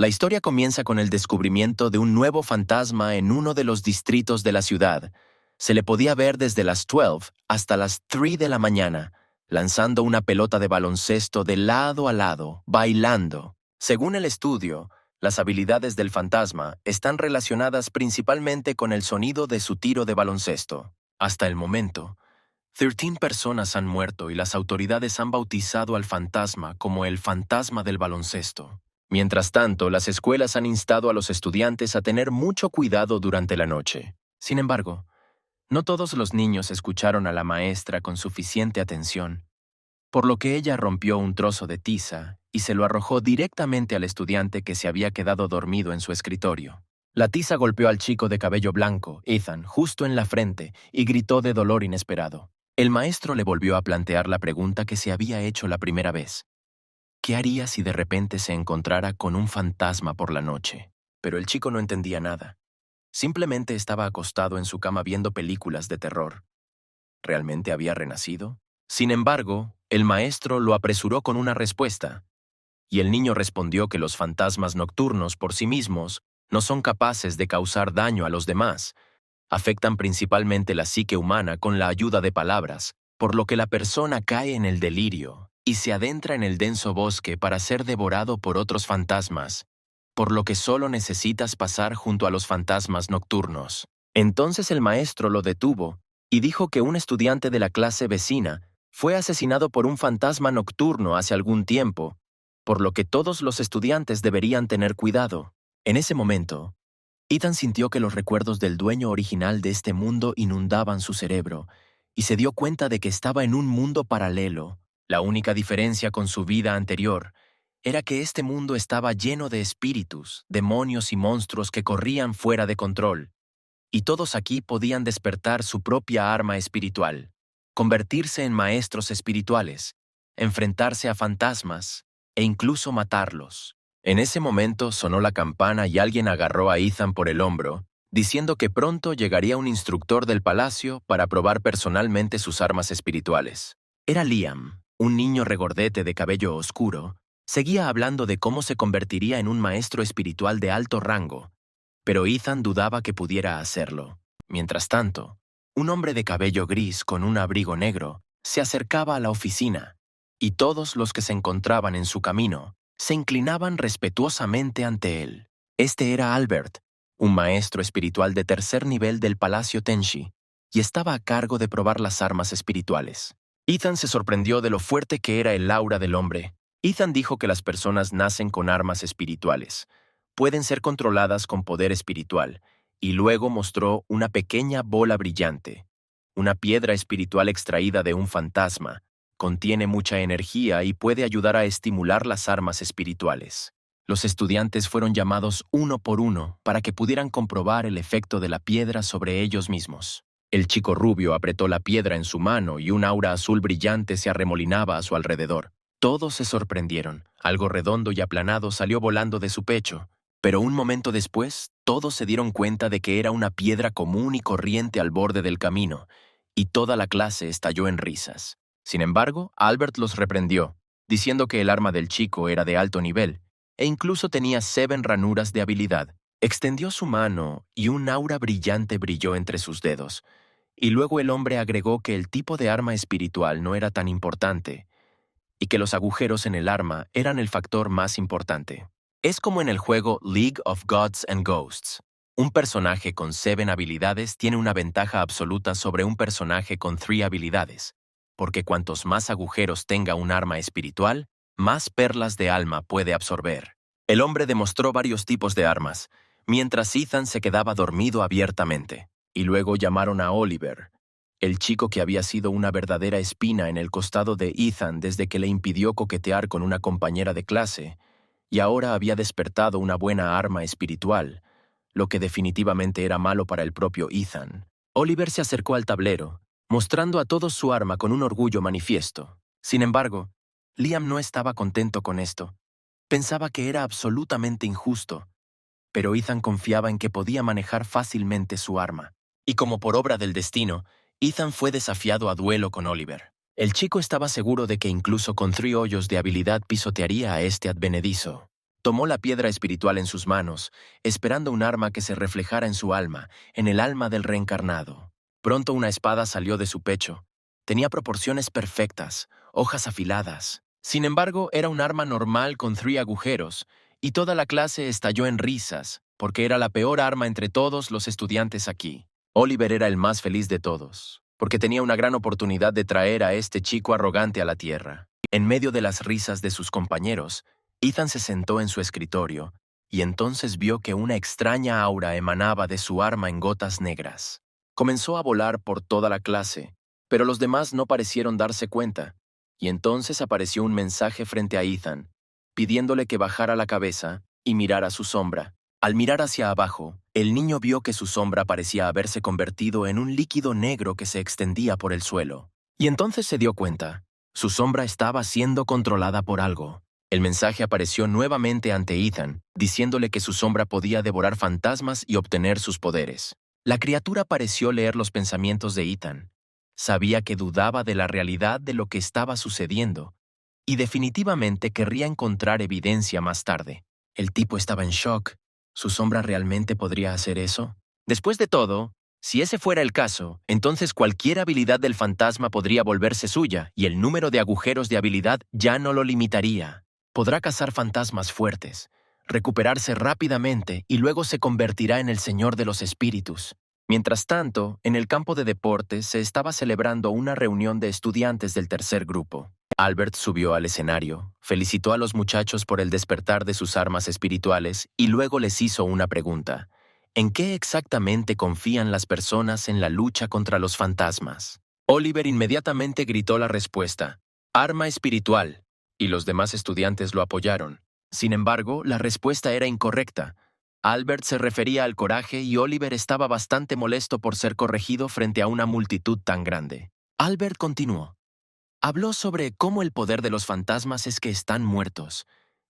La historia comienza con el descubrimiento de un nuevo fantasma en uno de los distritos de la ciudad. Se le podía ver desde las 12 hasta las 3 de la mañana, lanzando una pelota de baloncesto de lado a lado, bailando. Según el estudio, las habilidades del fantasma están relacionadas principalmente con el sonido de su tiro de baloncesto. Hasta el momento, 13 personas han muerto y las autoridades han bautizado al fantasma como el fantasma del baloncesto. Mientras tanto, las escuelas han instado a los estudiantes a tener mucho cuidado durante la noche. Sin embargo, no todos los niños escucharon a la maestra con suficiente atención, por lo que ella rompió un trozo de tiza y se lo arrojó directamente al estudiante que se había quedado dormido en su escritorio. La tiza golpeó al chico de cabello blanco, Ethan, justo en la frente y gritó de dolor inesperado. El maestro le volvió a plantear la pregunta que se había hecho la primera vez. ¿Qué haría si de repente se encontrara con un fantasma por la noche? Pero el chico no entendía nada. Simplemente estaba acostado en su cama viendo películas de terror. ¿Realmente había renacido? Sin embargo, el maestro lo apresuró con una respuesta, y el niño respondió que los fantasmas nocturnos por sí mismos no son capaces de causar daño a los demás. Afectan principalmente la psique humana con la ayuda de palabras, por lo que la persona cae en el delirio y se adentra en el denso bosque para ser devorado por otros fantasmas, por lo que solo necesitas pasar junto a los fantasmas nocturnos. Entonces el maestro lo detuvo y dijo que un estudiante de la clase vecina fue asesinado por un fantasma nocturno hace algún tiempo, por lo que todos los estudiantes deberían tener cuidado. En ese momento, Ethan sintió que los recuerdos del dueño original de este mundo inundaban su cerebro y se dio cuenta de que estaba en un mundo paralelo. La única diferencia con su vida anterior era que este mundo estaba lleno de espíritus, demonios y monstruos que corrían fuera de control, y todos aquí podían despertar su propia arma espiritual, convertirse en maestros espirituales, enfrentarse a fantasmas e incluso matarlos. En ese momento sonó la campana y alguien agarró a Ethan por el hombro, diciendo que pronto llegaría un instructor del palacio para probar personalmente sus armas espirituales. Era Liam, un niño regordete de cabello oscuro. Seguía hablando de cómo se convertiría en un maestro espiritual de alto rango, pero Ethan dudaba que pudiera hacerlo. Mientras tanto, un hombre de cabello gris con un abrigo negro se acercaba a la oficina, y todos los que se encontraban en su camino se inclinaban respetuosamente ante él. Este era Albert, un maestro espiritual de tercer nivel del Palacio Tenshi, y estaba a cargo de probar las armas espirituales. Ethan se sorprendió de lo fuerte que era el aura del hombre. Ethan dijo que las personas nacen con armas espirituales. Pueden ser controladas con poder espiritual, y luego mostró una pequeña bola brillante. Una piedra espiritual extraída de un fantasma. Contiene mucha energía y puede ayudar a estimular las armas espirituales. Los estudiantes fueron llamados uno por uno para que pudieran comprobar el efecto de la piedra sobre ellos mismos. El chico rubio apretó la piedra en su mano y un aura azul brillante se arremolinaba a su alrededor. Todos se sorprendieron. Algo redondo y aplanado salió volando de su pecho. Pero un momento después, todos se dieron cuenta de que era una piedra común y corriente al borde del camino, y toda la clase estalló en risas. Sin embargo, Albert los reprendió, diciendo que el arma del chico era de alto nivel, e incluso tenía 7 ranuras de habilidad. Extendió su mano y un aura brillante brilló entre sus dedos, y luego el hombre agregó que el tipo de arma espiritual no era tan importante, y que los agujeros en el arma eran el factor más importante. Es como en el juego League of Gods and Ghosts. Un personaje con 7 habilidades tiene una ventaja absoluta sobre un personaje con 3 habilidades, porque cuantos más agujeros tenga un arma espiritual, más perlas de alma puede absorber. El hombre demostró varios tipos de armas, mientras Ethan se quedaba dormido abiertamente, y luego llamaron a Oliver, el chico que había sido una verdadera espina en el costado de Ethan desde que le impidió coquetear con una compañera de clase, y ahora había despertado una buena arma espiritual, lo que definitivamente era malo para el propio Ethan. Oliver se acercó al tablero, mostrando a todos su arma con un orgullo manifiesto. Sin embargo, Liam no estaba contento con esto. Pensaba que era absolutamente injusto, pero Ethan confiaba en que podía manejar fácilmente su arma. Y como por obra del destino, Ethan fue desafiado a duelo con Oliver. El chico estaba seguro de que incluso con 3 hoyos de habilidad pisotearía a este advenedizo. Tomó la piedra espiritual en sus manos, esperando un arma que se reflejara en su alma, en el alma del reencarnado. Pronto una espada salió de su pecho. Tenía proporciones perfectas, hojas afiladas. Sin embargo, era un arma normal con 3 agujeros, y toda la clase estalló en risas, porque era la peor arma entre todos los estudiantes aquí. Oliver era el más feliz de todos, porque tenía una gran oportunidad de traer a este chico arrogante a la tierra. En medio de las risas de sus compañeros, Ethan se sentó en su escritorio, y entonces vio que una extraña aura emanaba de su arma en gotas negras. Comenzó a volar por toda la clase, pero los demás no parecieron darse cuenta, y entonces apareció un mensaje frente a Ethan, pidiéndole que bajara la cabeza y mirara su sombra. Al mirar hacia abajo, el niño vio que su sombra parecía haberse convertido en un líquido negro que se extendía por el suelo. Y entonces se dio cuenta. Su sombra estaba siendo controlada por algo. El mensaje apareció nuevamente ante Ethan, diciéndole que su sombra podía devorar fantasmas y obtener sus poderes. La criatura pareció leer los pensamientos de Ethan. Sabía que dudaba de la realidad de lo que estaba sucediendo, y definitivamente querría encontrar evidencia más tarde. El tipo estaba en shock. ¿Su sombra realmente podría hacer eso? Después de todo, si ese fuera el caso, entonces cualquier habilidad del fantasma podría volverse suya y el número de agujeros de habilidad ya no lo limitaría. Podrá cazar fantasmas fuertes, recuperarse rápidamente y luego se convertirá en el señor de los espíritus. Mientras tanto, en el campo de deportes se estaba celebrando una reunión de estudiantes del tercer grupo. Albert subió al escenario, felicitó a los muchachos por el despertar de sus armas espirituales y luego les hizo una pregunta. ¿En qué exactamente confían las personas en la lucha contra los fantasmas? Oliver inmediatamente gritó la respuesta: arma espiritual, y los demás estudiantes lo apoyaron. Sin embargo, la respuesta era incorrecta. Albert se refería al coraje y Oliver estaba bastante molesto por ser corregido frente a una multitud tan grande. Albert continuó. Habló sobre cómo el poder de los fantasmas es que están muertos,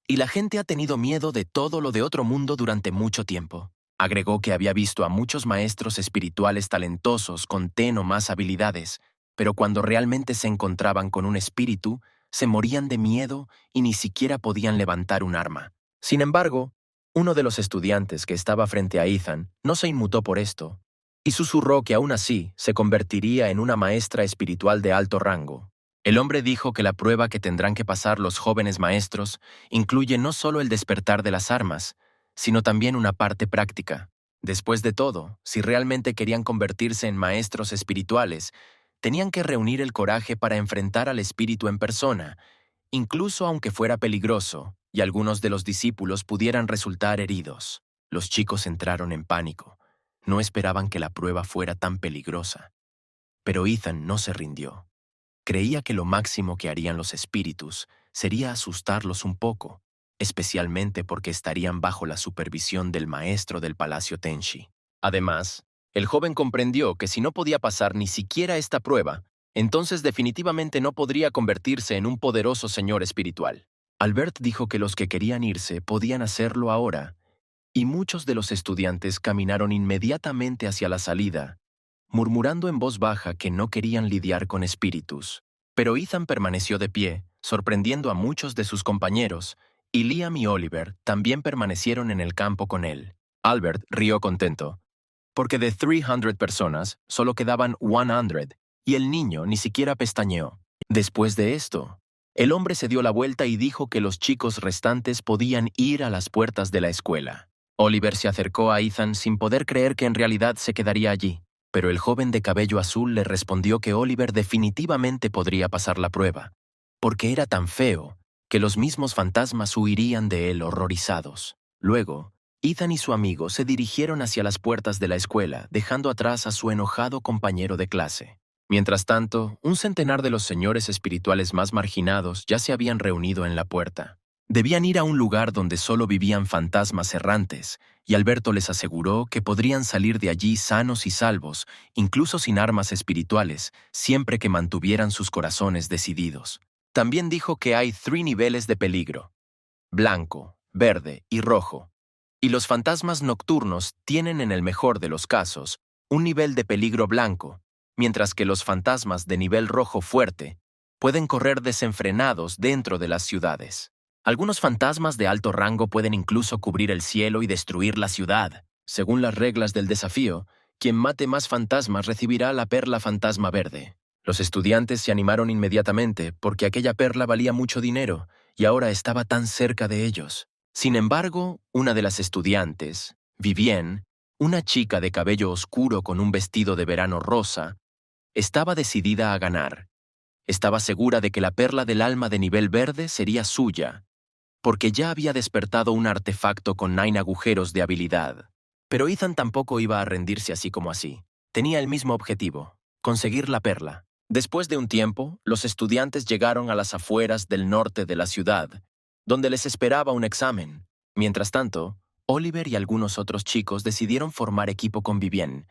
y la gente ha tenido miedo de todo lo de otro mundo durante mucho tiempo. Agregó que había visto a muchos maestros espirituales talentosos con 10 o más habilidades, pero cuando realmente se encontraban con un espíritu, se morían de miedo y ni siquiera podían levantar un arma. Sin embargo, uno de los estudiantes que estaba frente a Ethan no se inmutó por esto, y susurró que aún así se convertiría en una maestra espiritual de alto rango. El hombre dijo que la prueba que tendrán que pasar los jóvenes maestros incluye no solo el despertar de las armas, sino también una parte práctica. Después de todo, si realmente querían convertirse en maestros espirituales, tenían que reunir el coraje para enfrentar al espíritu en persona, incluso aunque fuera peligroso, y algunos de los discípulos pudieran resultar heridos. Los chicos entraron en pánico. No esperaban que la prueba fuera tan peligrosa. Pero Ethan no se rindió. Creía que lo máximo que harían los espíritus sería asustarlos un poco, especialmente porque estarían bajo la supervisión del maestro del Palacio Tenshi. Además, el joven comprendió que si no podía pasar ni siquiera esta prueba, entonces definitivamente no podría convertirse en un poderoso señor espiritual. Albert dijo que los que querían irse podían hacerlo ahora, y muchos de los estudiantes caminaron inmediatamente hacia la salida, murmurando en voz baja que no querían lidiar con espíritus. Pero Ethan permaneció de pie, sorprendiendo a muchos de sus compañeros, y Liam y Oliver también permanecieron en el campo con él. Albert rió contento, porque de 300 personas solo quedaban 100, y el niño ni siquiera pestañeó. Después de esto, el hombre se dio la vuelta y dijo que los chicos restantes podían ir a las puertas de la escuela. Oliver se acercó a Ethan sin poder creer que en realidad se quedaría allí. Pero el joven de cabello azul le respondió que Oliver definitivamente podría pasar la prueba, porque era tan feo que los mismos fantasmas huirían de él horrorizados. Luego, Ethan y su amigo se dirigieron hacia las puertas de la escuela, dejando atrás a su enojado compañero de clase. Mientras tanto, un centenar de los señores espirituales más marginados ya se habían reunido en la puerta. Debían ir a un lugar donde solo vivían fantasmas errantes, y Alberto les aseguró que podrían salir de allí sanos y salvos, incluso sin armas espirituales, siempre que mantuvieran sus corazones decididos. También dijo que hay 3 niveles de peligro: blanco, verde y rojo. Y los fantasmas nocturnos tienen, en el mejor de los casos, un nivel de peligro blanco, mientras que los fantasmas de nivel rojo fuerte pueden correr desenfrenados dentro de las ciudades. Algunos fantasmas de alto rango pueden incluso cubrir el cielo y destruir la ciudad. Según las reglas del desafío, quien mate más fantasmas recibirá la perla fantasma verde. Los estudiantes se animaron inmediatamente porque aquella perla valía mucho dinero y ahora estaba tan cerca de ellos. Sin embargo, una de las estudiantes, Vivienne, una chica de cabello oscuro con un vestido de verano rosa, estaba decidida a ganar. Estaba segura de que la perla del alma de nivel verde sería suya, porque ya había despertado un artefacto con 9 agujeros de habilidad. Pero Ethan tampoco iba a rendirse así como así. Tenía el mismo objetivo, conseguir la perla. Después de un tiempo, los estudiantes llegaron a las afueras del norte de la ciudad, donde les esperaba un examen. Mientras tanto, Oliver y algunos otros chicos decidieron formar equipo con Vivienne,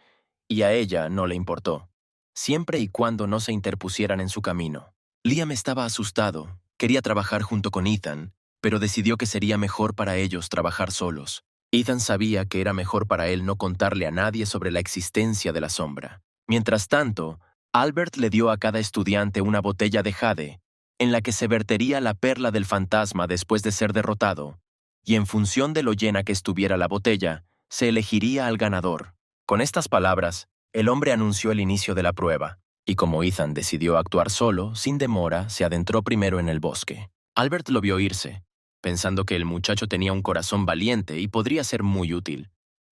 y a ella no le importó, siempre y cuando no se interpusieran en su camino. Liam estaba asustado, quería trabajar junto con Ethan, pero decidió que sería mejor para ellos trabajar solos. Ethan sabía que era mejor para él no contarle a nadie sobre la existencia de la sombra. Mientras tanto, Albert le dio a cada estudiante una botella de jade, en la que se vertería la perla del fantasma después de ser derrotado, y en función de lo llena que estuviera la botella, se elegiría al ganador. Con estas palabras, el hombre anunció el inicio de la prueba, y como Ethan decidió actuar solo, sin demora, se adentró primero en el bosque. Albert lo vio irse, pensando que el muchacho tenía un corazón valiente y podría ser muy útil.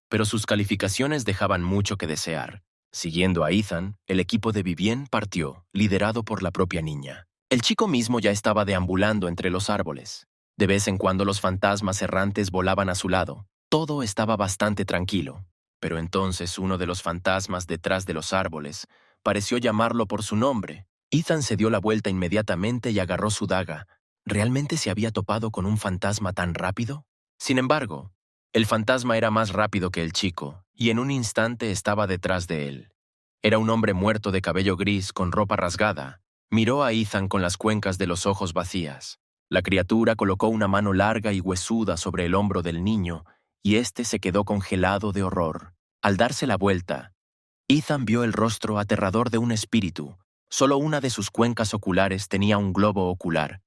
Pero sus calificaciones dejaban mucho que desear. Siguiendo a Ethan, el equipo de Vivienne partió, liderado por la propia niña. El chico mismo ya estaba deambulando entre los árboles. De vez en cuando los fantasmas errantes volaban a su lado. Todo estaba bastante tranquilo. Pero entonces uno de los fantasmas detrás de los árboles pareció llamarlo por su nombre. Ethan se dio la vuelta inmediatamente y agarró su daga. ¿Realmente se había topado con un fantasma tan rápido? Sin embargo, el fantasma era más rápido que el chico, y en un instante estaba detrás de él. Era un hombre muerto de cabello gris con ropa rasgada. Miró a Ethan con las cuencas de los ojos vacías. La criatura colocó una mano larga y huesuda sobre el hombro del niño, y éste se quedó congelado de horror. Al darse la vuelta, Ethan vio el rostro aterrador de un espíritu. Solo una de sus cuencas oculares tenía un globo ocular.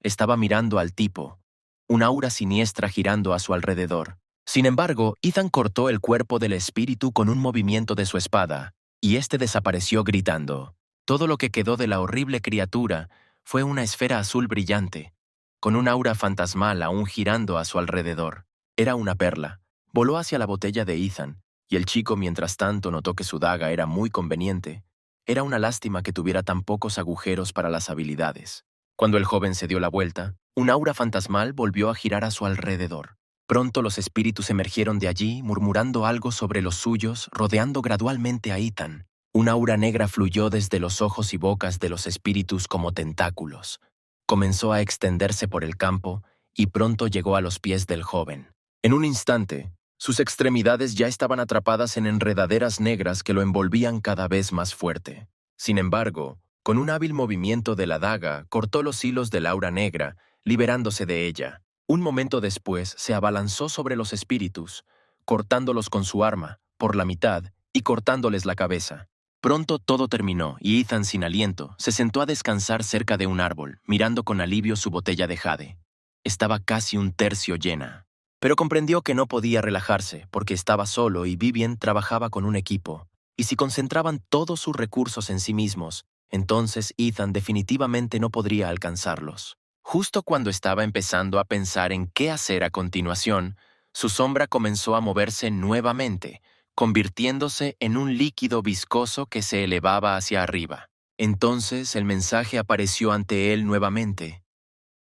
Estaba mirando al tipo, un aura siniestra girando a su alrededor. Sin embargo, Ethan cortó el cuerpo del espíritu con un movimiento de su espada, y éste desapareció gritando. Todo lo que quedó de la horrible criatura fue una esfera azul brillante, con un aura fantasmal aún girando a su alrededor. Era una perla. Voló hacia la botella de Ethan, y el chico mientras tanto notó que su daga era muy conveniente. Era una lástima que tuviera tan pocos agujeros para las habilidades. Cuando el joven se dio la vuelta, un aura fantasmal volvió a girar a su alrededor. Pronto los espíritus emergieron de allí, murmurando algo sobre los suyos, rodeando gradualmente a Ethan. Un aura negra fluyó desde los ojos y bocas de los espíritus como tentáculos. Comenzó a extenderse por el campo y pronto llegó a los pies del joven. En un instante, sus extremidades ya estaban atrapadas en enredaderas negras que lo envolvían cada vez más fuerte. Sin embargo, con un hábil movimiento de la daga, cortó los hilos del aura negra, liberándose de ella. Un momento después, se abalanzó sobre los espíritus, cortándolos con su arma, por la mitad, y cortándoles la cabeza. Pronto todo terminó, y Ethan, sin aliento, se sentó a descansar cerca de un árbol, mirando con alivio su botella de jade. Estaba casi un tercio llena. Pero comprendió que no podía relajarse, porque estaba solo y Vivienne trabajaba con un equipo. Y si concentraban todos sus recursos en sí mismos, entonces Ethan definitivamente no podría alcanzarlos. Justo cuando estaba empezando a pensar en qué hacer a continuación, su sombra comenzó a moverse nuevamente, convirtiéndose en un líquido viscoso que se elevaba hacia arriba. Entonces el mensaje apareció ante él nuevamente.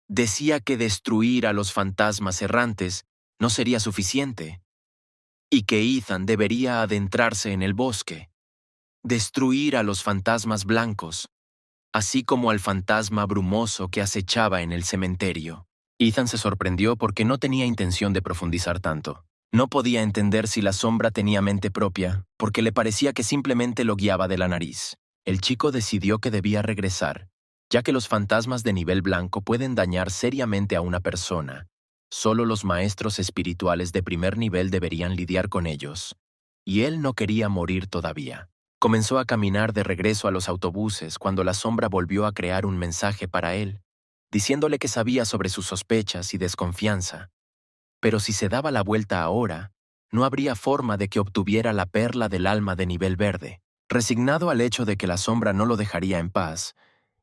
Decía que destruir a los fantasmas errantes no sería suficiente, y que Ethan debería adentrarse en el bosque, destruir a los fantasmas blancos, así como al fantasma brumoso que acechaba en el cementerio. Ethan se sorprendió porque no tenía intención de profundizar tanto. No podía entender si la sombra tenía mente propia, porque le parecía que simplemente lo guiaba de la nariz. El chico decidió que debía regresar, ya que los fantasmas de nivel blanco pueden dañar seriamente a una persona. Solo los maestros espirituales de primer nivel deberían lidiar con ellos. Y él no quería morir todavía. Comenzó a caminar de regreso a los autobuses cuando la sombra volvió a crear un mensaje para él. diciéndole que sabía sobre sus sospechas y desconfianza. Pero si se daba la vuelta ahora, no habría forma de que obtuviera la perla del alma de nivel verde. Resignado al hecho de que la sombra no lo dejaría en paz,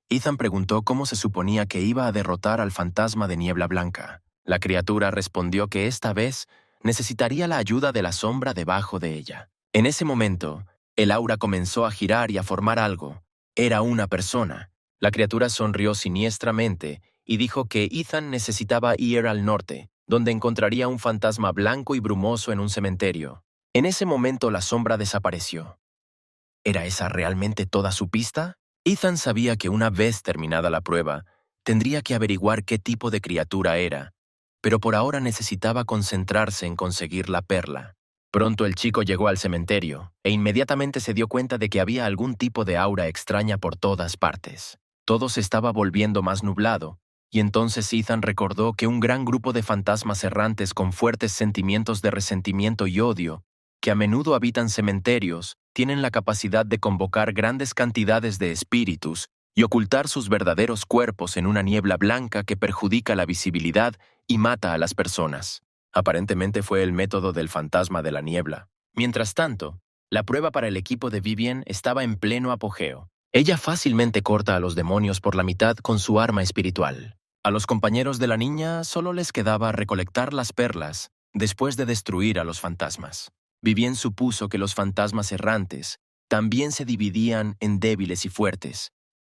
Ethan preguntó cómo se suponía que iba a derrotar al fantasma de niebla blanca. La criatura respondió que esta vez necesitaría la ayuda de la sombra debajo de ella. En ese momento, el aura comenzó a girar y a formar algo. Era una persona. La criatura sonrió siniestramente y dijo que Ethan necesitaba ir al norte, donde encontraría un fantasma blanco y brumoso en un cementerio. En ese momento la sombra desapareció. ¿Era esa realmente toda su pista? Ethan sabía que una vez terminada la prueba, tendría que averiguar qué tipo de criatura era, pero por ahora necesitaba concentrarse en conseguir la perla. Pronto el chico llegó al cementerio e inmediatamente se dio cuenta de que había algún tipo de aura extraña por todas partes. Todo se estaba volviendo más nublado, y entonces Ethan recordó que un gran grupo de fantasmas errantes con fuertes sentimientos de resentimiento y odio, que a menudo habitan cementerios, tienen la capacidad de convocar grandes cantidades de espíritus y ocultar sus verdaderos cuerpos en una niebla blanca que perjudica la visibilidad y mata a las personas. Aparentemente fue el método del fantasma de la niebla. Mientras tanto, la prueba para el equipo de Vivian estaba en pleno apogeo. Ella fácilmente corta a los demonios por la mitad con su arma espiritual. A los compañeros de la niña solo les quedaba recolectar las perlas después de destruir a los fantasmas. Vivian supuso que los fantasmas errantes también se dividían en débiles y fuertes,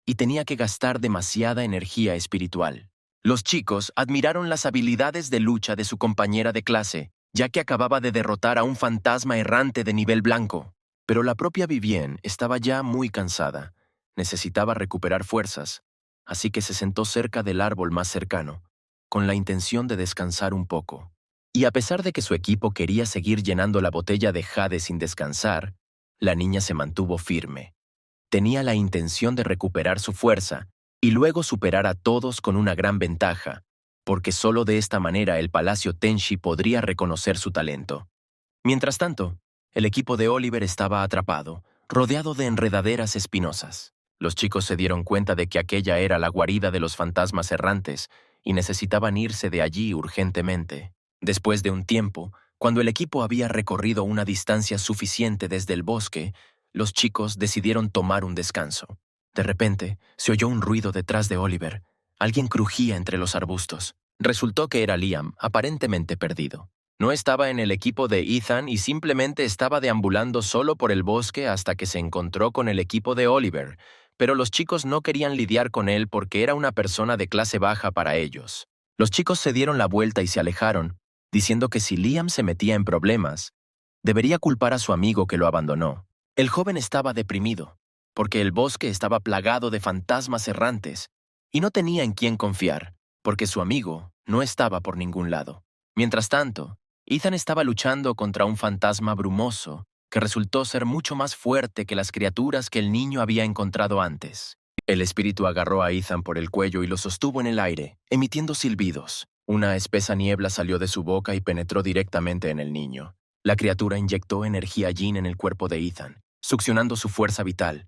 y tenía que gastar demasiada energía espiritual. Los chicos admiraron las habilidades de lucha de su compañera de clase, ya que acababa de derrotar a un fantasma errante de nivel blanco. Pero la propia Vivian estaba ya muy cansada. Necesitaba recuperar fuerzas, así que se sentó cerca del árbol más cercano, con la intención de descansar un poco. Y a pesar de que su equipo quería seguir llenando la botella de jade sin descansar, la niña se mantuvo firme. Tenía la intención de recuperar su fuerza y luego superar a todos con una gran ventaja, porque solo de esta manera el Palacio Tenshi podría reconocer su talento. Mientras tanto, el equipo de Oliver estaba atrapado, rodeado de enredaderas espinosas. Los chicos se dieron cuenta de que aquella era la guarida de los fantasmas errantes y necesitaban irse de allí urgentemente. Después de un tiempo, cuando el equipo había recorrido una distancia suficiente desde el bosque, los chicos decidieron tomar un descanso. De repente, se oyó un ruido detrás de Oliver. Alguien crujía entre los arbustos. Resultó que era Liam, aparentemente perdido. No estaba en el equipo de Ethan y simplemente estaba deambulando solo por el bosque hasta que se encontró con el equipo de Oliver, pero los chicos no querían lidiar con él porque era una persona de clase baja para ellos. Los chicos se dieron la vuelta y se alejaron, diciendo que si Liam se metía en problemas, debería culpar a su amigo que lo abandonó. El joven estaba deprimido, porque el bosque estaba plagado de fantasmas errantes, y no tenía en quién confiar, porque su amigo no estaba por ningún lado. Mientras tanto, Ethan estaba luchando contra un fantasma brumoso que resultó ser mucho más fuerte que las criaturas que el niño había encontrado antes. El espíritu agarró a Ethan por el cuello y lo sostuvo en el aire, emitiendo silbidos. Una espesa niebla salió de su boca y penetró directamente en el niño. La criatura inyectó energía yin en el cuerpo de Ethan, succionando su fuerza vital.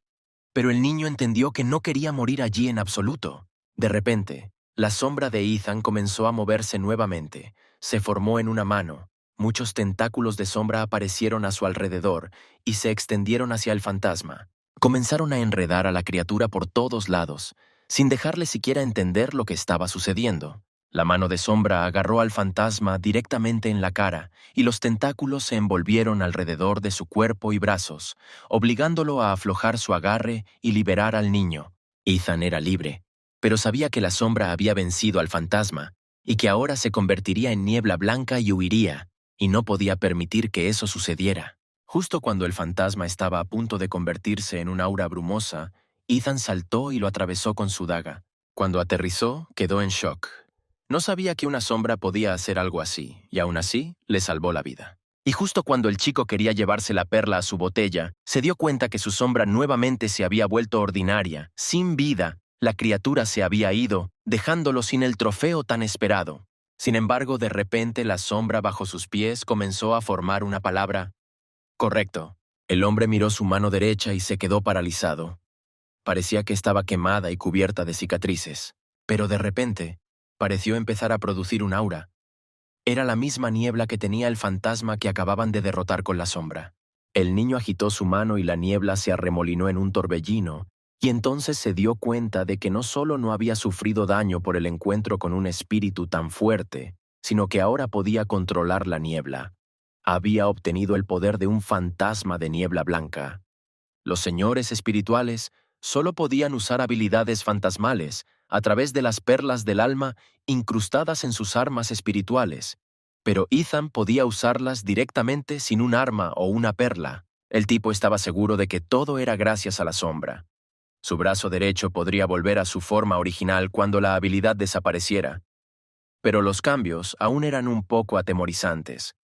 Pero el niño entendió que no quería morir allí en absoluto. De repente, la sombra de Ethan comenzó a moverse nuevamente. Se formó en una mano. Muchos tentáculos de sombra aparecieron a su alrededor y se extendieron hacia el fantasma. Comenzaron a enredar a la criatura por todos lados, sin dejarle siquiera entender lo que estaba sucediendo. La mano de sombra agarró al fantasma directamente en la cara y los tentáculos se envolvieron alrededor de su cuerpo y brazos, obligándolo a aflojar su agarre y liberar al niño. Ethan era libre, pero sabía que la sombra había vencido al fantasma y que ahora se convertiría en niebla blanca y huiría, y no podía permitir que eso sucediera. Justo cuando el fantasma estaba a punto de convertirse en un aura brumosa, Ethan saltó y lo atravesó con su daga. Cuando aterrizó, quedó en shock. No sabía que una sombra podía hacer algo así, y aún así le salvó la vida. Y justo cuando el chico quería llevarse la perla a su botella, se dio cuenta que su sombra nuevamente se había vuelto ordinaria, sin vida. La criatura se había ido, dejándolo sin el trofeo tan esperado. Sin embargo, de repente la sombra bajo sus pies comenzó a formar una palabra. Correcto. El hombre miró su mano derecha y se quedó paralizado. Parecía que estaba quemada y cubierta de cicatrices. Pero de repente, pareció empezar a producir un aura. Era la misma niebla que tenía el fantasma que acababan de derrotar con la sombra. El niño agitó su mano y la niebla se arremolinó en un torbellino, y entonces se dio cuenta de que no solo no había sufrido daño por el encuentro con un espíritu tan fuerte, sino que ahora podía controlar la niebla. Había obtenido el poder de un fantasma de niebla blanca. Los señores espirituales solo podían usar habilidades fantasmales a través de las perlas del alma incrustadas en sus armas espirituales, pero Ethan podía usarlas directamente sin un arma o una perla. El tipo estaba seguro de que todo era gracias a la sombra. Su brazo derecho podría volver a su forma original cuando la habilidad desapareciera, pero los cambios aún eran un poco atemorizantes,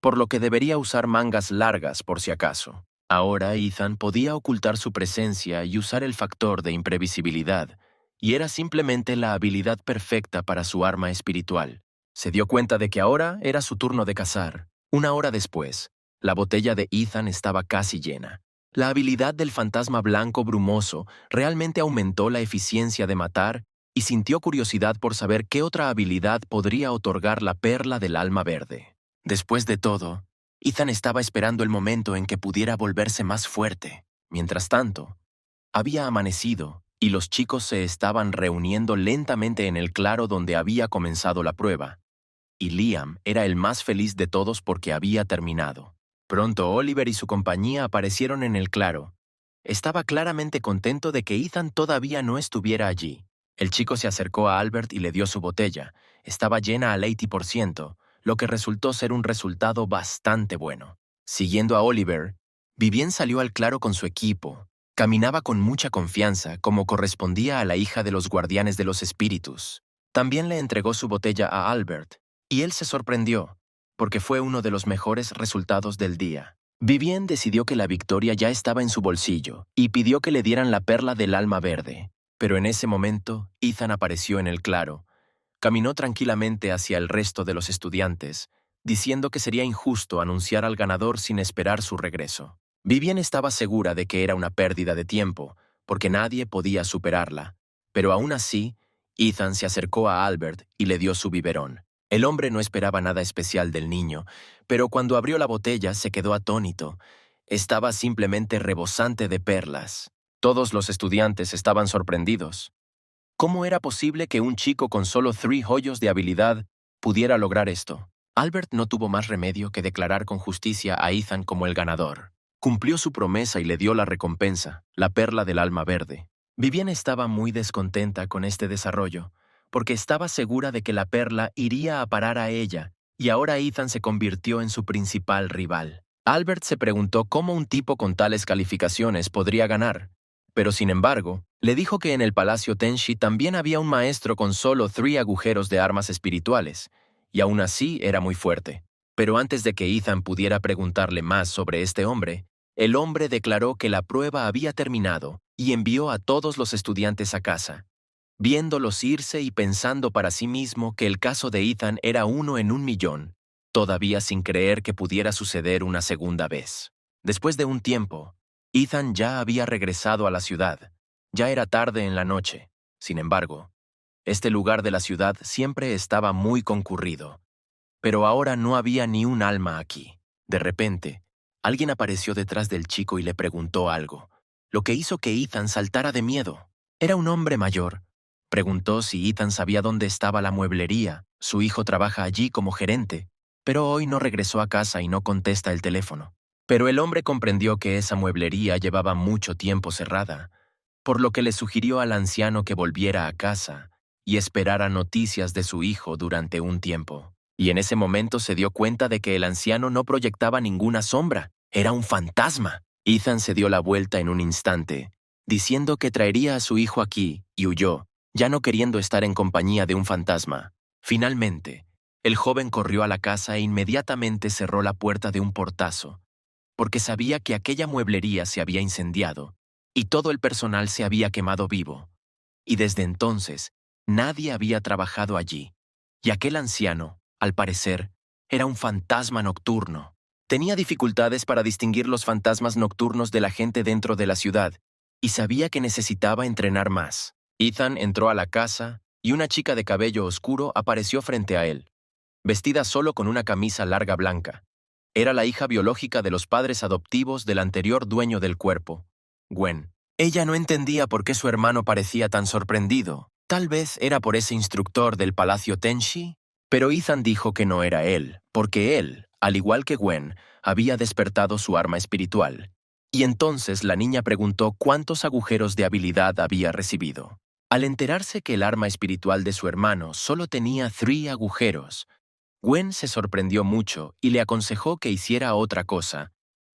por lo que debería usar mangas largas por si acaso. Ahora Ethan podía ocultar su presencia y usar el factor de imprevisibilidad, y era simplemente la habilidad perfecta para su arma espiritual. Se dio cuenta de que ahora era su turno de cazar. Una hora después, la botella de Ethan estaba casi llena. La habilidad del fantasma blanco brumoso realmente aumentó la eficiencia de matar y sintió curiosidad por saber qué otra habilidad podría otorgar la perla del alma verde. Después de todo, Ethan estaba esperando el momento en que pudiera volverse más fuerte. Mientras tanto, había amanecido y los chicos se estaban reuniendo lentamente en el claro donde había comenzado la prueba, y Liam era el más feliz de todos porque había terminado. Pronto Oliver y su compañía aparecieron en el claro. Estaba claramente contento de que Ethan todavía no estuviera allí. El chico se acercó a Albert y le dio su botella. Estaba llena al 80%, lo que resultó ser un resultado bastante bueno. Siguiendo a Oliver, Vivien salió al claro con su equipo. Caminaba con mucha confianza, como correspondía a la hija de los guardianes de los espíritus. También le entregó su botella a Albert, y él se sorprendió, porque fue uno de los mejores resultados del día. Vivien decidió que la victoria ya estaba en su bolsillo, y pidió que le dieran la perla del alma verde. Pero en ese momento, Ethan apareció en el claro. Caminó tranquilamente hacia el resto de los estudiantes, diciendo que sería injusto anunciar al ganador sin esperar su regreso. Vivien estaba segura de que era una pérdida de tiempo, porque nadie podía superarla. Pero aún así, Ethan se acercó a Albert y le dio su biberón. El hombre no esperaba nada especial del niño, pero cuando abrió la botella se quedó atónito. Estaba simplemente rebosante de perlas. Todos los estudiantes estaban sorprendidos. ¿Cómo era posible que un chico con solo 3 joyos de habilidad pudiera lograr esto? Albert no tuvo más remedio que declarar con justicia a Ethan como el ganador. Cumplió su promesa y le dio la recompensa, la perla del alma verde. Vivien estaba muy descontenta con este desarrollo, porque estaba segura de que la perla iría a parar a ella, y ahora Ethan se convirtió en su principal rival. Albert se preguntó cómo un tipo con tales calificaciones podría ganar, pero sin embargo, le dijo que en el Palacio Tenshi también había un maestro con solo 3 agujeros de armas espirituales, y aún así era muy fuerte. Pero antes de que Ethan pudiera preguntarle más sobre este hombre, el hombre declaró que la prueba había terminado y envió a todos los estudiantes a casa. Viéndolos irse y pensando para sí mismo que el caso de Ethan era 1 en 1.000.000, todavía sin creer que pudiera suceder una segunda vez. Después de un tiempo, Ethan ya había regresado a la ciudad. Ya era tarde en la noche. Sin embargo, este lugar de la ciudad siempre estaba muy concurrido. Pero ahora no había ni un alma aquí. De repente, alguien apareció detrás del chico y le preguntó algo, lo que hizo que Ethan saltara de miedo. Era un hombre mayor. Preguntó si Ethan sabía dónde estaba la mueblería. Su hijo trabaja allí como gerente, pero hoy no regresó a casa y no contesta el teléfono. Pero el hombre comprendió que esa mueblería llevaba mucho tiempo cerrada, por lo que le sugirió al anciano que volviera a casa y esperara noticias de su hijo durante un tiempo. Y en ese momento se dio cuenta de que el anciano no proyectaba ninguna sombra, era un fantasma. Ethan se dio la vuelta en un instante, diciendo que traería a su hijo aquí, y huyó, ya no queriendo estar en compañía de un fantasma. Finalmente, el joven corrió a la casa e inmediatamente cerró la puerta de un portazo, porque sabía que aquella mueblería se había incendiado y todo el personal se había quemado vivo. Y desde entonces, nadie había trabajado allí. Y aquel anciano, al parecer, era un fantasma nocturno. Tenía dificultades para distinguir los fantasmas nocturnos de la gente dentro de la ciudad, y sabía que necesitaba entrenar más. Ethan entró a la casa y una chica de cabello oscuro apareció frente a él, vestida solo con una camisa larga blanca. Era la hija biológica de los padres adoptivos del anterior dueño del cuerpo, Gwen. Ella no entendía por qué su hermano parecía tan sorprendido. Tal vez era por ese instructor del Palacio Tenshi, pero Ethan dijo que no era él, porque él, al igual que Gwen, había despertado su arma espiritual. Y entonces la niña preguntó cuántos agujeros de habilidad había recibido. Al enterarse que el arma espiritual de su hermano solo tenía 3 agujeros, Gwen se sorprendió mucho y le aconsejó que hiciera otra cosa,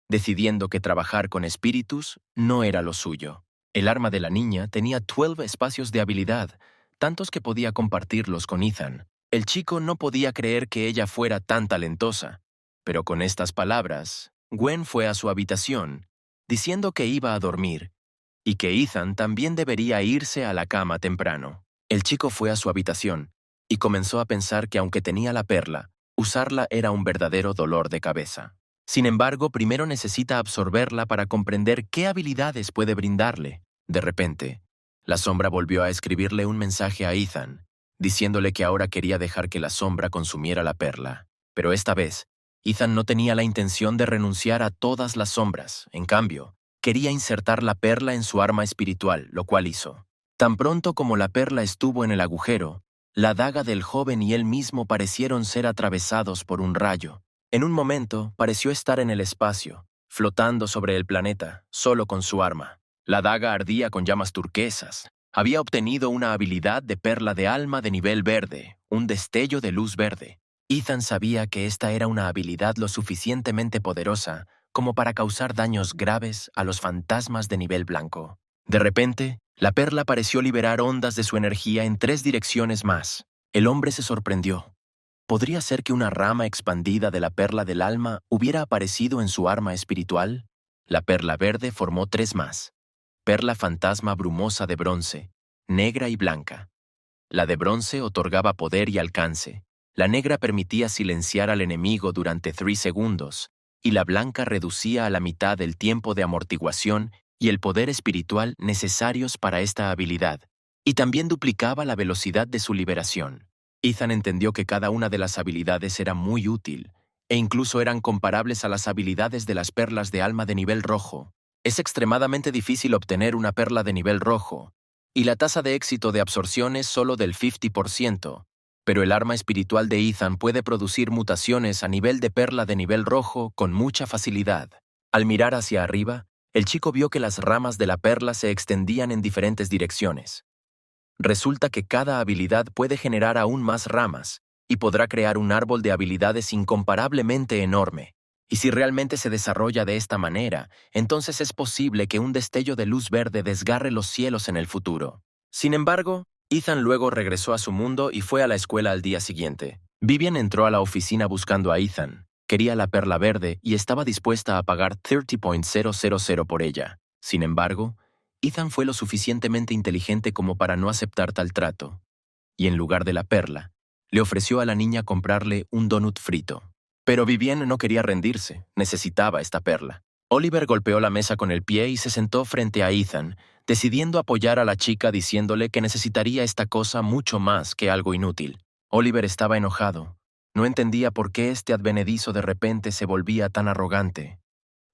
decidiendo que trabajar con espíritus no era lo suyo. El arma de la niña tenía 12 espacios de habilidad, tantos que podía compartirlos con Ethan. El chico no podía creer que ella fuera tan talentosa, pero con estas palabras, Gwen fue a su habitación, diciendo que iba a dormir, y que Ethan también debería irse a la cama temprano. El chico fue a su habitación, y comenzó a pensar que aunque tenía la perla, usarla era un verdadero dolor de cabeza. Sin embargo, primero necesita absorberla para comprender qué habilidades puede brindarle. De repente, la sombra volvió a escribirle un mensaje a Ethan, diciéndole que ahora quería dejar que la sombra consumiera la perla. Pero esta vez, Ethan no tenía la intención de renunciar a todas las sombras. En cambio, quería insertar la perla en su arma espiritual, lo cual hizo. Tan pronto como la perla estuvo en el agujero, la daga del joven y él mismo parecieron ser atravesados por un rayo. En un momento, pareció estar en el espacio, flotando sobre el planeta, solo con su arma. La daga ardía con llamas turquesas. Había obtenido una habilidad de perla de alma de nivel verde, un destello de luz verde. Ethan sabía que esta era una habilidad lo suficientemente poderosa como para causar daños graves a los fantasmas de nivel blanco. De repente, la perla pareció liberar ondas de su energía en 3 direcciones más. El hombre se sorprendió. ¿Podría ser que una rama expandida de la perla del alma hubiera aparecido en su arma espiritual? La perla verde formó 3 más. Perla fantasma brumosa de bronce, negra y blanca. La de bronce otorgaba poder y alcance. La negra permitía silenciar al enemigo durante 3 segundos, y la blanca reducía a la mitad el tiempo de amortiguación y el poder espiritual necesarios para esta habilidad, y también duplicaba la velocidad de su liberación. Ethan entendió que cada una de las habilidades era muy útil, e incluso eran comparables a las habilidades de las perlas de alma de nivel rojo. Es extremadamente difícil obtener una perla de nivel rojo, y la tasa de éxito de absorción es solo del 50%, pero el arma espiritual de Ethan puede producir mutaciones a nivel de perla de nivel rojo con mucha facilidad. Al mirar hacia arriba, el chico vio que las ramas de la perla se extendían en diferentes direcciones. Resulta que cada habilidad puede generar aún más ramas y podrá crear un árbol de habilidades incomparablemente enorme. Y si realmente se desarrolla de esta manera, entonces es posible que un destello de luz verde desgarre los cielos en el futuro. Sin embargo, Ethan luego regresó a su mundo y fue a la escuela al día siguiente. Vivian entró a la oficina buscando a Ethan. Quería la perla verde y estaba dispuesta a pagar 30.000 por ella. Sin embargo, Ethan fue lo suficientemente inteligente como para no aceptar tal trato, y en lugar de la perla, le ofreció a la niña comprarle un donut frito. Pero Vivian no quería rendirse, necesitaba esta perla. Oliver golpeó la mesa con el pie y se sentó frente a Ethan, decidiendo apoyar a la chica diciéndole que necesitaría esta cosa mucho más que algo inútil. Oliver estaba enojado. No entendía por qué este advenedizo de repente se volvía tan arrogante.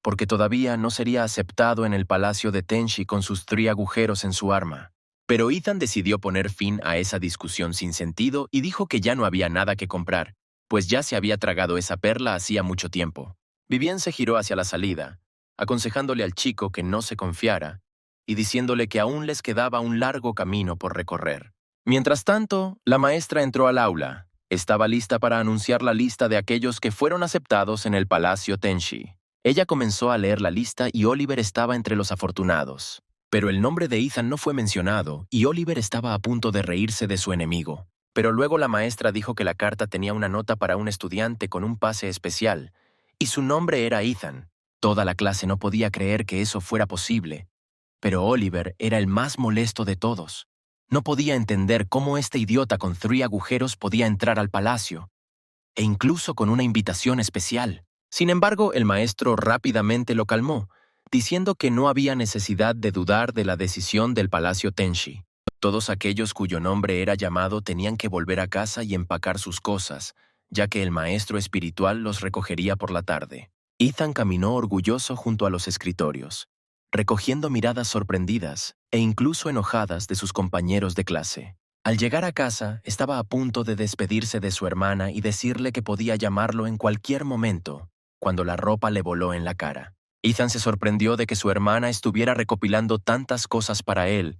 Porque todavía no sería aceptado en el palacio de Tenshi con sus 3 agujeros en su arma. Pero Ethan decidió poner fin a esa discusión sin sentido y dijo que ya no había nada que comprar, pues ya se había tragado esa perla hacía mucho tiempo. Vivian se giró hacia la salida, aconsejándole al chico que no se confiara y diciéndole que aún les quedaba un largo camino por recorrer. Mientras tanto, la maestra entró al aula. Estaba lista para anunciar la lista de aquellos que fueron aceptados en el Palacio Tenshi. Ella comenzó a leer la lista y Oliver estaba entre los afortunados. Pero el nombre de Ethan no fue mencionado y Oliver estaba a punto de reírse de su enemigo. Pero luego la maestra dijo que la carta tenía una nota para un estudiante con un pase especial, y su nombre era Ethan. Toda la clase no podía creer que eso fuera posible, pero Oliver era el más molesto de todos. No podía entender cómo este idiota con 3 agujeros podía entrar al palacio, e incluso con una invitación especial. Sin embargo, el maestro rápidamente lo calmó, diciendo que no había necesidad de dudar de la decisión del Palacio Tenshi. Todos aquellos cuyo nombre era llamado tenían que volver a casa y empacar sus cosas, ya que el maestro espiritual los recogería por la tarde. Ethan caminó orgulloso junto a los escritorios, recogiendo miradas sorprendidas e incluso enojadas de sus compañeros de clase. Al llegar a casa, estaba a punto de despedirse de su hermana y decirle que podía llamarlo en cualquier momento, cuando la ropa le voló en la cara. Ethan se sorprendió de que su hermana estuviera recopilando tantas cosas para él,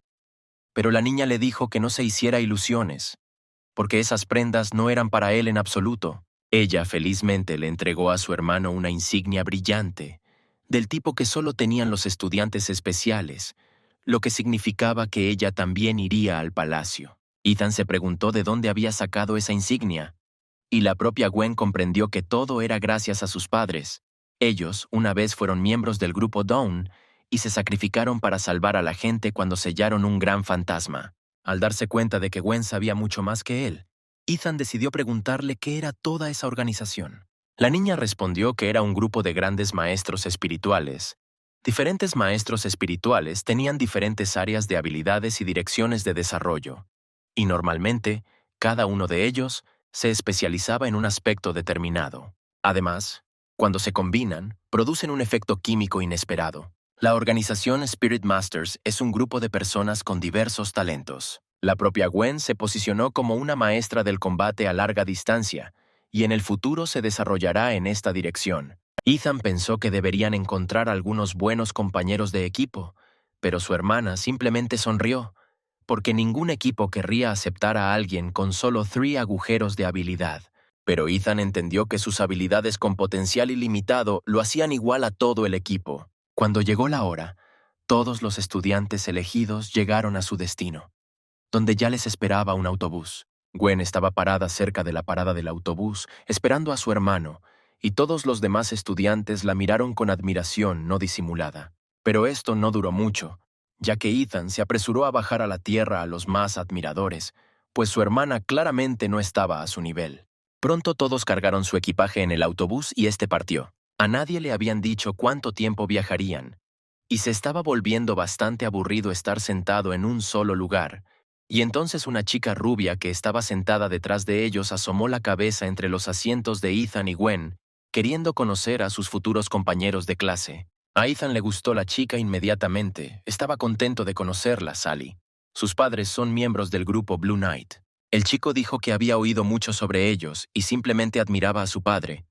pero la niña le dijo que no se hiciera ilusiones, porque esas prendas no eran para él en absoluto. Ella felizmente le entregó a su hermano una insignia brillante, del tipo que solo tenían los estudiantes especiales, lo que significaba que ella también iría al palacio. Ethan se preguntó de dónde había sacado esa insignia, y la propia Gwen comprendió que todo era gracias a sus padres. Ellos, una vez, fueron miembros del grupo Dawn y se sacrificaron para salvar a la gente cuando sellaron un gran fantasma. Al darse cuenta de que Gwen sabía mucho más que él, Ethan decidió preguntarle qué era toda esa organización. La niña respondió que era un grupo de grandes maestros espirituales. Diferentes maestros espirituales tenían diferentes áreas de habilidades y direcciones de desarrollo, y normalmente, cada uno de ellos se especializaba en un aspecto determinado. Además, cuando se combinan, producen un efecto químico inesperado. La organización Spirit Masters es un grupo de personas con diversos talentos. La propia Gwen se posicionó como una maestra del combate a larga distancia, y en el futuro se desarrollará en esta dirección. Ethan pensó que deberían encontrar algunos buenos compañeros de equipo, pero su hermana simplemente sonrió, porque ningún equipo querría aceptar a alguien con solo 3 agujeros de habilidad. Pero Ethan entendió que sus habilidades con potencial ilimitado lo hacían igual a todo el equipo. Cuando llegó la hora, todos los estudiantes elegidos llegaron a su destino, donde ya les esperaba un autobús. Gwen estaba parada cerca de la parada del autobús, esperando a su hermano, y todos los demás estudiantes la miraron con admiración no disimulada. Pero esto no duró mucho, ya que Ethan se apresuró a bajar a la tierra a los más admiradores, pues su hermana claramente no estaba a su nivel. Pronto todos cargaron su equipaje en el autobús y este partió. A nadie le habían dicho cuánto tiempo viajarían, y se estaba volviendo bastante aburrido estar sentado en un solo lugar. Y entonces una chica rubia que estaba sentada detrás de ellos asomó la cabeza entre los asientos de Ethan y Gwen, queriendo conocer a sus futuros compañeros de clase. A Ethan le gustó la chica inmediatamente. Estaba contento de conocerla, Sally. Sus padres son miembros del grupo Blue Knight. El chico dijo que había oído mucho sobre ellos y simplemente admiraba a su padre.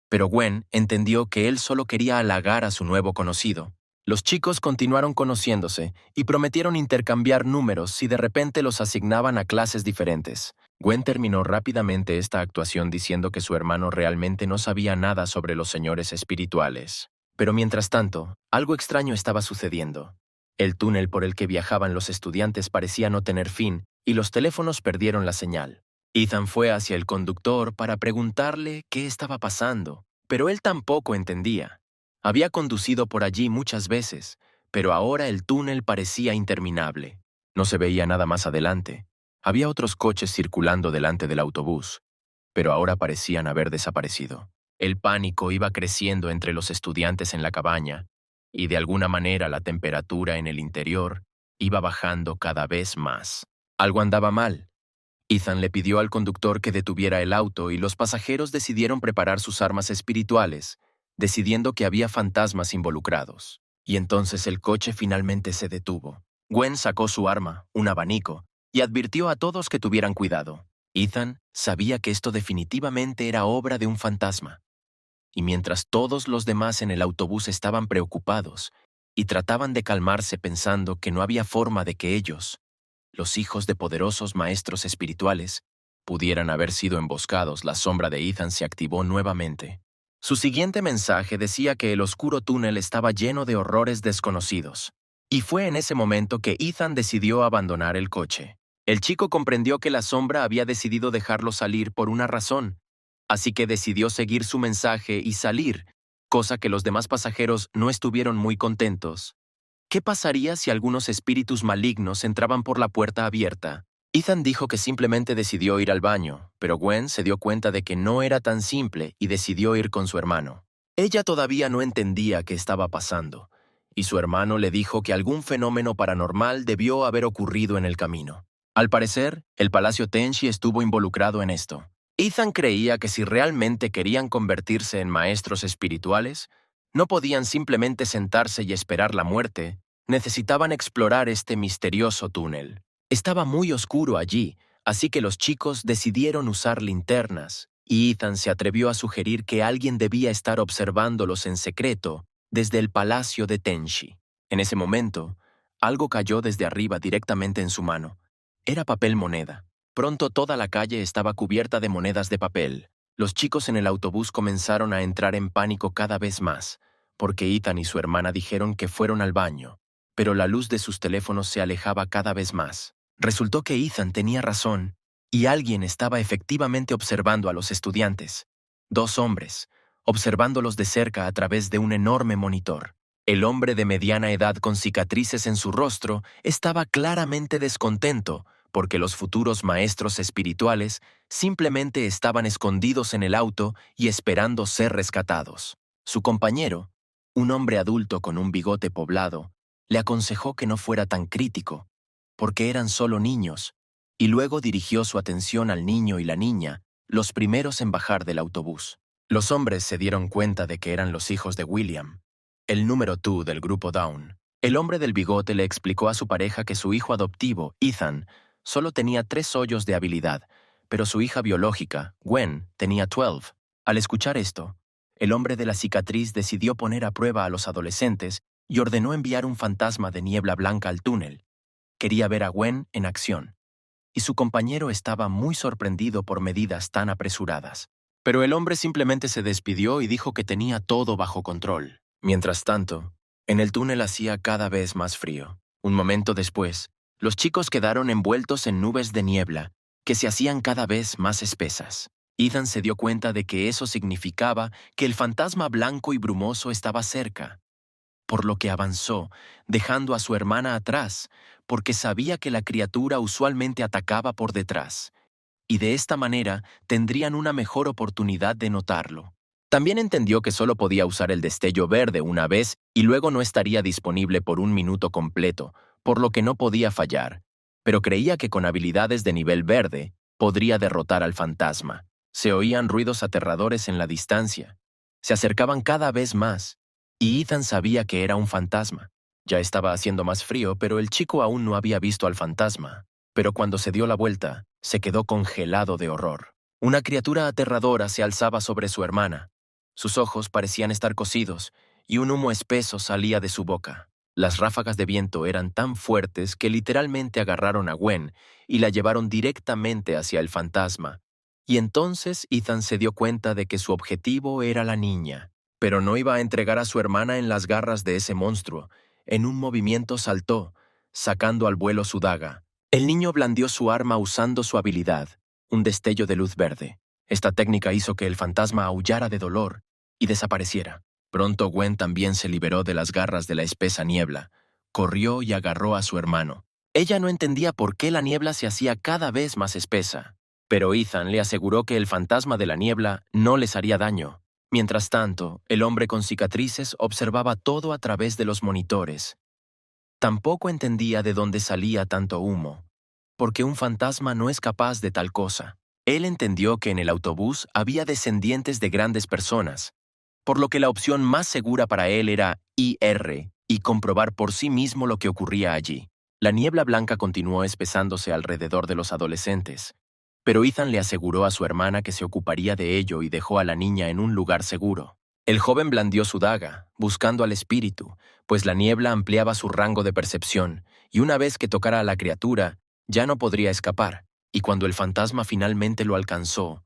Pero Gwen entendió que él solo quería halagar a su nuevo conocido. Los chicos continuaron conociéndose y prometieron intercambiar números si de repente los asignaban a clases diferentes. Gwen terminó rápidamente esta actuación diciendo que su hermano realmente no sabía nada sobre los señores espirituales. Pero mientras tanto, algo extraño estaba sucediendo. El túnel por el que viajaban los estudiantes parecía no tener fin y los teléfonos perdieron la señal. Ethan fue hacia el conductor para preguntarle qué estaba pasando, pero él tampoco entendía. Había conducido por allí muchas veces, pero ahora el túnel parecía interminable. No se veía nada más adelante. Había otros coches circulando delante del autobús, pero ahora parecían haber desaparecido. El pánico iba creciendo entre los estudiantes en la cabaña, y de alguna manera la temperatura en el interior iba bajando cada vez más. Algo andaba mal. Ethan le pidió al conductor que detuviera el auto y los pasajeros decidieron preparar sus armas espirituales, decidiendo que había fantasmas involucrados. Y entonces el coche finalmente se detuvo. Gwen sacó su arma, un abanico, y advirtió a todos que tuvieran cuidado. Ethan sabía que esto definitivamente era obra de un fantasma. Y mientras todos los demás en el autobús estaban preocupados y trataban de calmarse pensando que no había forma de que ellos, los hijos de poderosos maestros espirituales, pudieran haber sido emboscados, la sombra de Ethan se activó nuevamente. Su siguiente mensaje decía que el oscuro túnel estaba lleno de horrores desconocidos. Y fue en ese momento que Ethan decidió abandonar el coche. El chico comprendió que la sombra había decidido dejarlo salir por una razón, así que decidió seguir su mensaje y salir, cosa que los demás pasajeros no estuvieron muy contentos. ¿Qué pasaría si algunos espíritus malignos entraban por la puerta abierta? Ethan dijo que simplemente decidió ir al baño, pero Gwen se dio cuenta de que no era tan simple y decidió ir con su hermano. Ella todavía no entendía qué estaba pasando, y su hermano le dijo que algún fenómeno paranormal debió haber ocurrido en el camino. Al parecer, el Palacio Tenshi estuvo involucrado en esto. Ethan creía que si realmente querían convertirse en maestros espirituales, no podían simplemente sentarse y esperar la muerte, necesitaban explorar este misterioso túnel. Estaba muy oscuro allí, así que los chicos decidieron usar linternas, y Ethan se atrevió a sugerir que alguien debía estar observándolos en secreto desde el Palacio de Tenshi. En ese momento, algo cayó desde arriba directamente en su mano. Era papel moneda. Pronto toda la calle estaba cubierta de monedas de papel. Los chicos en el autobús comenzaron a entrar en pánico cada vez más, porque Ethan y su hermana dijeron que fueron al baño, pero la luz de sus teléfonos se alejaba cada vez más. Resultó que Ethan tenía razón, y alguien estaba efectivamente observando a los estudiantes. 2 hombres, observándolos de cerca a través de un enorme monitor. El hombre de mediana edad con cicatrices en su rostro estaba claramente descontento porque los futuros maestros espirituales simplemente estaban escondidos en el auto y esperando ser rescatados. Su compañero, un hombre adulto con un bigote poblado, le aconsejó que no fuera tan crítico, porque eran solo niños, y luego dirigió su atención al niño y la niña, los primeros en bajar del autobús. Los hombres se dieron cuenta de que eran los hijos de William, el número 2 del grupo Down. El hombre del bigote le explicó a su pareja que su hijo adoptivo, Ethan, solo tenía 3 hoyos de habilidad, pero su hija biológica, Gwen, tenía 12. Al escuchar esto, el hombre de la cicatriz decidió poner a prueba a los adolescentes y ordenó enviar un fantasma de niebla blanca al túnel. Quería ver a Gwen en acción, y su compañero estaba muy sorprendido por medidas tan apresuradas. Pero el hombre simplemente se despidió y dijo que tenía todo bajo control. Mientras tanto, en el túnel hacía cada vez más frío. Un momento después, los chicos quedaron envueltos en nubes de niebla que se hacían cada vez más espesas. Ethan se dio cuenta de que eso significaba que el fantasma blanco y brumoso estaba cerca, por lo que avanzó, dejando a su hermana atrás, porque sabía que la criatura usualmente atacaba por detrás, y de esta manera tendrían una mejor oportunidad de notarlo. También entendió que solo podía usar el destello verde una vez y luego no estaría disponible por 1 minuto completo, por lo que no podía fallar, pero creía que con habilidades de nivel verde podría derrotar al fantasma. Se oían ruidos aterradores en la distancia. Se acercaban cada vez más, y Ethan sabía que era un fantasma. Ya estaba haciendo más frío, pero el chico aún no había visto al fantasma. Pero cuando se dio la vuelta, se quedó congelado de horror. Una criatura aterradora se alzaba sobre su hermana. Sus ojos parecían estar cosidos, y un humo espeso salía de su boca. Las ráfagas de viento eran tan fuertes que literalmente agarraron a Gwen y la llevaron directamente hacia el fantasma. Y entonces Ethan se dio cuenta de que su objetivo era la niña, pero no iba a entregar a su hermana en las garras de ese monstruo. En un movimiento saltó, sacando al vuelo su daga. El niño blandió su arma usando su habilidad, un destello de luz verde. Esta técnica hizo que el fantasma aullara de dolor y desapareciera. Pronto Gwen también se liberó de las garras de la espesa niebla. Corrió y agarró a su hermano. Ella no entendía por qué la niebla se hacía cada vez más espesa, pero Ethan le aseguró que el fantasma de la niebla no les haría daño. Mientras tanto, el hombre con cicatrices observaba todo a través de los monitores. Tampoco entendía de dónde salía tanto humo, porque un fantasma no es capaz de tal cosa. Él entendió que en el autobús había descendientes de grandes personas, por lo que la opción más segura para él era ir y comprobar por sí mismo lo que ocurría allí. La niebla blanca continuó espesándose alrededor de los adolescentes, pero Ethan le aseguró a su hermana que se ocuparía de ello y dejó a la niña en un lugar seguro. El joven blandió su daga, buscando al espíritu, pues la niebla ampliaba su rango de percepción, y una vez que tocara a la criatura, ya no podría escapar. Y cuando el fantasma finalmente lo alcanzó,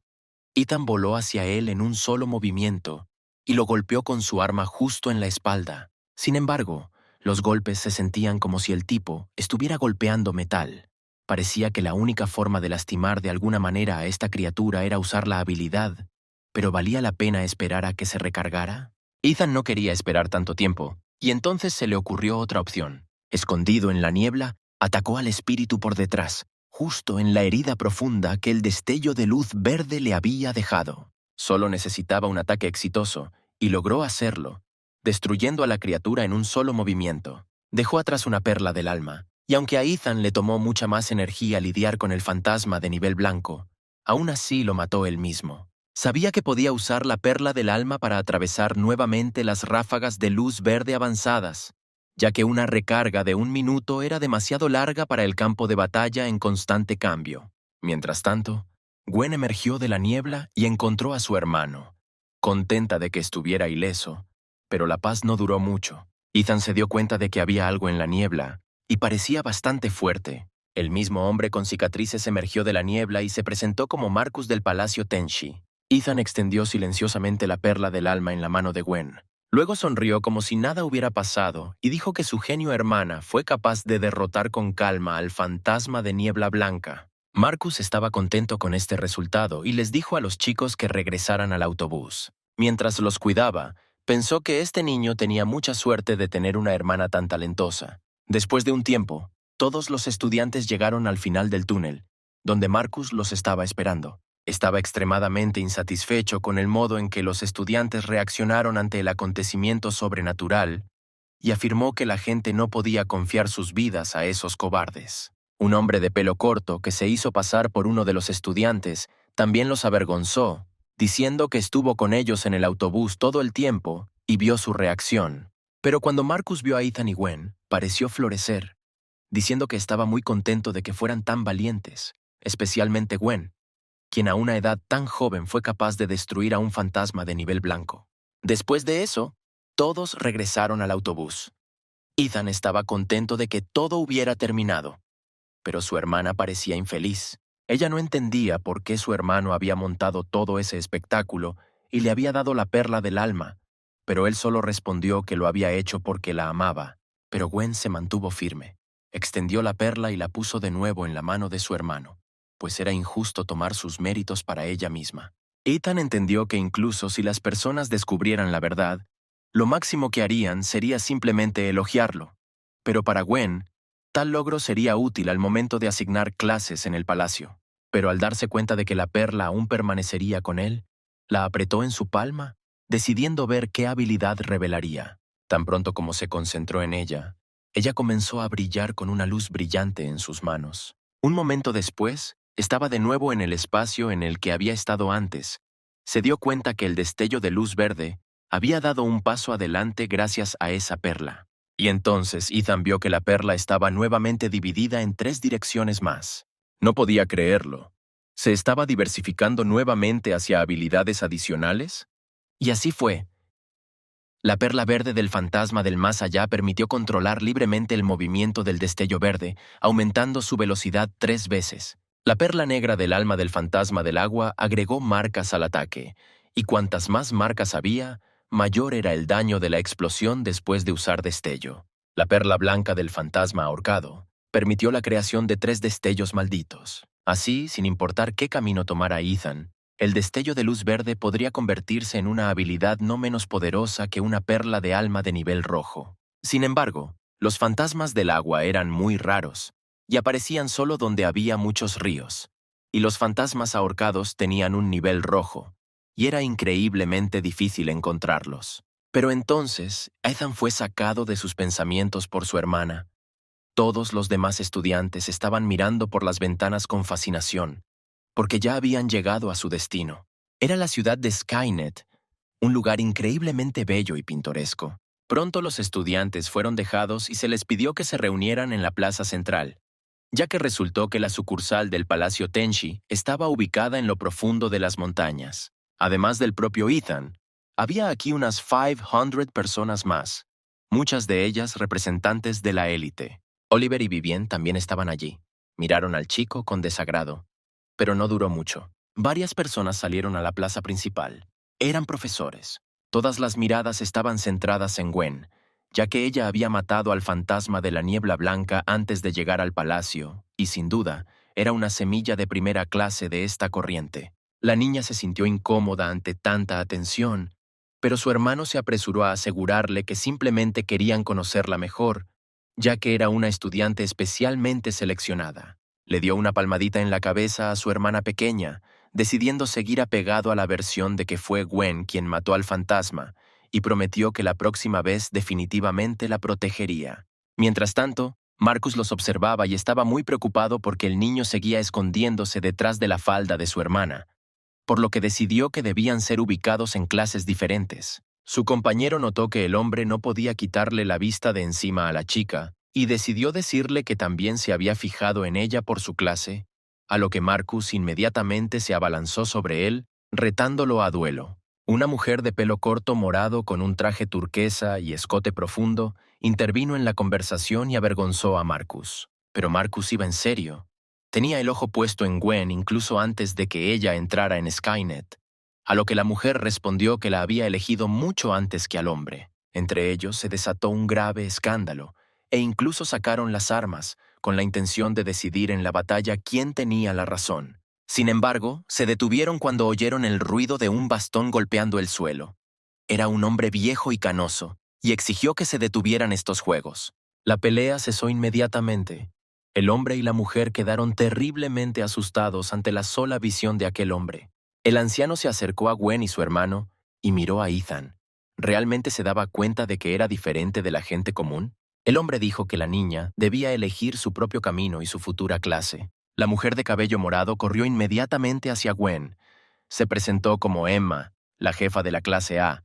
Ethan voló hacia él en un solo movimiento y lo golpeó con su arma justo en la espalda. Sin embargo, los golpes se sentían como si el tipo estuviera golpeando metal. Parecía que la única forma de lastimar de alguna manera a esta criatura era usar la habilidad, pero ¿valía la pena esperar a que se recargara? Ethan no quería esperar tanto tiempo, y entonces se le ocurrió otra opción. Escondido en la niebla, atacó al espíritu por detrás, justo en la herida profunda que el destello de luz verde le había dejado. Solo necesitaba un ataque exitoso, y logró hacerlo. destruyendo a la criatura en un solo movimiento. Dejó atrás una perla del alma, y aunque a Ethan le tomó mucha más energía lidiar con el fantasma de nivel blanco, aún así lo mató él mismo. Sabía que podía usar la perla del alma para atravesar nuevamente las ráfagas de luz verde avanzadas, ya que una recarga de 1 minuto era demasiado larga para el campo de batalla en constante cambio. Mientras tanto, Gwen emergió de la niebla y encontró a su hermano, contenta de que estuviera ileso, pero la paz no duró mucho. Ethan se dio cuenta de que había algo en la niebla, y parecía bastante fuerte. El mismo hombre con cicatrices emergió de la niebla y se presentó como Marcus del Palacio Tenshi. Ethan extendió silenciosamente la perla del alma en la mano de Gwen. Luego sonrió como si nada hubiera pasado y dijo que su genio hermana fue capaz de derrotar con calma al fantasma de niebla blanca. Marcus estaba contento con este resultado y les dijo a los chicos que regresaran al autobús. Mientras los cuidaba, pensó que este niño tenía mucha suerte de tener una hermana tan talentosa. Después de un tiempo, todos los estudiantes llegaron al final del túnel, donde Marcus los estaba esperando. Estaba extremadamente insatisfecho con el modo en que los estudiantes reaccionaron ante el acontecimiento sobrenatural y afirmó que la gente no podía confiar sus vidas a esos cobardes. Un hombre de pelo corto que se hizo pasar por uno de los estudiantes también los avergonzó, diciendo que estuvo con ellos en el autobús todo el tiempo y vio su reacción. Pero cuando Marcus vio a Ethan y Gwen, pareció florecer, diciendo que estaba muy contento de que fueran tan valientes, especialmente Gwen, quien a una edad tan joven fue capaz de destruir a un fantasma de nivel blanco. Después de eso, todos regresaron al autobús. Ethan estaba contento de que todo hubiera terminado, pero su hermana parecía infeliz. Ella no entendía por qué su hermano había montado todo ese espectáculo y le había dado la perla del alma, pero él solo respondió que lo había hecho porque la amaba. Pero Gwen se mantuvo firme, extendió la perla y la puso de nuevo en la mano de su hermano, pues era injusto tomar sus méritos para ella misma. Ethan entendió que incluso si las personas descubrieran la verdad, lo máximo que harían sería simplemente elogiarlo. Pero para Gwen, tal logro sería útil al momento de asignar clases en el palacio. Pero al darse cuenta de que la perla aún permanecería con él, la apretó en su palma, decidiendo ver qué habilidad revelaría. Tan pronto como se concentró en ella, ella comenzó a brillar con una luz brillante en sus manos. Un momento después, estaba de nuevo en el espacio en el que había estado antes. Se dio cuenta que el destello de luz verde había dado un paso adelante gracias a esa perla. Y entonces Ethan vio que la perla estaba nuevamente dividida en 3 direcciones más. No podía creerlo. ¿Se estaba diversificando nuevamente hacia habilidades adicionales? Y así fue. La perla verde del fantasma del más allá permitió controlar libremente el movimiento del destello verde, aumentando su velocidad 3 veces. La perla negra del alma del fantasma del agua agregó marcas al ataque, y cuantas más marcas había, mayor era el daño de la explosión después de usar destello. La perla blanca del fantasma ahorcado permitió la creación de 3 destellos malditos. Así, sin importar qué camino tomara Ethan, el destello de luz verde podría convertirse en una habilidad no menos poderosa que una perla de alma de nivel rojo. Sin embargo, los fantasmas del agua eran muy raros y aparecían solo donde había muchos ríos, y los fantasmas ahorcados tenían un nivel rojo, y era increíblemente difícil encontrarlos. Pero entonces, Ethan fue sacado de sus pensamientos por su hermana. Todos los demás estudiantes estaban mirando por las ventanas con fascinación, porque ya habían llegado a su destino. Era la ciudad de Skynet, un lugar increíblemente bello y pintoresco. Pronto los estudiantes fueron dejados y se les pidió que se reunieran en la plaza central, ya que resultó que la sucursal del Palacio Tenshi estaba ubicada en lo profundo de las montañas. Además del propio Ethan, había aquí unas 500 personas más, muchas de ellas representantes de la élite. Oliver y Vivien también estaban allí. Miraron al chico con desagrado. Pero no duró mucho. Varias personas salieron a la plaza principal. Eran profesores. Todas las miradas estaban centradas en Gwen, ya que ella había matado al fantasma de la niebla blanca antes de llegar al palacio, y sin duda, era una semilla de primera clase de esta corriente. La niña se sintió incómoda ante tanta atención, pero su hermano se apresuró a asegurarle que simplemente querían conocerla mejor, ya que era una estudiante especialmente seleccionada. Le dio una palmadita en la cabeza a su hermana pequeña, decidiendo seguir apegado a la versión de que fue Gwen quien mató al fantasma y prometió que la próxima vez definitivamente la protegería. Mientras tanto, Marcus los observaba y estaba muy preocupado porque el niño seguía escondiéndose detrás de la falda de su hermana, por lo que decidió que debían ser ubicados en clases diferentes. Su compañero notó que el hombre no podía quitarle la vista de encima a la chica y decidió decirle que también se había fijado en ella por su clase, a lo que Marcus inmediatamente se abalanzó sobre él, retándolo a duelo. Una mujer de pelo corto morado con un traje turquesa y escote profundo intervino en la conversación y avergonzó a Marcus. Pero Marcus iba en serio. Tenía el ojo puesto en Gwen incluso antes de que ella entrara en Skynet, a lo que la mujer respondió que la había elegido mucho antes que al hombre. Entre ellos se desató un grave escándalo, e incluso sacaron las armas, con la intención de decidir en la batalla quién tenía la razón. Sin embargo, se detuvieron cuando oyeron el ruido de un bastón golpeando el suelo. Era un hombre viejo y canoso, y exigió que se detuvieran estos juegos. La pelea cesó inmediatamente. El hombre y la mujer quedaron terriblemente asustados ante la sola visión de aquel hombre. El anciano se acercó a Gwen y su hermano y miró a Ethan. ¿Realmente se daba cuenta de que era diferente de la gente común? El hombre dijo que la niña debía elegir su propio camino y su futura clase. La mujer de cabello morado corrió inmediatamente hacia Gwen. Se presentó como Emma, la jefa de la clase A.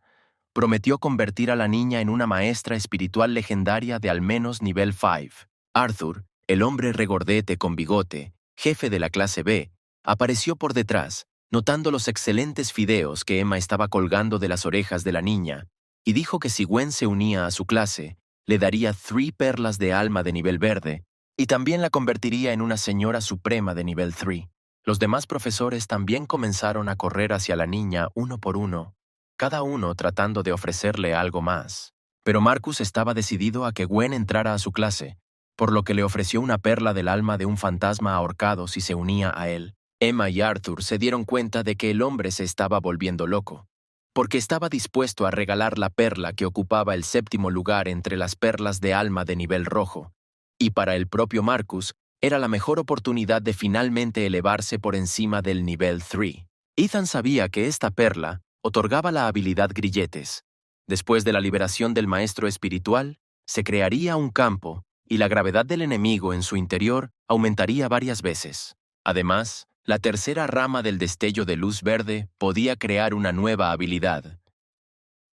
Prometió convertir a la niña en una maestra espiritual legendaria de al menos nivel 5. Arthur, el hombre regordete con bigote, jefe de la clase B, apareció por detrás, notando los excelentes fideos que Emma estaba colgando de las orejas de la niña, y dijo que si Gwen se unía a su clase, le daría 3 perlas de alma de nivel verde, y también la convertiría en una señora suprema de nivel 3. Los demás profesores también comenzaron a correr hacia la niña uno por uno, cada uno tratando de ofrecerle algo más. Pero Marcus estaba decidido a que Gwen entrara a su clase, por lo que le ofreció una perla del alma de un fantasma ahorcado si se unía a él. Emma y Arthur se dieron cuenta de que el hombre se estaba volviendo loco, porque estaba dispuesto a regalar la perla que ocupaba el 7º lugar entre las perlas de alma de nivel rojo, y para el propio Marcus era la mejor oportunidad de finalmente elevarse por encima del nivel 3. Ethan sabía que esta perla otorgaba la habilidad grilletes. Después de la liberación del maestro espiritual, se crearía un campo y la gravedad del enemigo en su interior aumentaría varias veces. Además, la tercera rama del destello de luz verde podía crear una nueva habilidad.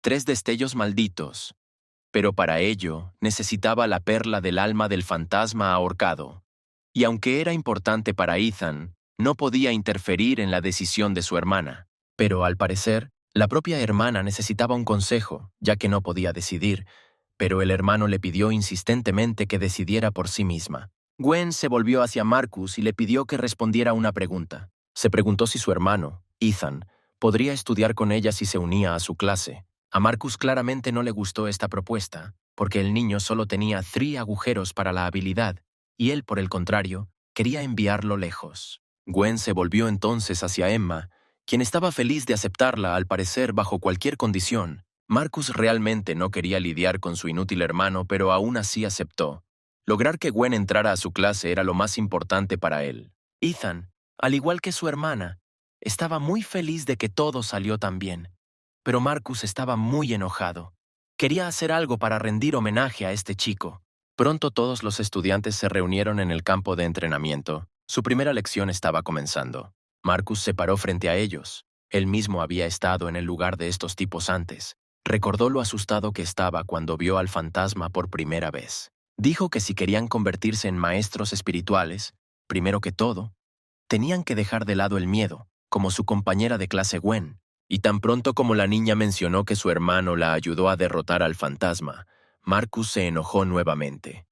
3 destellos malditos. Pero para ello necesitaba la perla del alma del fantasma ahorcado. Y aunque era importante para Ethan, no podía interferir en la decisión de su hermana. Pero al parecer, la propia hermana necesitaba un consejo, ya que no podía decidir, pero el hermano le pidió insistentemente que decidiera por sí misma. Gwen se volvió hacia Marcus y le pidió que respondiera una pregunta. Se preguntó si su hermano, Ethan, podría estudiar con ella si se unía a su clase. A Marcus claramente no le gustó esta propuesta, porque el niño solo tenía 3 agujeros para la habilidad, y él, por el contrario, quería enviarlo lejos. Gwen se volvió entonces hacia Emma, quien estaba feliz de aceptarla al parecer bajo cualquier condición. Marcus realmente no quería lidiar con su inútil hermano, pero aún así aceptó. Lograr que Gwen entrara a su clase era lo más importante para él. Ethan, al igual que su hermana, estaba muy feliz de que todo salió tan bien. Pero Marcus estaba muy enojado. Quería hacer algo para rendir homenaje a este chico. Pronto todos los estudiantes se reunieron en el campo de entrenamiento. Su primera lección estaba comenzando. Marcus se paró frente a ellos. Él mismo había estado en el lugar de estos tipos antes. Recordó lo asustado que estaba cuando vio al fantasma por primera vez. Dijo que si querían convertirse en maestros espirituales, primero que todo, tenían que dejar de lado el miedo, como su compañera de clase Gwen. Y tan pronto como la niña mencionó que su hermano la ayudó a derrotar al fantasma, Marcus se enojó nuevamente.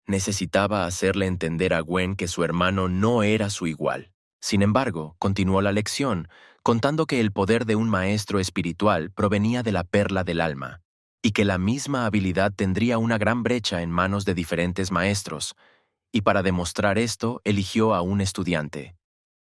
Necesitaba hacerle entender a Gwen que su hermano no era su igual. Sin embargo, continuó la lección, contando que el poder de un maestro espiritual provenía de la perla del alma, y que la misma habilidad tendría una gran brecha en manos de diferentes maestros, y para demostrar esto eligió a un estudiante.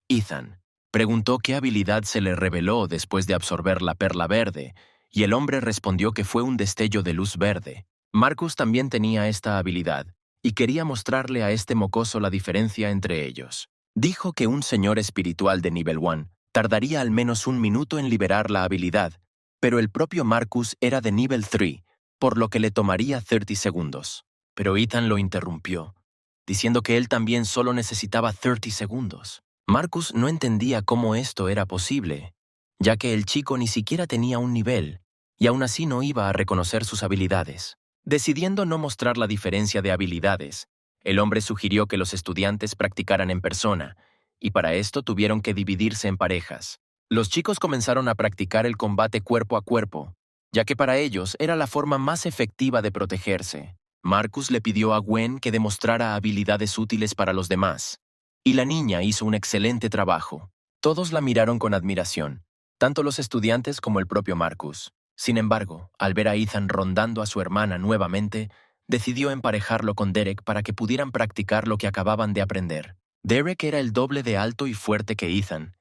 Ethan preguntó qué habilidad se le reveló después de absorber la perla verde, y el hombre respondió que fue un destello de luz verde. Marcus también tenía esta habilidad, y quería mostrarle a este mocoso la diferencia entre ellos. Dijo que un señor espiritual de nivel 1 tardaría al menos 1 minuto en liberar la habilidad, pero el propio Marcus era de nivel 3, por lo que le tomaría 30 segundos. Pero Ethan lo interrumpió, diciendo que él también solo necesitaba 30 segundos. Marcus no entendía cómo esto era posible, ya que el chico ni siquiera tenía un nivel, y aún así no iba a reconocer sus habilidades. Decidiendo no mostrar la diferencia de habilidades, el hombre sugirió que los estudiantes practicaran en persona, y para esto tuvieron que dividirse en parejas. Los chicos comenzaron a practicar el combate cuerpo a cuerpo, ya que para ellos era la forma más efectiva de protegerse. Marcus le pidió a Gwen que demostrara habilidades útiles para los demás, y la niña hizo un excelente trabajo. Todos la miraron con admiración, tanto los estudiantes como el propio Marcus. Sin embargo, al ver a Ethan rondando a su hermana nuevamente, decidió emparejarlo con Derek para que pudieran practicar lo que acababan de aprender. Derek era el doble de alto y fuerte que Ethan,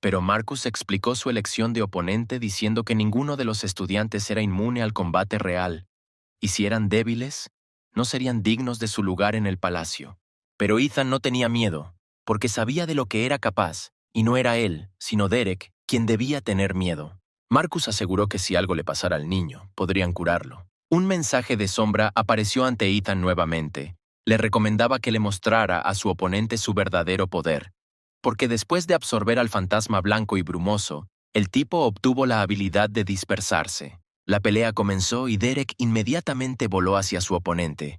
pero Marcus explicó su elección de oponente diciendo que ninguno de los estudiantes era inmune al combate real, y si eran débiles, no serían dignos de su lugar en el palacio. Pero Ethan no tenía miedo, porque sabía de lo que era capaz, y no era él, sino Derek, quien debía tener miedo. Marcus aseguró que si algo le pasara al niño, podrían curarlo. Un mensaje de sombra apareció ante Ethan nuevamente. Le recomendaba que le mostrara a su oponente su verdadero poder, porque después de absorber al fantasma blanco y brumoso, el tipo obtuvo la habilidad de dispersarse. La pelea comenzó y Derek inmediatamente voló hacia su oponente,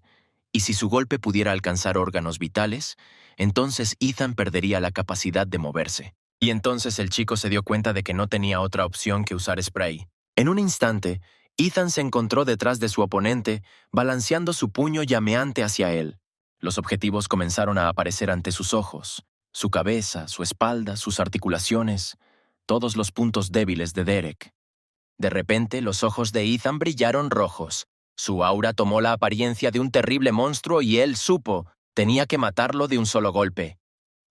y si su golpe pudiera alcanzar órganos vitales, entonces Ethan perdería la capacidad de moverse. Y entonces el chico se dio cuenta de que no tenía otra opción que usar spray. En un instante, Ethan se encontró detrás de su oponente, balanceando su puño llameante hacia él. Los objetivos comenzaron a aparecer ante sus ojos: su cabeza, su espalda, sus articulaciones, todos los puntos débiles de Derek. De repente, los ojos de Ethan brillaron rojos. Su aura tomó la apariencia de un terrible monstruo y él supo, tenía que matarlo de un solo golpe.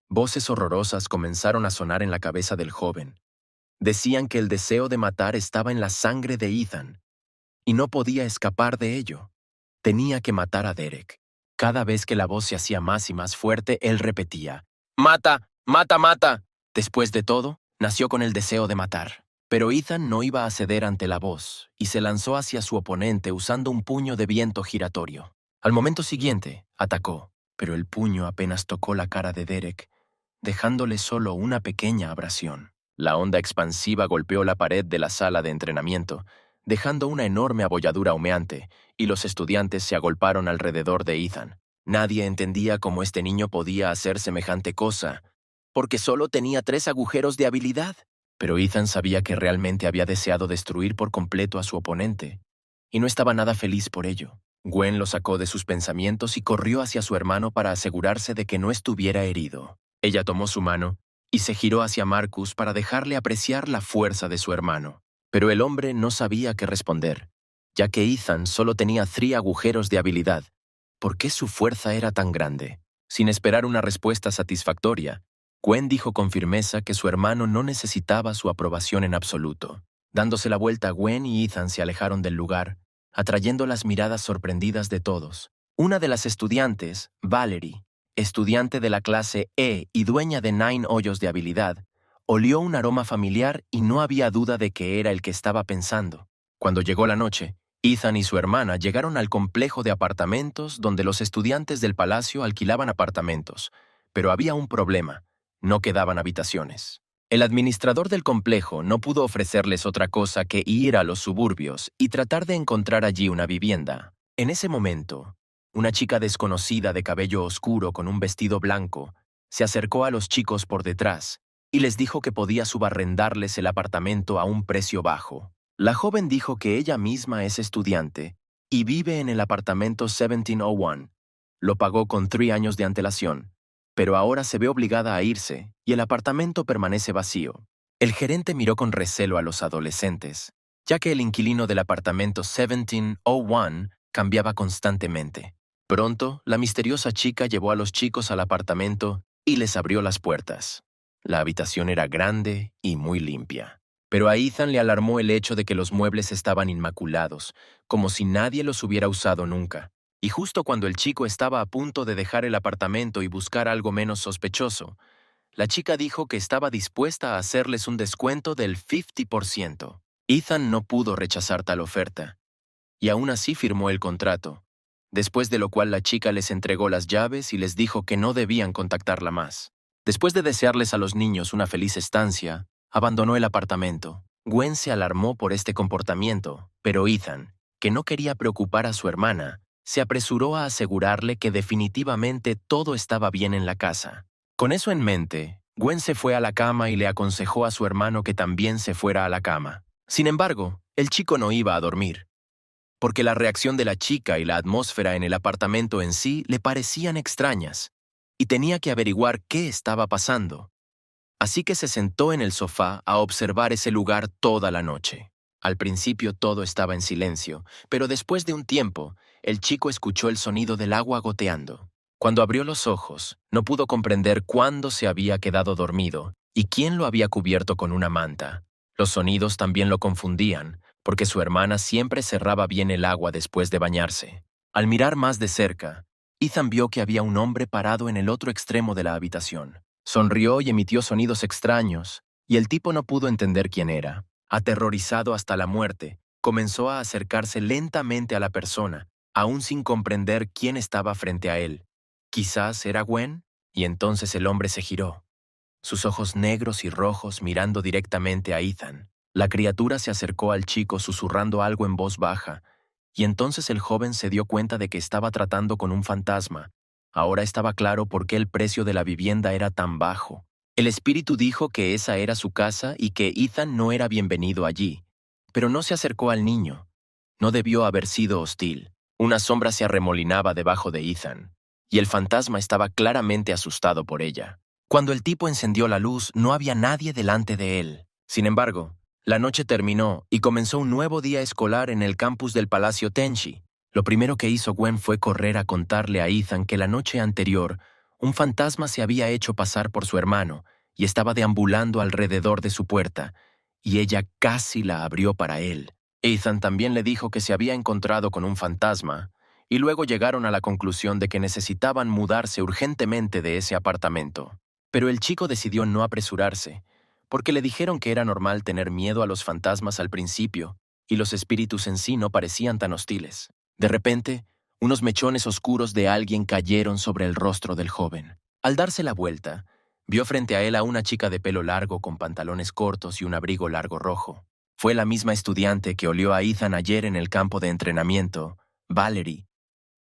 Voces horrorosas comenzaron a sonar en la cabeza del joven. Decían que el deseo de matar estaba en la sangre de Ethan, y no podía escapar de ello. Tenía que matar a Derek. Cada vez que la voz se hacía más y más fuerte, él repetía: «¡Mata! ¡Mata, mata!». Después de todo, nació con el deseo de matar. Pero Ethan no iba a ceder ante la voz, y se lanzó hacia su oponente usando un puño de viento giratorio. Al momento siguiente, atacó, pero el puño apenas tocó la cara de Derek, dejándole solo una pequeña abrasión. La onda expansiva golpeó la pared de la sala de entrenamiento, dejando una enorme abolladura humeante, y los estudiantes se agolparon alrededor de Ethan. Nadie entendía cómo este niño podía hacer semejante cosa, porque solo tenía 3 agujeros de habilidad. Pero Ethan sabía que realmente había deseado destruir por completo a su oponente, y no estaba nada feliz por ello. Gwen lo sacó de sus pensamientos y corrió hacia su hermano para asegurarse de que no estuviera herido. Ella tomó su mano y se giró hacia Marcus para dejarle apreciar la fuerza de su hermano. Pero el hombre no sabía qué responder, ya que Ethan solo tenía 3 agujeros de habilidad. ¿Por qué su fuerza era tan grande? Sin esperar una respuesta satisfactoria, Gwen dijo con firmeza que su hermano no necesitaba su aprobación en absoluto. Dándose la vuelta, Gwen y Ethan se alejaron del lugar, atrayendo las miradas sorprendidas de todos. Una de las estudiantes, Valerie, estudiante de la clase E y dueña de 9 hoyos de habilidad, olió un aroma familiar y no había duda de que era el que estaba pensando. Cuando llegó la noche, Ethan y su hermana llegaron al complejo de apartamentos donde los estudiantes del palacio alquilaban apartamentos, pero había un problema: no quedaban habitaciones. El administrador del complejo no pudo ofrecerles otra cosa que ir a los suburbios y tratar de encontrar allí una vivienda. En ese momento, una chica desconocida de cabello oscuro con un vestido blanco se acercó a los chicos por detrás y les dijo que podía subarrendarles el apartamento a un precio bajo. La joven dijo que ella misma es estudiante y vive en el apartamento 1701. Lo pagó con 3 años de antelación, pero ahora se ve obligada a irse y el apartamento permanece vacío. El gerente miró con recelo a los adolescentes, ya que el inquilino del apartamento 1701 cambiaba constantemente. Pronto, la misteriosa chica llevó a los chicos al apartamento y les abrió las puertas. La habitación era grande y muy limpia, pero a Ethan le alarmó el hecho de que los muebles estaban inmaculados, como si nadie los hubiera usado nunca. Y justo cuando el chico estaba a punto de dejar el apartamento y buscar algo menos sospechoso, la chica dijo que estaba dispuesta a hacerles un descuento del 50%. Ethan no pudo rechazar tal oferta, y aún así firmó el contrato, después de lo cual la chica les entregó las llaves y les dijo que no debían contactarla más. Después de desearles a los niños una feliz estancia, abandonó el apartamento. Gwen se alarmó por este comportamiento, pero Ethan, que no quería preocupar a su hermana, se apresuró a asegurarle que definitivamente todo estaba bien en la casa. Con eso en mente, Gwen se fue a la cama y le aconsejó a su hermano que también se fuera a la cama. Sin embargo, el chico no iba a dormir, porque la reacción de la chica y la atmósfera en el apartamento en sí le parecían extrañas, y tenía que averiguar qué estaba pasando. Así que se sentó en el sofá a observar ese lugar toda la noche. Al principio todo estaba en silencio, pero después de un tiempo, el chico escuchó el sonido del agua goteando. Cuando abrió los ojos, no pudo comprender cuándo se había quedado dormido y quién lo había cubierto con una manta. Los sonidos también lo confundían, porque su hermana siempre cerraba bien el agua después de bañarse. Al mirar más de cerca, Ethan vio que había un hombre parado en el otro extremo de la habitación. Sonrió y emitió sonidos extraños, y el tipo no pudo entender quién era. Aterrorizado hasta la muerte, comenzó a acercarse lentamente a la persona, aún sin comprender quién estaba frente a él. Quizás era Gwen, y entonces el hombre se giró, sus ojos negros y rojos mirando directamente a Ethan. La criatura se acercó al chico susurrando algo en voz baja, y entonces el joven se dio cuenta de que estaba tratando con un fantasma. Ahora estaba claro por qué el precio de la vivienda era tan bajo. El espíritu dijo que esa era su casa y que Ethan no era bienvenido allí, pero no se acercó al niño. No debió haber sido hostil. Una sombra se arremolinaba debajo de Ethan, y el fantasma estaba claramente asustado por ella. Cuando el tipo encendió la luz, no había nadie delante de él. Sin embargo, la noche terminó y comenzó un nuevo día escolar en el campus del Palacio Tenshi. Lo primero que hizo Gwen fue correr a contarle a Ethan que la noche anterior, un fantasma se había hecho pasar por su hermano y estaba deambulando alrededor de su puerta, y ella casi la abrió para él. Ethan también le dijo que se había encontrado con un fantasma, y luego llegaron a la conclusión de que necesitaban mudarse urgentemente de ese apartamento. Pero el chico decidió no apresurarse, porque le dijeron que era normal tener miedo a los fantasmas al principio, y los espíritus en sí no parecían tan hostiles. De repente, unos mechones oscuros de alguien cayeron sobre el rostro del joven. Al darse la vuelta, vio frente a él a una chica de pelo largo con pantalones cortos y un abrigo largo rojo. Fue la misma estudiante que olió a Ethan ayer en el campo de entrenamiento, Valerie.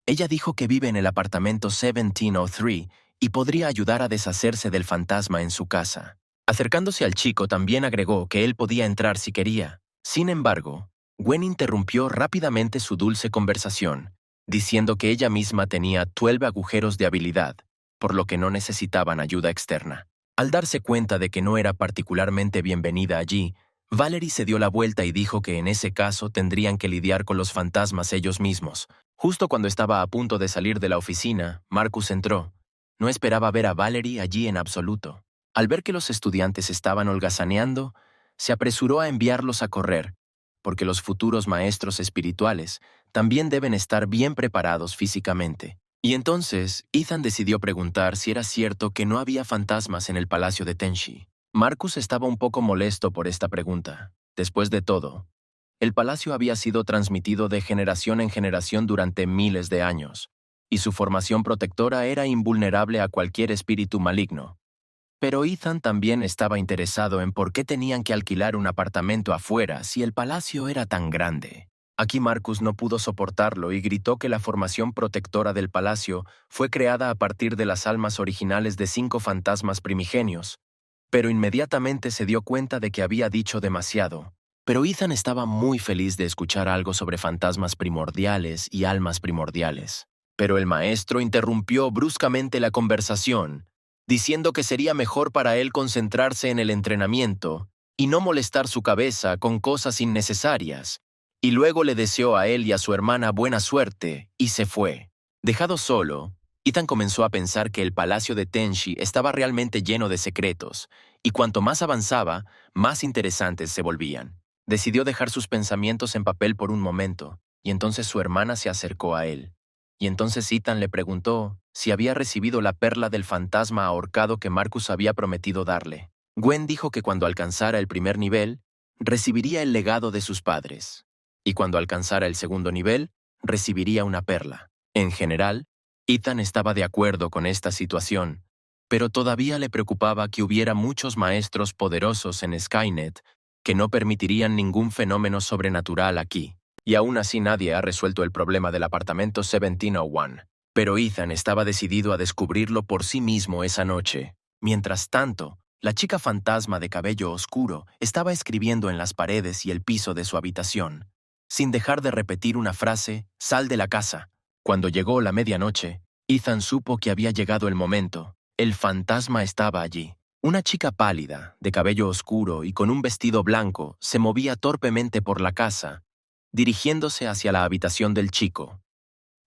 Ella dijo que vive en el apartamento 1703 y podría ayudar a deshacerse del fantasma en su casa. Acercándose al chico, también agregó que él podía entrar si quería. Sin embargo, Gwen interrumpió rápidamente su dulce conversación, diciendo que ella misma tenía 12 agujeros de habilidad, por lo que no necesitaban ayuda externa. Al darse cuenta de que no era particularmente bienvenida allí, Valerie se dio la vuelta y dijo que en ese caso tendrían que lidiar con los fantasmas ellos mismos. Justo cuando estaba a punto de salir de la oficina, Marcus entró. No esperaba ver a Valerie allí en absoluto. Al ver que los estudiantes estaban holgazaneando, se apresuró a enviarlos a correr, porque los futuros maestros espirituales también deben estar bien preparados físicamente. Y entonces, Ethan decidió preguntar si era cierto que no había fantasmas en el palacio de Tenshi. Marcus estaba un poco molesto por esta pregunta. Después de todo, el palacio había sido transmitido de generación en generación durante miles de años, y su formación protectora era invulnerable a cualquier espíritu maligno. Pero Ethan también estaba interesado en por qué tenían que alquilar un apartamento afuera si el palacio era tan grande. Aquí Marcus no pudo soportarlo y gritó que la formación protectora del palacio fue creada a partir de las almas originales de 5 fantasmas primigenios, pero inmediatamente se dio cuenta de que había dicho demasiado. Pero Ethan estaba muy feliz de escuchar algo sobre fantasmas primordiales y almas primordiales. Pero el maestro interrumpió bruscamente la conversación, diciendo que sería mejor para él concentrarse en el entrenamiento y no molestar su cabeza con cosas innecesarias, y luego le deseó a él y a su hermana buena suerte, y se fue. Dejado solo, Ethan comenzó a pensar que el palacio de Tenshi estaba realmente lleno de secretos, y cuanto más avanzaba, más interesantes se volvían. Decidió dejar sus pensamientos en papel por un momento, y entonces su hermana se acercó a él. Y entonces Ethan le preguntó si había recibido la perla del fantasma ahorcado que Marcus había prometido darle. Gwen dijo que cuando alcanzara el primer nivel, recibiría el legado de sus padres, y cuando alcanzara el segundo nivel, recibiría una perla. En general, Ethan estaba de acuerdo con esta situación, pero todavía le preocupaba que hubiera muchos maestros poderosos en Skynet que no permitirían ningún fenómeno sobrenatural aquí. Y aún así nadie ha resuelto el problema del apartamento 1701. Pero Ethan estaba decidido a descubrirlo por sí mismo esa noche. Mientras tanto, la chica fantasma de cabello oscuro estaba escribiendo en las paredes y el piso de su habitación, sin dejar de repetir una frase: «Sal de la casa». Cuando llegó la medianoche, Ethan supo que había llegado el momento. El fantasma estaba allí. Una chica pálida, de cabello oscuro y con un vestido blanco, se movía torpemente por la casa, dirigiéndose hacia la habitación del chico,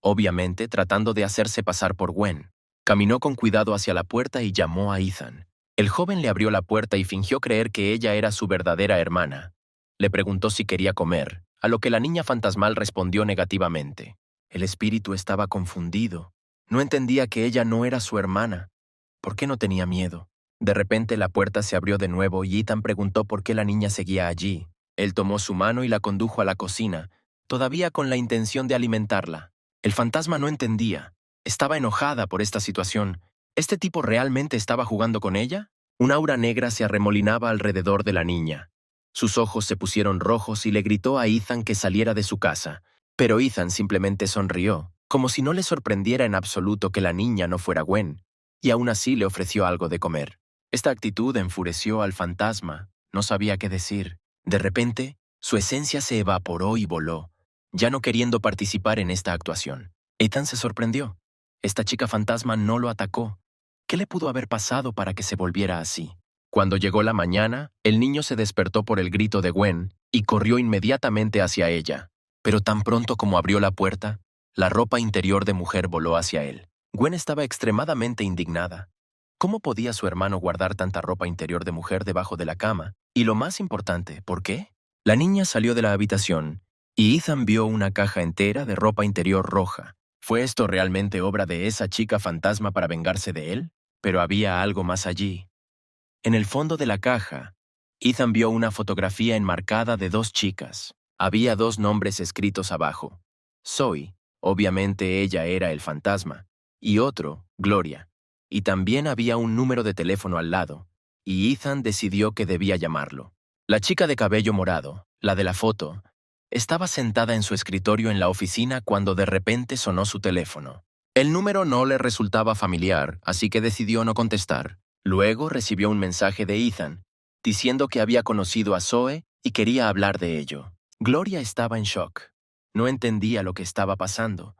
obviamente tratando de hacerse pasar por Gwen. Caminó con cuidado hacia la puerta y llamó a Ethan. El joven le abrió la puerta y fingió creer que ella era su verdadera hermana. Le preguntó si quería comer, a lo que la niña fantasmal respondió negativamente. El espíritu estaba confundido. No entendía que ella no era su hermana. ¿Por qué no tenía miedo? De repente la puerta se abrió de nuevo y Ethan preguntó por qué la niña seguía allí. Él tomó su mano y la condujo a la cocina, todavía con la intención de alimentarla. El fantasma no entendía. Estaba enojada por esta situación. ¿Este tipo realmente estaba jugando con ella? Un aura negra se arremolinaba alrededor de la niña. Sus ojos se pusieron rojos y le gritó a Ethan que saliera de su casa. Pero Ethan simplemente sonrió, como si no le sorprendiera en absoluto que la niña no fuera Gwen, y aún así le ofreció algo de comer. Esta actitud enfureció al fantasma. No sabía qué decir. De repente, su esencia se evaporó y voló, ya no queriendo participar en esta actuación. Ethan se sorprendió. Esta chica fantasma no lo atacó. ¿Qué le pudo haber pasado para que se volviera así? Cuando llegó la mañana, el niño se despertó por el grito de Gwen y corrió inmediatamente hacia ella. Pero tan pronto como abrió la puerta, la ropa interior de mujer voló hacia él. Gwen estaba extremadamente indignada. ¿Cómo podía su hermano guardar tanta ropa interior de mujer debajo de la cama? Y lo más importante, ¿por qué? La niña salió de la habitación y Ethan vio una caja entera de ropa interior roja. ¿Fue esto realmente obra de esa chica fantasma para vengarse de él? Pero había algo más allí. En el fondo de la caja, Ethan vio una fotografía enmarcada de dos chicas. Había dos nombres escritos abajo. Zoe, obviamente ella era el fantasma, y otro, Gloria. Y también había un número de teléfono al lado, y Ethan decidió que debía llamarlo. La chica de cabello morado, la de la foto, estaba sentada en su escritorio en la oficina cuando de repente sonó su teléfono. El número no le resultaba familiar, así que decidió no contestar. Luego recibió un mensaje de Ethan, diciendo que había conocido a Zoe y quería hablar de ello. Gloria estaba en shock. No entendía lo que estaba pasando,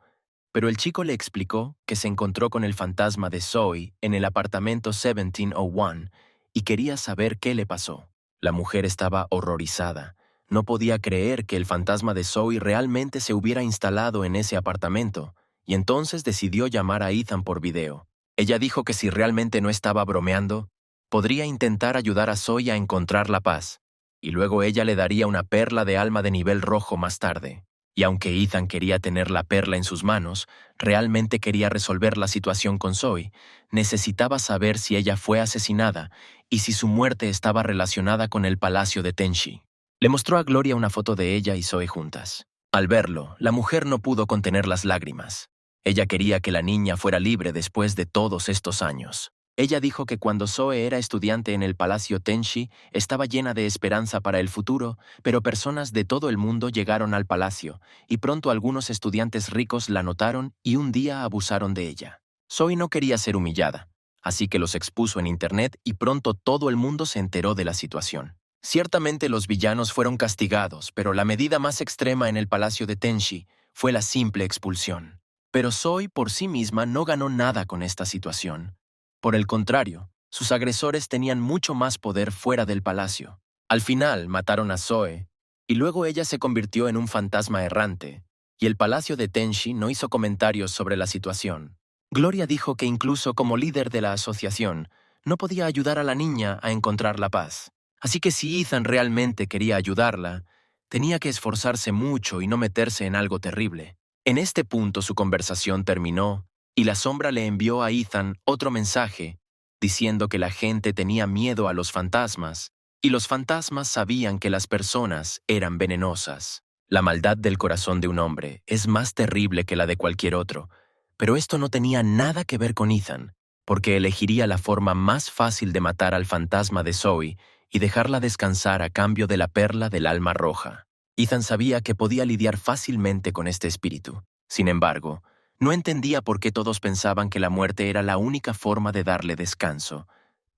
pero el chico le explicó que se encontró con el fantasma de Zoe en el apartamento 1701 y quería saber qué le pasó. La mujer estaba horrorizada. No podía creer que el fantasma de Zoe realmente se hubiera instalado en ese apartamento, y entonces decidió llamar a Ethan por video. Ella dijo que si realmente no estaba bromeando, podría intentar ayudar a Zoe a encontrar la paz, y luego ella le daría una perla de alma de nivel rojo más tarde. Y aunque Ethan quería tener la perla en sus manos, realmente quería resolver la situación con Zoe, necesitaba saber si ella fue asesinada y si su muerte estaba relacionada con el palacio de Tenshi. Le mostró a Gloria una foto de ella y Zoe juntas. Al verlo, la mujer no pudo contener las lágrimas. Ella quería que la niña fuera libre después de todos estos años. Ella dijo que cuando Zoe era estudiante en el Palacio Tenshi, estaba llena de esperanza para el futuro, pero personas de todo el mundo llegaron al palacio, y pronto algunos estudiantes ricos la notaron y un día abusaron de ella. Zoe no quería ser humillada, así que los expuso en internet y pronto todo el mundo se enteró de la situación. Ciertamente los villanos fueron castigados, pero la medida más extrema en el Palacio de Tenshi fue la simple expulsión. Pero Zoe por sí misma no ganó nada con esta situación. Por el contrario, sus agresores tenían mucho más poder fuera del palacio. Al final mataron a Zoe, y luego ella se convirtió en un fantasma errante, y el palacio de Tenshi no hizo comentarios sobre la situación. Gloria dijo que incluso como líder de la asociación, no podía ayudar a la niña a encontrar la paz. Así que si Ethan realmente quería ayudarla, tenía que esforzarse mucho y no meterse en algo terrible. En este punto su conversación terminó, y la sombra le envió a Ethan otro mensaje, diciendo que la gente tenía miedo a los fantasmas y los fantasmas sabían que las personas eran venenosas. La maldad del corazón de un hombre es más terrible que la de cualquier otro, pero esto no tenía nada que ver con Ethan, porque elegiría la forma más fácil de matar al fantasma de Zoe y dejarla descansar a cambio de la perla del alma roja. Ethan sabía que podía lidiar fácilmente con este espíritu. Sin embargo, no entendía por qué todos pensaban que la muerte era la única forma de darle descanso,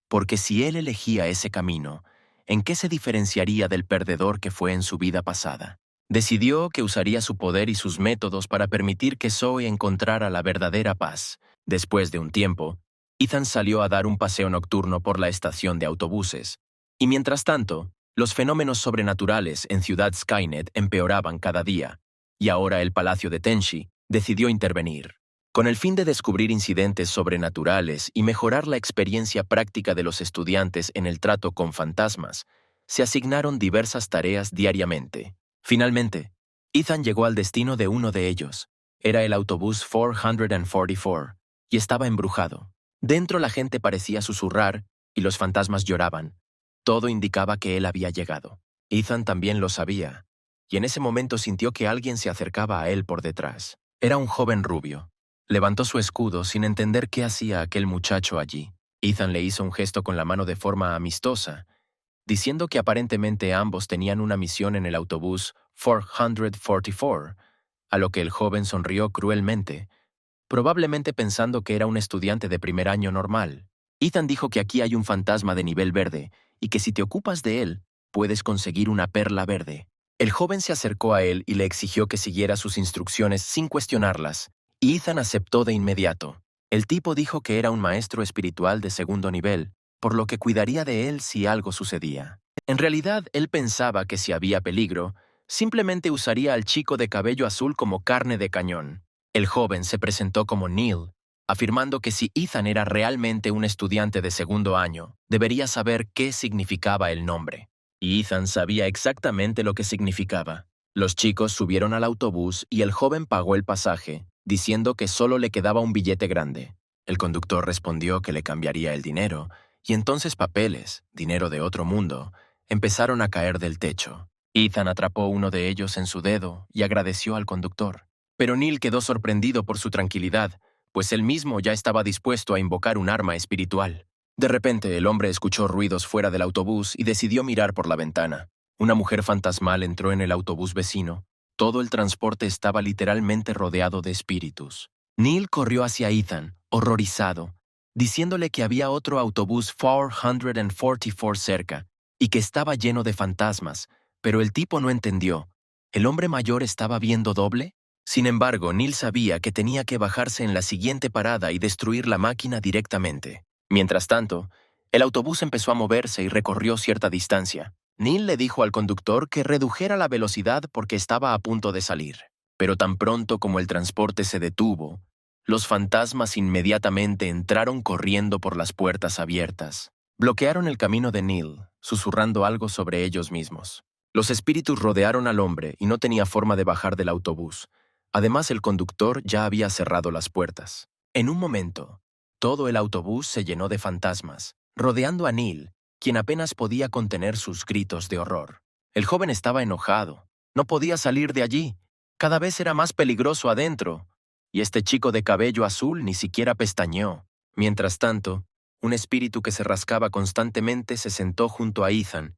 porque si él elegía ese camino, ¿en qué se diferenciaría del perdedor que fue en su vida pasada? Decidió que usaría su poder y sus métodos para permitir que Zoe encontrara la verdadera paz. Después de un tiempo, Ethan salió a dar un paseo nocturno por la estación de autobuses, y mientras tanto, los fenómenos sobrenaturales en Ciudad Skynet empeoraban cada día, y ahora el Palacio de Tenshi decidió intervenir. Con el fin de descubrir incidentes sobrenaturales y mejorar la experiencia práctica de los estudiantes en el trato con fantasmas, se asignaron diversas tareas diariamente. Finalmente, Ethan llegó al destino de uno de ellos. Era el autobús 444, y estaba embrujado. Dentro la gente parecía susurrar y los fantasmas lloraban. Todo indicaba que él había llegado. Ethan también lo sabía, y en ese momento sintió que alguien se acercaba a él por detrás. Era un joven rubio. Levantó su escudo sin entender qué hacía aquel muchacho allí. Ethan le hizo un gesto con la mano de forma amistosa, diciendo que aparentemente ambos tenían una misión en el autobús 444, a lo que el joven sonrió cruelmente, probablemente pensando que era un estudiante de primer año normal. Ethan dijo que aquí hay un fantasma de nivel verde y que si te ocupas de él, puedes conseguir una perla verde. El joven se acercó a él y le exigió que siguiera sus instrucciones sin cuestionarlas, y Ethan aceptó de inmediato. El tipo dijo que era un maestro espiritual de segundo nivel, por lo que cuidaría de él si algo sucedía. En realidad, él pensaba que si había peligro, simplemente usaría al chico de cabello azul como carne de cañón. El joven se presentó como Neil, afirmando que si Ethan era realmente un estudiante de segundo año, debería saber qué significaba el nombre. Y Ethan sabía exactamente lo que significaba. Los chicos subieron al autobús y el joven pagó el pasaje, diciendo que solo le quedaba un billete grande. El conductor respondió que le cambiaría el dinero, y entonces papeles, dinero de otro mundo, empezaron a caer del techo. Ethan atrapó uno de ellos en su dedo y agradeció al conductor. Pero Neil quedó sorprendido por su tranquilidad, pues él mismo ya estaba dispuesto a invocar un arma espiritual. De repente, el hombre escuchó ruidos fuera del autobús y decidió mirar por la ventana. Una mujer fantasmal entró en el autobús vecino. Todo el transporte estaba literalmente rodeado de espíritus. Neil corrió hacia Ethan, horrorizado, diciéndole que había otro autobús 444 cerca y que estaba lleno de fantasmas, pero el tipo no entendió. ¿El hombre mayor estaba viendo doble? Sin embargo, Neil sabía que tenía que bajarse en la siguiente parada y destruir la máquina directamente. Mientras tanto, el autobús empezó a moverse y recorrió cierta distancia. Neil le dijo al conductor que redujera la velocidad porque estaba a punto de salir. Pero tan pronto como el transporte se detuvo, los fantasmas inmediatamente entraron corriendo por las puertas abiertas. Bloquearon el camino de Neil, susurrando algo sobre ellos mismos. Los espíritus rodearon al hombre y no tenía forma de bajar del autobús. Además, el conductor ya había cerrado las puertas. En un momento, todo el autobús se llenó de fantasmas, rodeando a Neil, quien apenas podía contener sus gritos de horror. El joven estaba enojado. No podía salir de allí. Cada vez era más peligroso adentro. Y este chico de cabello azul ni siquiera pestañeó. Mientras tanto, un espíritu que se rascaba constantemente se sentó junto a Ethan,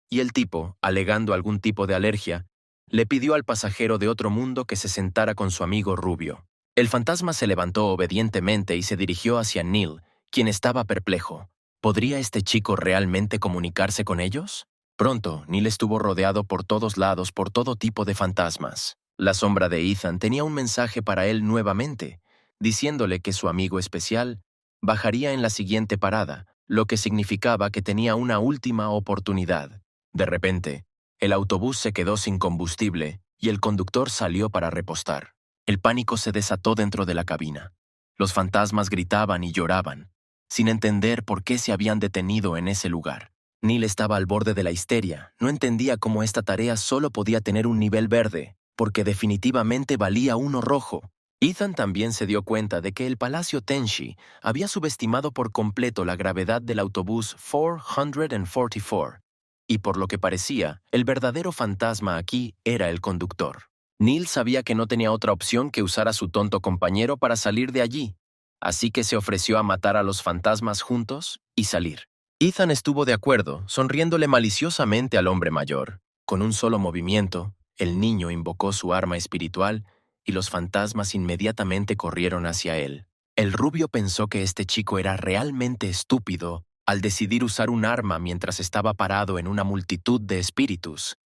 y el tipo, alegando algún tipo de alergia, le pidió al pasajero de otro mundo que se sentara con su amigo rubio. El fantasma se levantó obedientemente y se dirigió hacia Neil, quien estaba perplejo. ¿Podría este chico realmente comunicarse con ellos? Pronto, Neil estuvo rodeado por todos lados por todo tipo de fantasmas. La sombra de Ethan tenía un mensaje para él nuevamente, diciéndole que su amigo especial bajaría en la siguiente parada, lo que significaba que tenía una última oportunidad. De repente, el autobús se quedó sin combustible y el conductor salió para repostar. El pánico se desató dentro de la cabina. Los fantasmas gritaban y lloraban, sin entender por qué se habían detenido en ese lugar. Neil estaba al borde de la histeria. No entendía cómo esta tarea solo podía tener un nivel verde, porque definitivamente valía uno rojo. Ethan también se dio cuenta de que el Palacio Tenshi había subestimado por completo la gravedad del autobús 444. y por lo que parecía, el verdadero fantasma aquí era el conductor. Neil sabía que no tenía otra opción que usar a su tonto compañero para salir de allí, así que se ofreció a matar a los fantasmas juntos y salir. Ethan estuvo de acuerdo, sonriéndole maliciosamente al hombre mayor. Con un solo movimiento, el niño invocó su arma espiritual y los fantasmas inmediatamente corrieron hacia él. El rubio pensó que este chico era realmente estúpido al decidir usar un arma mientras estaba parado en una multitud de espíritus,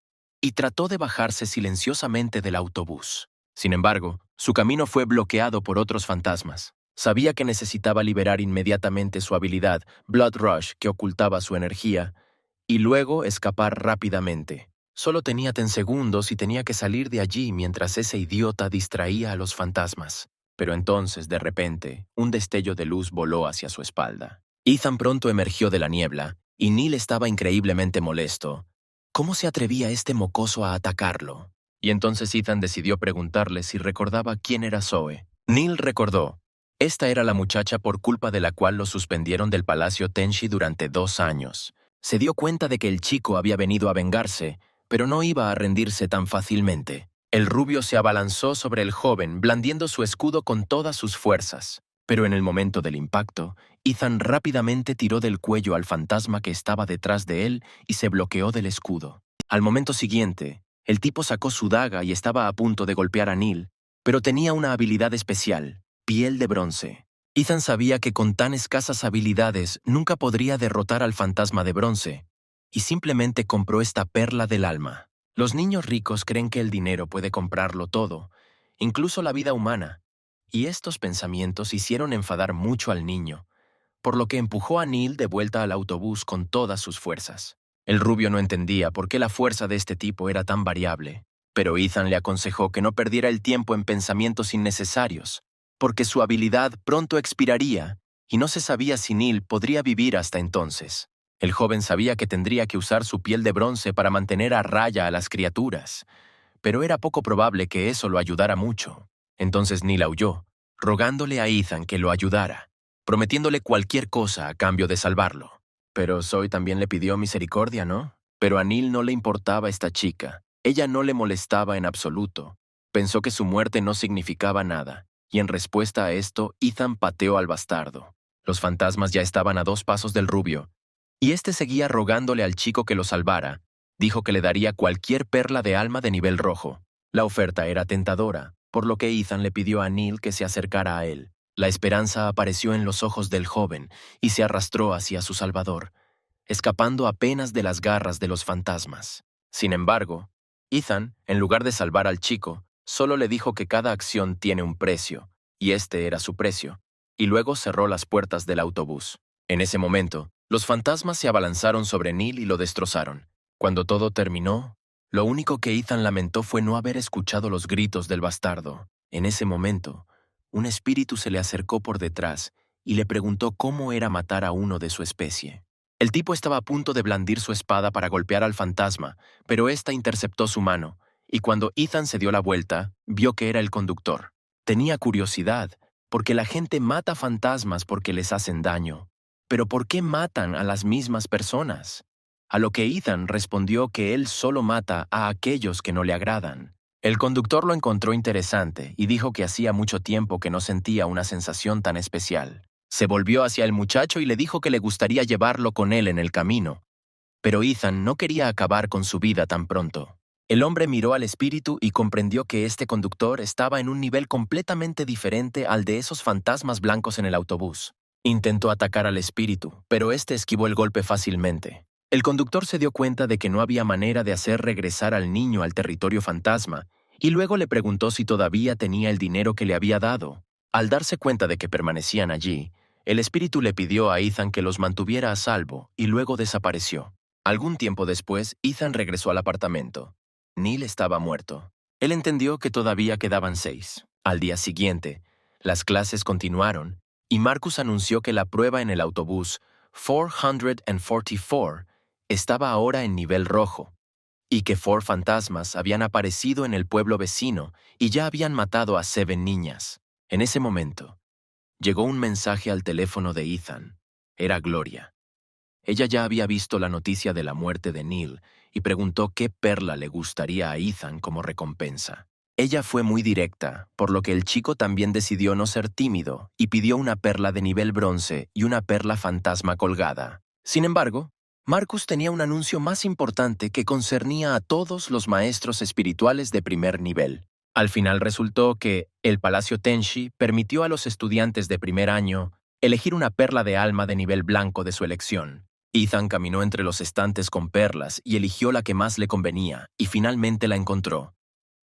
y trató de bajarse silenciosamente del autobús. Sin embargo, su camino fue bloqueado por otros fantasmas. Sabía que necesitaba liberar inmediatamente su habilidad, Blood Rush, que ocultaba su energía, y luego escapar rápidamente. Solo tenía 10 segundos y tenía que salir de allí mientras ese idiota distraía a los fantasmas. Pero entonces, de repente, un destello de luz voló hacia su espalda. Ethan pronto emergió de la niebla, y Neil estaba increíblemente molesto. ¿Cómo se atrevía este mocoso a atacarlo? Y entonces Ethan decidió preguntarle si recordaba quién era Zoe. Neil recordó. Esta era la muchacha por culpa de la cual lo suspendieron del Palacio Tenshi durante 2 años. Se dio cuenta de que el chico había venido a vengarse, pero no iba a rendirse tan fácilmente. El rubio se abalanzó sobre el joven, blandiendo su escudo con todas sus fuerzas. Pero en el momento del impacto, Ethan rápidamente tiró del cuello al fantasma que estaba detrás de él y se bloqueó del escudo. Al momento siguiente, el tipo sacó su daga y estaba a punto de golpear a Neil, pero tenía una habilidad especial, piel de bronce. Ethan sabía que con tan escasas habilidades nunca podría derrotar al fantasma de bronce, y simplemente compró esta perla del alma. Los niños ricos creen que el dinero puede comprarlo todo, incluso la vida humana, y estos pensamientos hicieron enfadar mucho al niño, por lo que empujó a Neil de vuelta al autobús con todas sus fuerzas. El rubio no entendía por qué la fuerza de este tipo era tan variable, pero Ethan le aconsejó que no perdiera el tiempo en pensamientos innecesarios, porque su habilidad pronto expiraría y no se sabía si Neil podría vivir hasta entonces. El joven sabía que tendría que usar su piel de bronce para mantener a raya a las criaturas, pero era poco probable que eso lo ayudara mucho. Entonces Neil aulló, rogándole a Ethan que lo ayudara, prometiéndole cualquier cosa a cambio de salvarlo. Pero Zoe también le pidió misericordia, ¿no? Pero a Neil no le importaba esta chica. Ella no le molestaba en absoluto. Pensó que su muerte no significaba nada, y en respuesta a esto, Ethan pateó al bastardo. Los fantasmas ya estaban a 2 pasos del rubio, y este seguía rogándole al chico que lo salvara. Dijo que le daría cualquier perla de alma de nivel rojo. La oferta era tentadora, por lo que Ethan le pidió a Neil que se acercara a él. La esperanza apareció en los ojos del joven y se arrastró hacia su salvador, escapando apenas de las garras de los fantasmas. Sin embargo, Ethan, en lugar de salvar al chico, solo le dijo que cada acción tiene un precio, y este era su precio, y luego cerró las puertas del autobús. En ese momento, los fantasmas se abalanzaron sobre Neil y lo destrozaron. Cuando todo terminó, lo único que Ethan lamentó fue no haber escuchado los gritos del bastardo. En ese momento, un espíritu se le acercó por detrás y le preguntó cómo era matar a uno de su especie. El tipo estaba a punto de blandir su espada para golpear al fantasma, pero ésta interceptó su mano, y cuando Ethan se dio la vuelta, vio que era el conductor. Tenía curiosidad, porque la gente mata fantasmas porque les hacen daño. ¿Pero por qué matan a las mismas personas? A lo que Ethan respondió que él solo mata a aquellos que no le agradan. El conductor lo encontró interesante y dijo que hacía mucho tiempo que no sentía una sensación tan especial. Se volvió hacia el muchacho y le dijo que le gustaría llevarlo con él en el camino. Pero Ethan no quería acabar con su vida tan pronto. El hombre miró al espíritu y comprendió que este conductor estaba en un nivel completamente diferente al de esos fantasmas blancos en el autobús. Intentó atacar al espíritu, pero este esquivó el golpe fácilmente. El conductor se dio cuenta de que no había manera de hacer regresar al niño al territorio fantasma, y luego le preguntó si todavía tenía el dinero que le había dado. Al darse cuenta de que permanecían allí, el espíritu le pidió a Ethan que los mantuviera a salvo y luego desapareció. Algún tiempo después, Ethan regresó al apartamento. Neil estaba muerto. Él entendió que todavía quedaban 6. Al día siguiente, las clases continuaron, y Marcus anunció que la prueba en el autobús 444 estaba ahora en nivel rojo, y que 4 fantasmas habían aparecido en el pueblo vecino y ya habían matado a 7 niñas. En ese momento, llegó un mensaje al teléfono de Ethan. Era Gloria. Ella ya había visto la noticia de la muerte de Neil y preguntó qué perla le gustaría a Ethan como recompensa. Ella fue muy directa, por lo que el chico también decidió no ser tímido y pidió una perla de nivel bronce y una perla fantasma colgada. Sin embargo, Marcus tenía un anuncio más importante que concernía a todos los maestros espirituales de primer nivel. Al final resultó que el Palacio Tenshi permitió a los estudiantes de primer año elegir una perla de alma de nivel blanco de su elección. Ethan caminó entre los estantes con perlas y eligió la que más le convenía, y finalmente la encontró.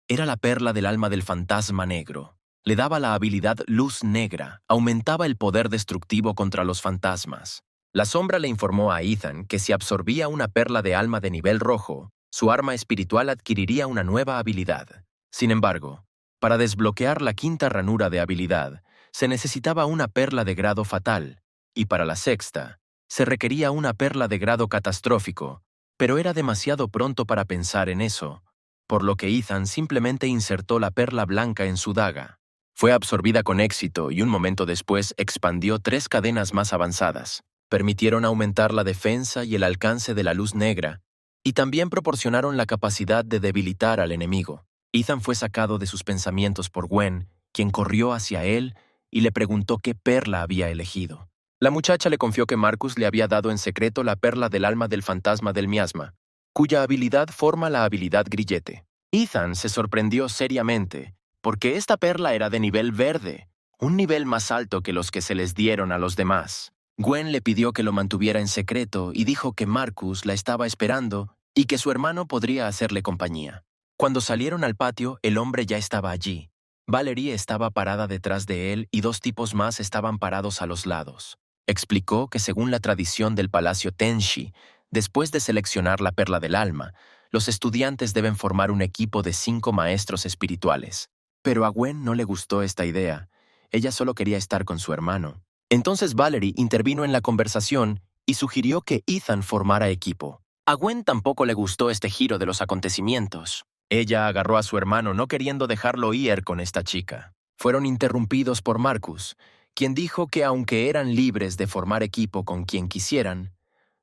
Era la perla del alma del fantasma negro. Le daba la habilidad Luz Negra, aumentaba el poder destructivo contra los fantasmas. La sombra le informó a Ethan que si absorbía una perla de alma de nivel rojo, su arma espiritual adquiriría una nueva habilidad. Sin embargo, para desbloquear la quinta ranura de habilidad, se necesitaba una perla de grado fatal, y para la sexta, se requería una perla de grado catastrófico, pero era demasiado pronto para pensar en eso, por lo que Ethan simplemente insertó la perla blanca en su daga. Fue absorbida con éxito y un momento después expandió 3 cadenas más avanzadas. Permitieron aumentar la defensa y el alcance de la luz negra, y también proporcionaron la capacidad de debilitar al enemigo. Ethan fue sacado de sus pensamientos por Gwen, quien corrió hacia él y le preguntó qué perla había elegido. La muchacha le confió que Marcus le había dado en secreto la perla del alma del fantasma del miasma, cuya habilidad forma la habilidad grillete. Ethan se sorprendió seriamente, porque esta perla era de nivel verde, un nivel más alto que los que se les dieron a los demás. Gwen le pidió que lo mantuviera en secreto y dijo que Marcus la estaba esperando y que su hermano podría hacerle compañía. Cuando salieron al patio, el hombre ya estaba allí. Valerie estaba parada detrás de él y 2 tipos más estaban parados a los lados. Explicó que según la tradición del Palacio Tenshi, después de seleccionar la perla del alma, los estudiantes deben formar un equipo de 5 maestros espirituales. Pero a Gwen no le gustó esta idea. Ella solo quería estar con su hermano. Entonces Valerie intervino en la conversación y sugirió que Ethan formara equipo. A Gwen tampoco le gustó este giro de los acontecimientos. Ella agarró a su hermano no queriendo dejarlo ir con esta chica. Fueron interrumpidos por Marcus, quien dijo que aunque eran libres de formar equipo con quien quisieran,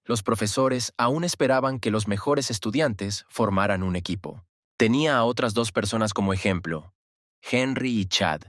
los profesores aún esperaban que los mejores estudiantes formaran un equipo. Tenía a otras 2 personas como ejemplo, Henry y Chad.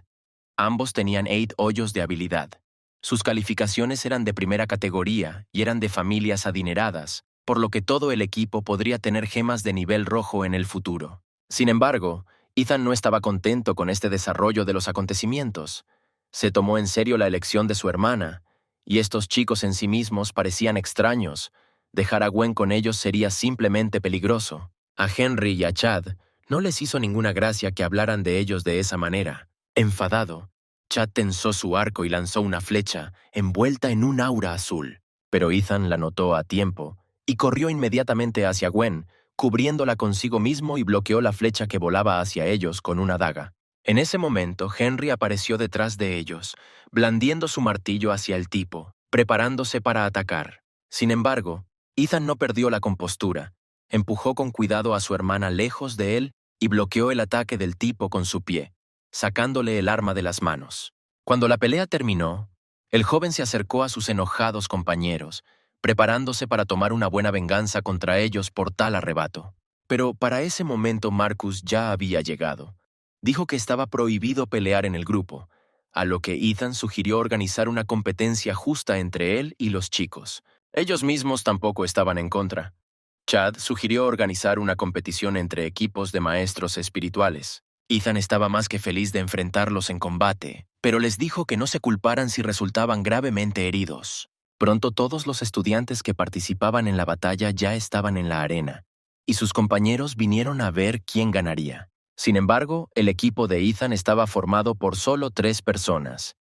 Ambos tenían 8 hoyos de habilidad. Sus calificaciones eran de primera categoría y eran de familias adineradas, por lo que todo el equipo podría tener gemas de nivel rojo en el futuro. Sin embargo, Ethan no estaba contento con este desarrollo de los acontecimientos. Se tomó en serio la elección de su hermana, y estos chicos en sí mismos parecían extraños. Dejar a Gwen con ellos sería simplemente peligroso. A Henry y a Chad no les hizo ninguna gracia que hablaran de ellos de esa manera. Enfadado, Chad tensó su arco y lanzó una flecha envuelta en un aura azul. Pero Ethan la notó a tiempo y corrió inmediatamente hacia Gwen, cubriéndola consigo mismo y bloqueó la flecha que volaba hacia ellos con una daga. En ese momento, Henry apareció detrás de ellos, blandiendo su martillo hacia el tipo, preparándose para atacar. Sin embargo, Ethan no perdió la compostura. Empujó con cuidado a su hermana lejos de él y bloqueó el ataque del tipo con su pie, sacándole el arma de las manos. Cuando la pelea terminó, el joven se acercó a sus enojados compañeros, preparándose para tomar una buena venganza contra ellos por tal arrebato. Pero para ese momento Marcus ya había llegado. Dijo que estaba prohibido pelear en el grupo, a lo que Ethan sugirió organizar una competencia justa entre él y los chicos. Ellos mismos tampoco estaban en contra. Chad sugirió organizar una competición entre equipos de maestros espirituales. Ethan estaba más que feliz de enfrentarlos en combate, pero les dijo que no se culparan si resultaban gravemente heridos. Pronto todos los estudiantes que participaban en la batalla ya estaban en la arena, y sus compañeros vinieron a ver quién ganaría. Sin embargo, el equipo de Ethan estaba formado por solo 3 personas,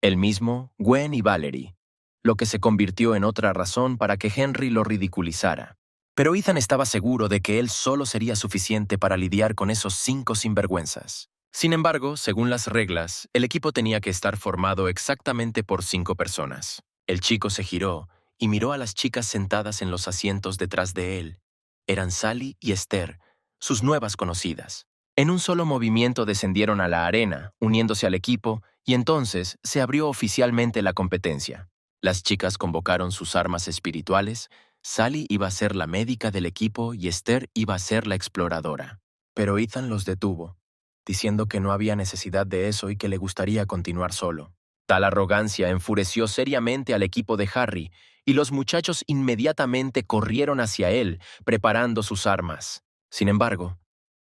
él mismo, Gwen y Valerie, lo que se convirtió en otra razón para que Henry lo ridiculizara. Pero Ethan estaba seguro de que él solo sería suficiente para lidiar con esos 5 sinvergüenzas. Sin embargo, según las reglas, el equipo tenía que estar formado exactamente por 5 personas. El chico se giró y miró a las chicas sentadas en los asientos detrás de él. Eran Sally y Esther, sus nuevas conocidas. En un solo movimiento descendieron a la arena, uniéndose al equipo, y entonces se abrió oficialmente la competencia. Las chicas convocaron sus armas espirituales, Sally iba a ser la médica del equipo y Esther iba a ser la exploradora. Pero Ethan los detuvo, diciendo que no había necesidad de eso y que le gustaría continuar solo. Tal arrogancia enfureció seriamente al equipo de Harry, y los muchachos inmediatamente corrieron hacia él, preparando sus armas. Sin embargo,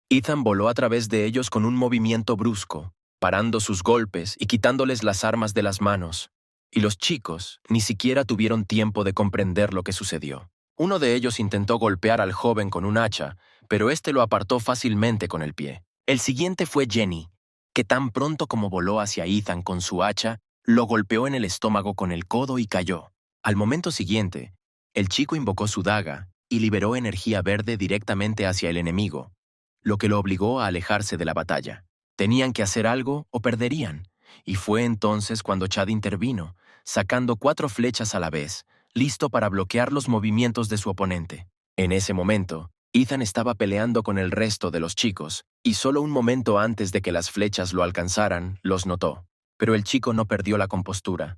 Ethan voló a través de ellos con un movimiento brusco, parando sus golpes y quitándoles las armas de las manos. Y los chicos ni siquiera tuvieron tiempo de comprender lo que sucedió. Uno de ellos intentó golpear al joven con un hacha, pero éste lo apartó fácilmente con el pie. El siguiente fue Jenny, que tan pronto como voló hacia Ethan con su hacha, lo golpeó en el estómago con el codo y cayó. Al momento siguiente, el chico invocó su daga y liberó energía verde directamente hacia el enemigo, lo que lo obligó a alejarse de la batalla. Tenían que hacer algo o perderían, y fue entonces cuando Chad intervino, sacando 4 flechas a la vez, listo para bloquear los movimientos de su oponente. En ese momento, Ethan estaba peleando con el resto de los chicos, y solo un momento antes de que las flechas lo alcanzaran, los notó. Pero el chico no perdió la compostura.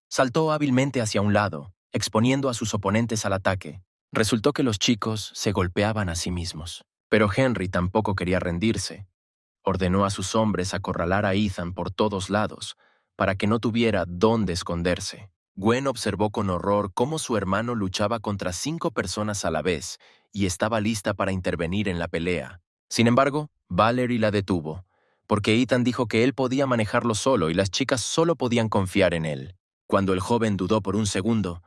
Saltó hábilmente hacia un lado, exponiendo a sus oponentes al ataque. Resultó que los chicos se golpeaban a sí mismos. Pero Henry tampoco quería rendirse. Ordenó a sus hombres acorralar a Ethan por todos lados, para que no tuviera dónde esconderse. Gwen observó con horror cómo su hermano luchaba contra 5 personas a la vez y estaba lista para intervenir en la pelea. Sin embargo, Valerie la detuvo, porque Ethan dijo que él podía manejarlo solo y las chicas solo podían confiar en él. Cuando el joven dudó por un segundo,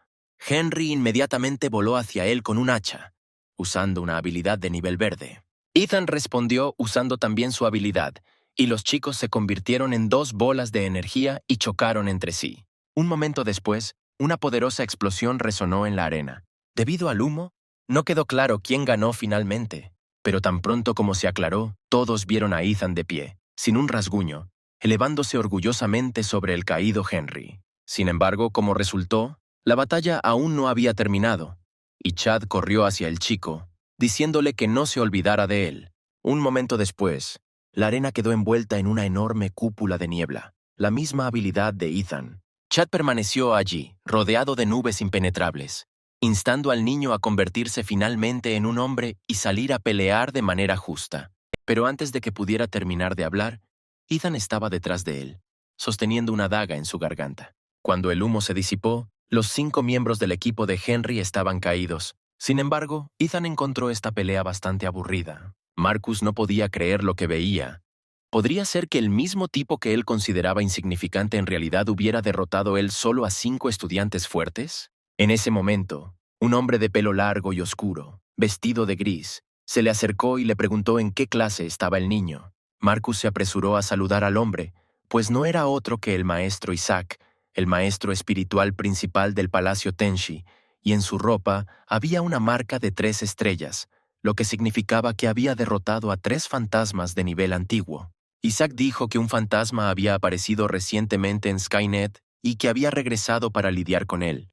Henry inmediatamente voló hacia él con un hacha, usando una habilidad de nivel verde. Ethan respondió usando también su habilidad, y los chicos se convirtieron en 2 bolas de energía y chocaron entre sí. Un momento después, una poderosa explosión resonó en la arena. Debido al humo, no quedó claro quién ganó finalmente, pero tan pronto como se aclaró, todos vieron a Ethan de pie, sin un rasguño, elevándose orgullosamente sobre el caído Henry. Sin embargo, como resultó, la batalla aún no había terminado, y Chad corrió hacia el chico, diciéndole que no se olvidara de él. Un momento después, la arena quedó envuelta en una enorme cúpula de niebla, la misma habilidad de Ethan. Chad permaneció allí, rodeado de nubes impenetrables, instando al niño a convertirse finalmente en un hombre y salir a pelear de manera justa. Pero antes de que pudiera terminar de hablar, Ethan estaba detrás de él, sosteniendo una daga en su garganta. Cuando el humo se disipó, los 5 miembros del equipo de Henry estaban caídos. Sin embargo, Ethan encontró esta pelea bastante aburrida. Marcus no podía creer lo que veía. ¿Podría ser que el mismo tipo que él consideraba insignificante en realidad hubiera derrotado él solo a 5 estudiantes fuertes? En ese momento, un hombre de pelo largo y oscuro, vestido de gris, se le acercó y le preguntó en qué clase estaba el niño. Marcus se apresuró a saludar al hombre, pues no era otro que el maestro Isaac, el maestro espiritual principal del Palacio Tenshi, y en su ropa había una marca de 3 estrellas, lo que significaba que había derrotado a 3 fantasmas de nivel antiguo. Isaac dijo que un fantasma había aparecido recientemente en Skynet y que había regresado para lidiar con él,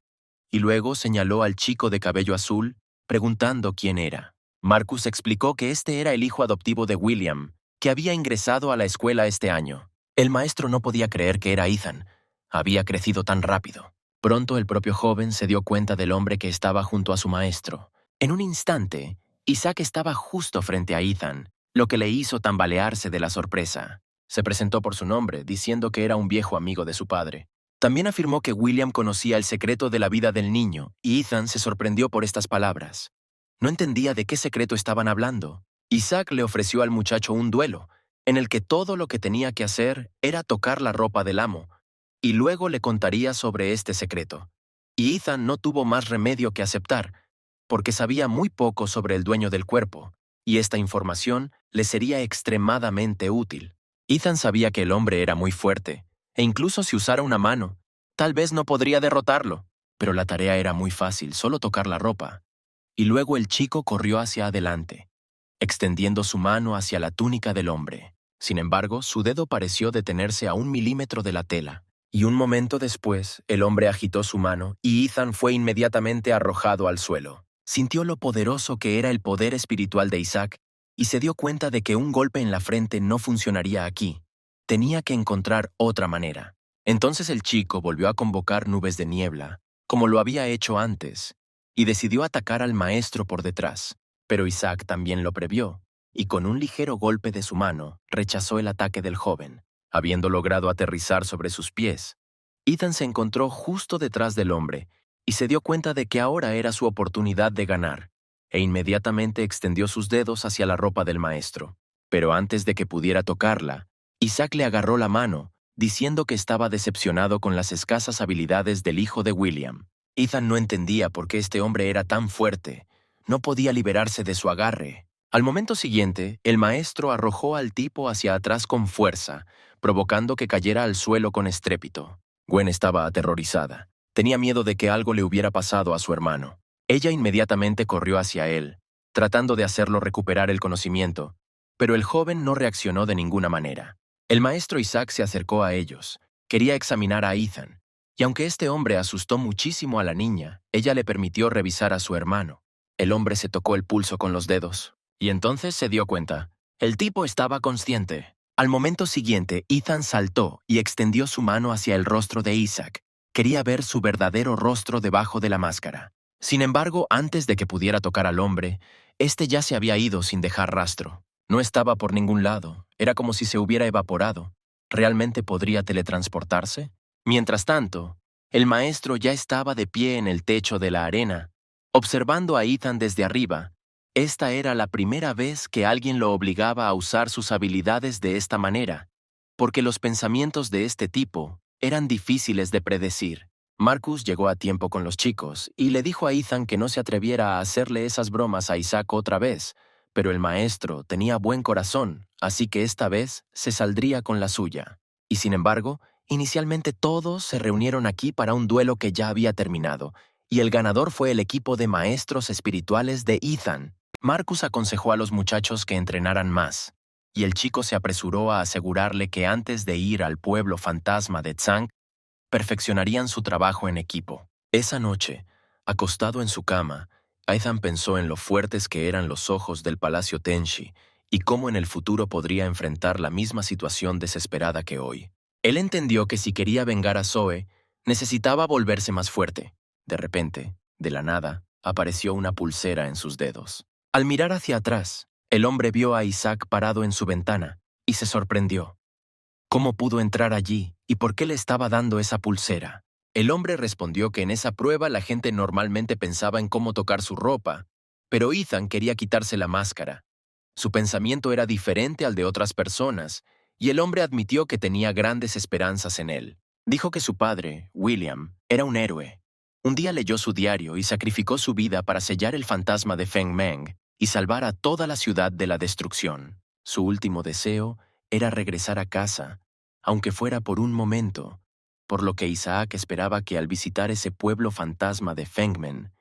y luego señaló al chico de cabello azul, preguntando quién era. Marcus explicó que este era el hijo adoptivo de William, que había ingresado a la escuela este año. El maestro no podía creer que era Ethan. Había crecido tan rápido. Pronto el propio joven se dio cuenta del hombre que estaba junto a su maestro. En un instante, Isaac estaba justo frente a Ethan, lo que le hizo tambalearse de la sorpresa. Se presentó por su nombre, diciendo que era un viejo amigo de su padre. También afirmó que William conocía el secreto de la vida del niño, y Ethan se sorprendió por estas palabras. No entendía de qué secreto estaban hablando. Isaac le ofreció al muchacho un duelo, en el que todo lo que tenía que hacer era tocar la ropa del amo, y luego le contaría sobre este secreto. Y Ethan no tuvo más remedio que aceptar, porque sabía muy poco sobre el dueño del cuerpo, y esta información le sería extremadamente útil. Ethan sabía que el hombre era muy fuerte, e incluso si usara una mano, tal vez no podría derrotarlo, pero la tarea era muy fácil, solo tocar la ropa. Y luego el chico corrió hacia adelante, extendiendo su mano hacia la túnica del hombre. Sin embargo, su dedo pareció detenerse a 1 milímetro de la tela, y un momento después, el hombre agitó su mano y Ethan fue inmediatamente arrojado al suelo. Sintió lo poderoso que era el poder espiritual de Isaac y se dio cuenta de que un golpe en la frente no funcionaría aquí. Tenía que encontrar otra manera. Entonces el chico volvió a convocar nubes de niebla, como lo había hecho antes, y decidió atacar al maestro por detrás. Pero Isaac también lo previó, y con un ligero golpe de su mano rechazó el ataque del joven. Habiendo logrado aterrizar sobre sus pies, Ethan se encontró justo detrás del hombre y se dio cuenta de que ahora era su oportunidad de ganar, e inmediatamente extendió sus dedos hacia la ropa del maestro. Pero antes de que pudiera tocarla, Isaac le agarró la mano, diciendo que estaba decepcionado con las escasas habilidades del hijo de William. Ethan no entendía por qué este hombre era tan fuerte. No podía liberarse de su agarre. Al momento siguiente, el maestro arrojó al tipo hacia atrás con fuerza, provocando que cayera al suelo con estrépito. Gwen estaba aterrorizada. Tenía miedo de que algo le hubiera pasado a su hermano. Ella inmediatamente corrió hacia él, tratando de hacerlo recuperar el conocimiento, pero el joven no reaccionó de ninguna manera. El maestro Isaac se acercó a ellos. Quería examinar a Ethan, y aunque este hombre asustó muchísimo a la niña, ella le permitió revisar a su hermano. El hombre se tocó el pulso con los dedos, y entonces se dio cuenta. El tipo estaba consciente. Al momento siguiente, Ethan saltó y extendió su mano hacia el rostro de Isaac. Quería ver su verdadero rostro debajo de la máscara. Sin embargo, antes de que pudiera tocar al hombre, este ya se había ido sin dejar rastro. No estaba por ningún lado. Era como si se hubiera evaporado. ¿Realmente podría teletransportarse? Mientras tanto, el maestro ya estaba de pie en el techo de la arena, observando a Ethan desde arriba. Esta era la primera vez que alguien lo obligaba a usar sus habilidades de esta manera, porque los pensamientos de este tipo eran difíciles de predecir. Marcus llegó a tiempo con los chicos y le dijo a Ethan que no se atreviera a hacerle esas bromas a Isaac otra vez, pero el maestro tenía buen corazón, así que esta vez se saldría con la suya. Y sin embargo, inicialmente todos se reunieron aquí para un duelo que ya había terminado, y el ganador fue el equipo de maestros espirituales de Ethan. Marcus aconsejó a los muchachos que entrenaran más, y el chico se apresuró a asegurarle que antes de ir al pueblo fantasma de Tsang, perfeccionarían su trabajo en equipo. Esa noche, acostado en su cama, Ethan pensó en lo fuertes que eran los ojos del Palacio Tenshi y cómo en el futuro podría enfrentar la misma situación desesperada que hoy. Él entendió que si quería vengar a Zoe, necesitaba volverse más fuerte. De repente, de la nada, apareció una pulsera en sus dedos. Al mirar hacia atrás, el hombre vio a Isaac parado en su ventana y se sorprendió. ¿Cómo pudo entrar allí y por qué le estaba dando esa pulsera? El hombre respondió que en esa prueba la gente normalmente pensaba en cómo tocar su ropa, pero Ethan quería quitarse la máscara. Su pensamiento era diferente al de otras personas, y el hombre admitió que tenía grandes esperanzas en él. Dijo que su padre, William, era un héroe. Un día leyó su diario y sacrificó su vida para sellar el fantasma de Feng Meng y salvar a toda la ciudad de la destrucción. Su último deseo era regresar a casa, aunque fuera por un momento, por lo que Isaac esperaba que al visitar ese pueblo fantasma de Fengmen,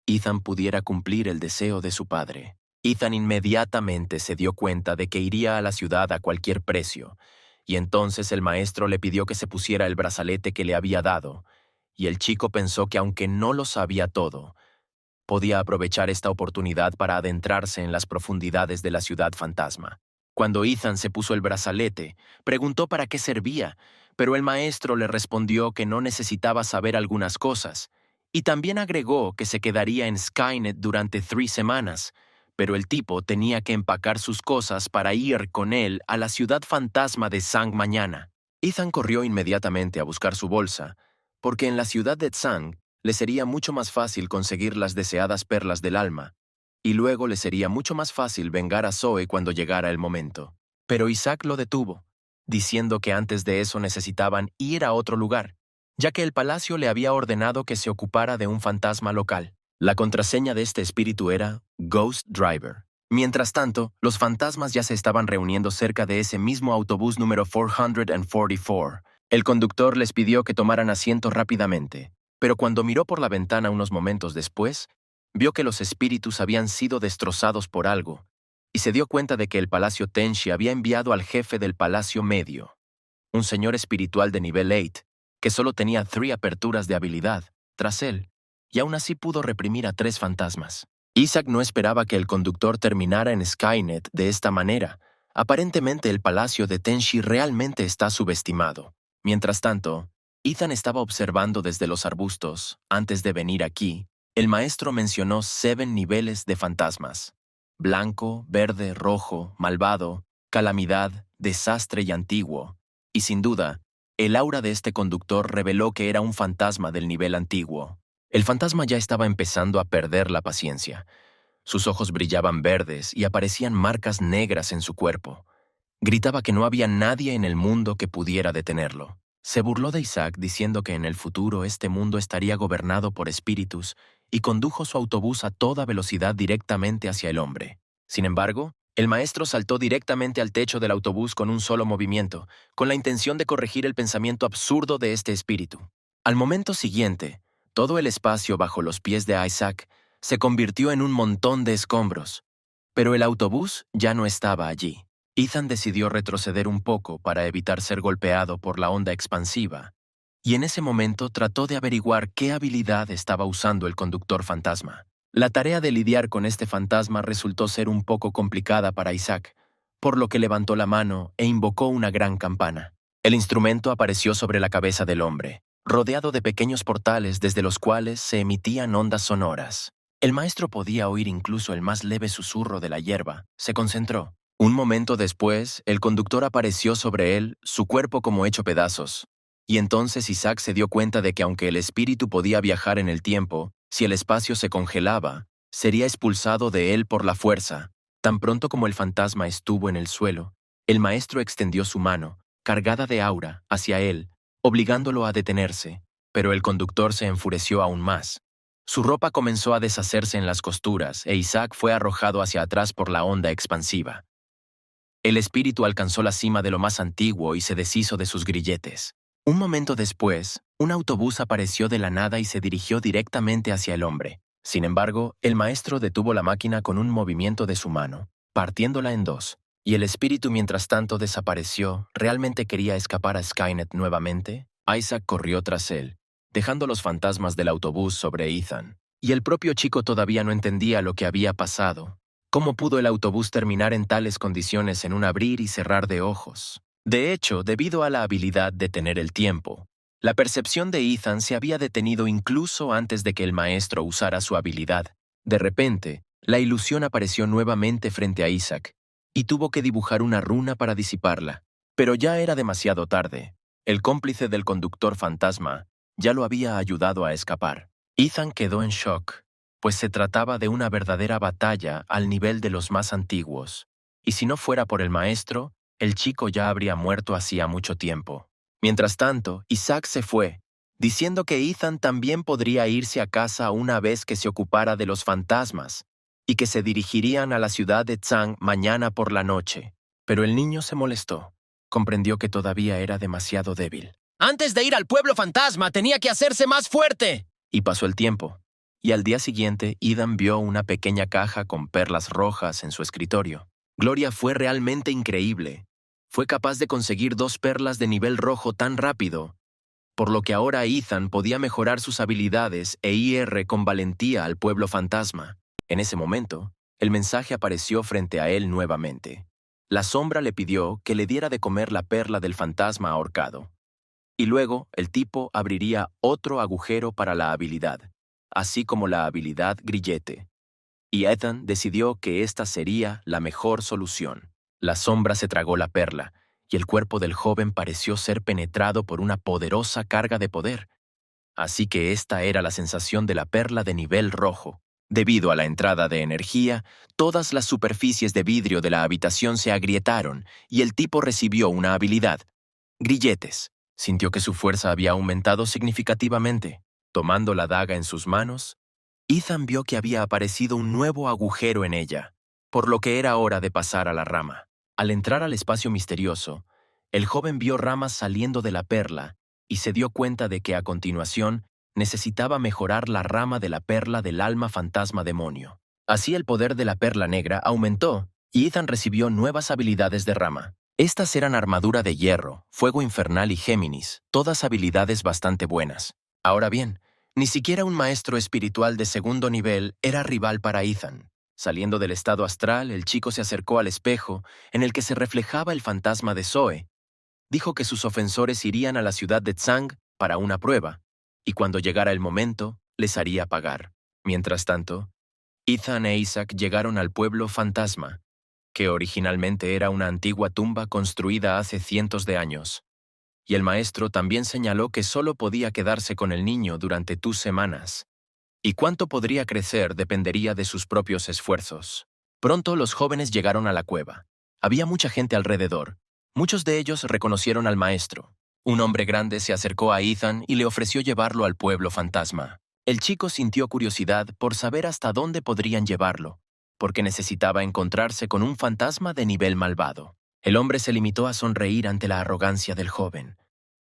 Ethan pudiera cumplir el deseo de su padre. Ethan inmediatamente se dio cuenta de que iría a la ciudad a cualquier precio, y entonces el maestro le pidió que se pusiera el brazalete que le había dado, y el chico pensó que aunque no lo sabía todo, podía aprovechar esta oportunidad para adentrarse en las profundidades de la ciudad fantasma. Cuando Ethan se puso el brazalete, preguntó para qué servía, pero el maestro le respondió que no necesitaba saber algunas cosas, y también agregó que se quedaría en Skynet durante 3 semanas, pero el tipo tenía que empacar sus cosas para ir con él a la ciudad fantasma de Tsang mañana. Ethan corrió inmediatamente a buscar su bolsa, porque en la ciudad de Tsang le sería mucho más fácil conseguir las deseadas perlas del alma, y luego le sería mucho más fácil vengar a Zoe cuando llegara el momento. Pero Isaac lo detuvo, diciendo que antes de eso necesitaban ir a otro lugar, ya que el palacio le había ordenado que se ocupara de un fantasma local. La contraseña de este espíritu era Ghost Driver. Mientras tanto, los fantasmas ya se estaban reuniendo cerca de ese mismo autobús número 444. El conductor les pidió que tomaran asiento rápidamente, pero cuando miró por la ventana unos momentos después, vio que los espíritus habían sido destrozados por algo, y se dio cuenta de que el Palacio Tenshi había enviado al jefe del Palacio Medio, un señor espiritual de nivel 8, que solo tenía 3 aperturas de habilidad, tras él, y aún así pudo reprimir a 3 fantasmas. Isaac no esperaba que el conductor terminara en Skynet de esta manera. Aparentemente el Palacio de Tenshi realmente está subestimado. Mientras tanto, Ethan estaba observando desde los arbustos. Antes de venir aquí, el maestro mencionó 7 niveles de fantasmas: blanco, verde, rojo, malvado, calamidad, desastre y antiguo. Y sin duda, el aura de este conductor reveló que era un fantasma del nivel antiguo. El fantasma ya estaba empezando a perder la paciencia. Sus ojos brillaban verdes y aparecían marcas negras en su cuerpo. Gritaba que no había nadie en el mundo que pudiera detenerlo. Se burló de Isaac diciendo que en el futuro este mundo estaría gobernado por espíritus y condujo su autobús a toda velocidad directamente hacia el hombre. Sin embargo, el maestro saltó directamente al techo del autobús con un solo movimiento, con la intención de corregir el pensamiento absurdo de este espíritu. Al momento siguiente, todo el espacio bajo los pies de Isaac se convirtió en un montón de escombros, pero el autobús ya no estaba allí. Ethan decidió retroceder un poco para evitar ser golpeado por la onda expansiva, y en ese momento trató de averiguar qué habilidad estaba usando el conductor fantasma. La tarea de lidiar con este fantasma resultó ser un poco complicada para Isaac, por lo que levantó la mano e invocó una gran campana. El instrumento apareció sobre la cabeza del hombre, rodeado de pequeños portales desde los cuales se emitían ondas sonoras. El maestro podía oír incluso el más leve susurro de la hierba. Se concentró. Un momento después, el conductor apareció sobre él, su cuerpo como hecho pedazos. Y entonces Isaac se dio cuenta de que aunque el espíritu podía viajar en el tiempo, si el espacio se congelaba, sería expulsado de él por la fuerza. Tan pronto como el fantasma estuvo en el suelo, el maestro extendió su mano, cargada de aura, hacia él, obligándolo a detenerse, pero el conductor se enfureció aún más. Su ropa comenzó a deshacerse en las costuras e Isaac fue arrojado hacia atrás por la onda expansiva. El espíritu alcanzó la cima de lo más antiguo y se deshizo de sus grilletes. Un momento después, un autobús apareció de la nada y se dirigió directamente hacia el hombre. Sin embargo, el maestro detuvo la máquina con un movimiento de su mano, partiéndola en dos, y el espíritu mientras tanto desapareció. ¿Realmente quería escapar a Skynet nuevamente? Isaac corrió tras él, dejando los fantasmas del autobús sobre Ethan. Y el propio chico todavía no entendía lo que había pasado. ¿Cómo pudo el autobús terminar en tales condiciones en un abrir y cerrar de ojos? De hecho, debido a la habilidad de tener el tiempo, la percepción de Ethan se había detenido incluso antes de que el maestro usara su habilidad. De repente, la ilusión apareció nuevamente frente a Isaac, y tuvo que dibujar una runa para disiparla. Pero ya era demasiado tarde. El cómplice del conductor fantasma ya lo había ayudado a escapar. Ethan quedó en shock, pues se trataba de una verdadera batalla al nivel de los más antiguos, y si no fuera por el maestro, el chico ya habría muerto hacía mucho tiempo. Mientras tanto, Isaac se fue, diciendo que Ethan también podría irse a casa una vez que se ocupara de los fantasmas, y que se dirigirían a la ciudad de Tsang mañana por la noche. Pero el niño se molestó. Comprendió que todavía era demasiado débil. Antes de ir al pueblo fantasma, tenía que hacerse más fuerte. Y pasó el tiempo. Y al día siguiente, Ethan vio una pequeña caja con perlas rojas en su escritorio. Gloria fue realmente increíble. Fue capaz de conseguir 2 perlas de nivel rojo tan rápido, por lo que ahora Ethan podía mejorar sus habilidades e ir con valentía al pueblo fantasma. En ese momento, el mensaje apareció frente a él nuevamente. La sombra le pidió que le diera de comer la perla del fantasma ahorcado. Y luego, el tipo abriría otro agujero para la habilidad, así como la habilidad grillete. Y Ethan decidió que esta sería la mejor solución. La sombra se tragó la perla, y el cuerpo del joven pareció ser penetrado por una poderosa carga de poder. Así que esta era la sensación de la perla de nivel rojo. Debido a la entrada de energía, todas las superficies de vidrio de la habitación se agrietaron, y el tipo recibió una habilidad: grilletes. Sintió que su fuerza había aumentado significativamente. Tomando la daga en sus manos, Ethan vio que había aparecido un nuevo agujero en ella, por lo que era hora de pasar a la rama. Al entrar al espacio misterioso, el joven vio ramas saliendo de la perla y se dio cuenta de que a continuación necesitaba mejorar la rama de la perla del alma fantasma demonio. Así el poder de la perla negra aumentó y Ethan recibió nuevas habilidades de rama. Estas eran armadura de hierro, fuego infernal y Géminis, todas habilidades bastante buenas. Ahora bien, ni siquiera un maestro espiritual de segundo nivel era rival para Ethan. Saliendo del estado astral, el chico se acercó al espejo en el que se reflejaba el fantasma de Zoe dijo que sus ofensores irían a la ciudad de Tsang para una prueba, y cuando llegara el momento, les haría pagar. Mientras tanto, Ethan e Isaac llegaron al pueblo fantasma, que originalmente era una antigua tumba construida hace cientos de años. Y el maestro también señaló que solo podía quedarse con el niño durante 2 semanas, y cuánto podría crecer dependería de sus propios esfuerzos. Pronto los jóvenes llegaron a la cueva. Había mucha gente alrededor. Muchos de ellos reconocieron al maestro. Un hombre grande se acercó a Ethan y le ofreció llevarlo al pueblo fantasma. El chico sintió curiosidad por saber hasta dónde podrían llevarlo, porque necesitaba encontrarse con un fantasma de nivel malvado. El hombre se limitó a sonreír ante la arrogancia del joven.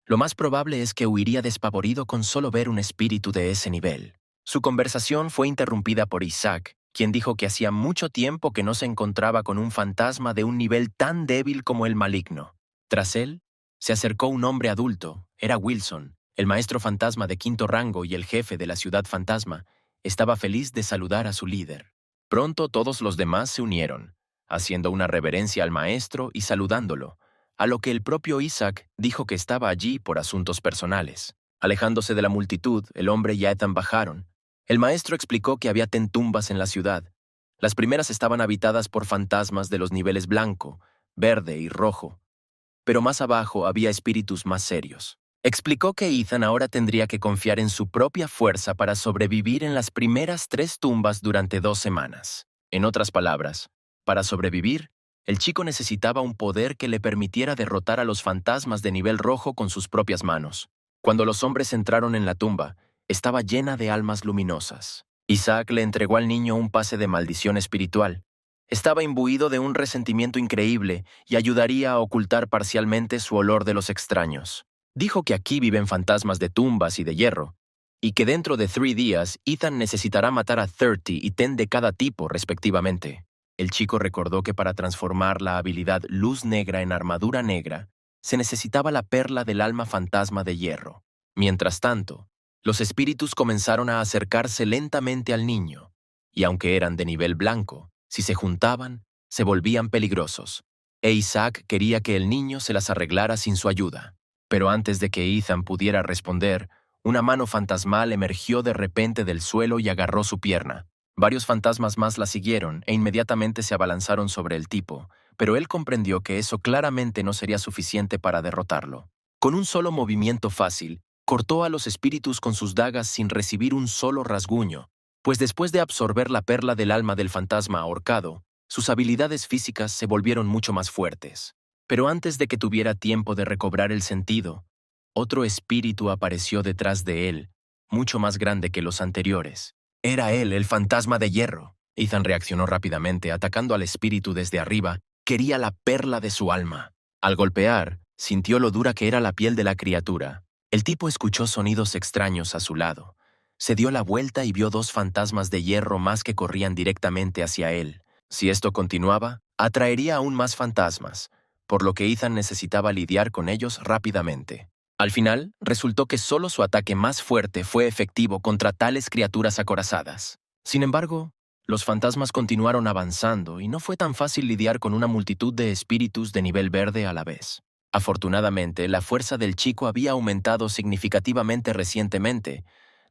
Lo más probable es que huiría despavorido con solo ver un espíritu de ese nivel. Su conversación fue interrumpida por Isaac, quien dijo que hacía mucho tiempo que no se encontraba con un fantasma de un nivel tan débil como el maligno. Tras él, se acercó un hombre adulto. Era Wilson, el maestro fantasma de 5º rango y el jefe de la ciudad fantasma. Estaba feliz de saludar a su líder. Pronto todos los demás se unieron, haciendo una reverencia al maestro y saludándolo, a lo que el propio Isaac dijo que estaba allí por asuntos personales. Alejándose de la multitud, el hombre y Ethan bajaron. El maestro explicó que había 10 tumbas en la ciudad. Las primeras estaban habitadas por fantasmas de los niveles blanco, verde y rojo, pero más abajo había espíritus más serios. Explicó que Ethan ahora tendría que confiar en su propia fuerza para sobrevivir en las primeras 3 tumbas durante 2 semanas. En otras palabras, para sobrevivir, el chico necesitaba un poder que le permitiera derrotar a los fantasmas de nivel rojo con sus propias manos. Cuando los hombres entraron en la tumba, estaba llena de almas luminosas. Isaac le entregó al niño un pase de maldición espiritual. Estaba imbuido de un resentimiento increíble y ayudaría a ocultar parcialmente su olor de los extraños. Dijo que aquí viven fantasmas de tumbas y de hierro, y que dentro de 3 días Ethan necesitará matar a 30 y 10 de cada tipo respectivamente. El chico recordó que para transformar la habilidad Luz Negra en Armadura Negra, se necesitaba la perla del alma fantasma de hierro. Mientras tanto, los espíritus comenzaron a acercarse lentamente al niño, y aunque eran de nivel blanco, si se juntaban, se volvían peligrosos, e Isaac quería que el niño se las arreglara sin su ayuda. Pero antes de que Ethan pudiera responder, una mano fantasmal emergió de repente del suelo y agarró su pierna. Varios fantasmas más la siguieron e inmediatamente se abalanzaron sobre el tipo, pero él comprendió que eso claramente no sería suficiente para derrotarlo. Con un solo movimiento fácil, cortó a los espíritus con sus dagas sin recibir un solo rasguño, pues después de absorber la perla del alma del fantasma ahorcado, sus habilidades físicas se volvieron mucho más fuertes. Pero antes de que tuviera tiempo de recobrar el sentido, otro espíritu apareció detrás de él, mucho más grande que los anteriores. Era él, el fantasma de hierro. Ethan reaccionó rápidamente, atacando al espíritu desde arriba. Quería la perla de su alma. Al golpear, sintió lo dura que era la piel de la criatura. El tipo escuchó sonidos extraños a su lado. Se dio la vuelta y vio 2 fantasmas de hierro más que corrían directamente hacia él. Si esto continuaba, atraería aún más fantasmas, por lo que Ethan necesitaba lidiar con ellos rápidamente. Al final, resultó que solo su ataque más fuerte fue efectivo contra tales criaturas acorazadas. Sin embargo, los fantasmas continuaron avanzando y no fue tan fácil lidiar con una multitud de espíritus de nivel verde a la vez. Afortunadamente, la fuerza del chico había aumentado significativamente recientemente.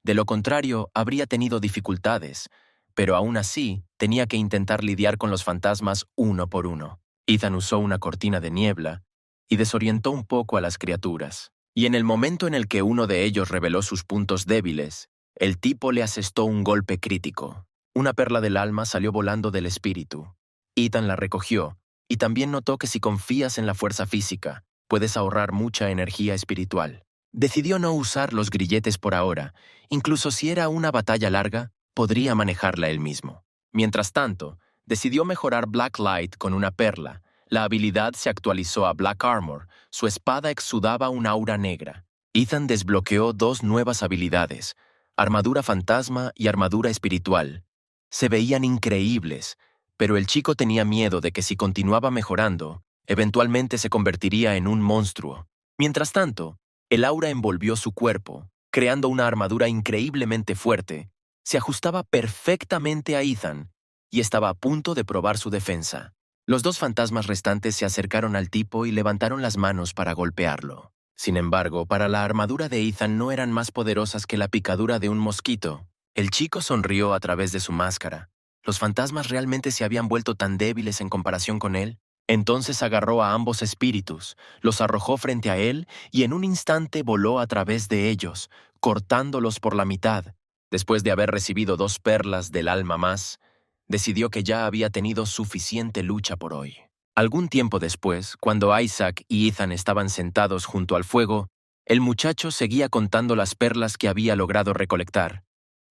De lo contrario, habría tenido dificultades, pero aún así tenía que intentar lidiar con los fantasmas uno por uno. Ethan usó una cortina de niebla y desorientó un poco a las criaturas. Y en el momento en el que uno de ellos reveló sus puntos débiles, el tipo le asestó un golpe crítico. Una perla del alma salió volando del espíritu. Ethan la recogió, y también notó que si confías en la fuerza física, puedes ahorrar mucha energía espiritual. Decidió no usar los grilletes por ahora. Incluso si era una batalla larga, podría manejarla él mismo. Mientras tanto, decidió mejorar Black Light con una perla. La habilidad se actualizó a Black Armor. Su espada exudaba un aura negra. Ethan desbloqueó 2 nuevas habilidades, Armadura Fantasma y Armadura Espiritual. Se veían increíbles, pero el chico tenía miedo de que si continuaba mejorando, eventualmente se convertiría en un monstruo. Mientras tanto, el aura envolvió su cuerpo, creando una armadura increíblemente fuerte. Se ajustaba perfectamente a Ethan y estaba a punto de probar su defensa. Los dos fantasmas restantes se acercaron al tipo y levantaron las manos para golpearlo. Sin embargo, para la armadura de Ethan no eran más poderosas que la picadura de un mosquito. El chico sonrió a través de su máscara. ¿Los fantasmas realmente se habían vuelto tan débiles en comparación con él? Entonces agarró a ambos espíritus, los arrojó frente a él y en un instante voló a través de ellos, cortándolos por la mitad. Después de haber recibido 2 perlas del alma más, decidió que ya había tenido suficiente lucha por hoy. Algún tiempo después, cuando Isaac y Ethan estaban sentados junto al fuego, el muchacho seguía contando las perlas que había logrado recolectar.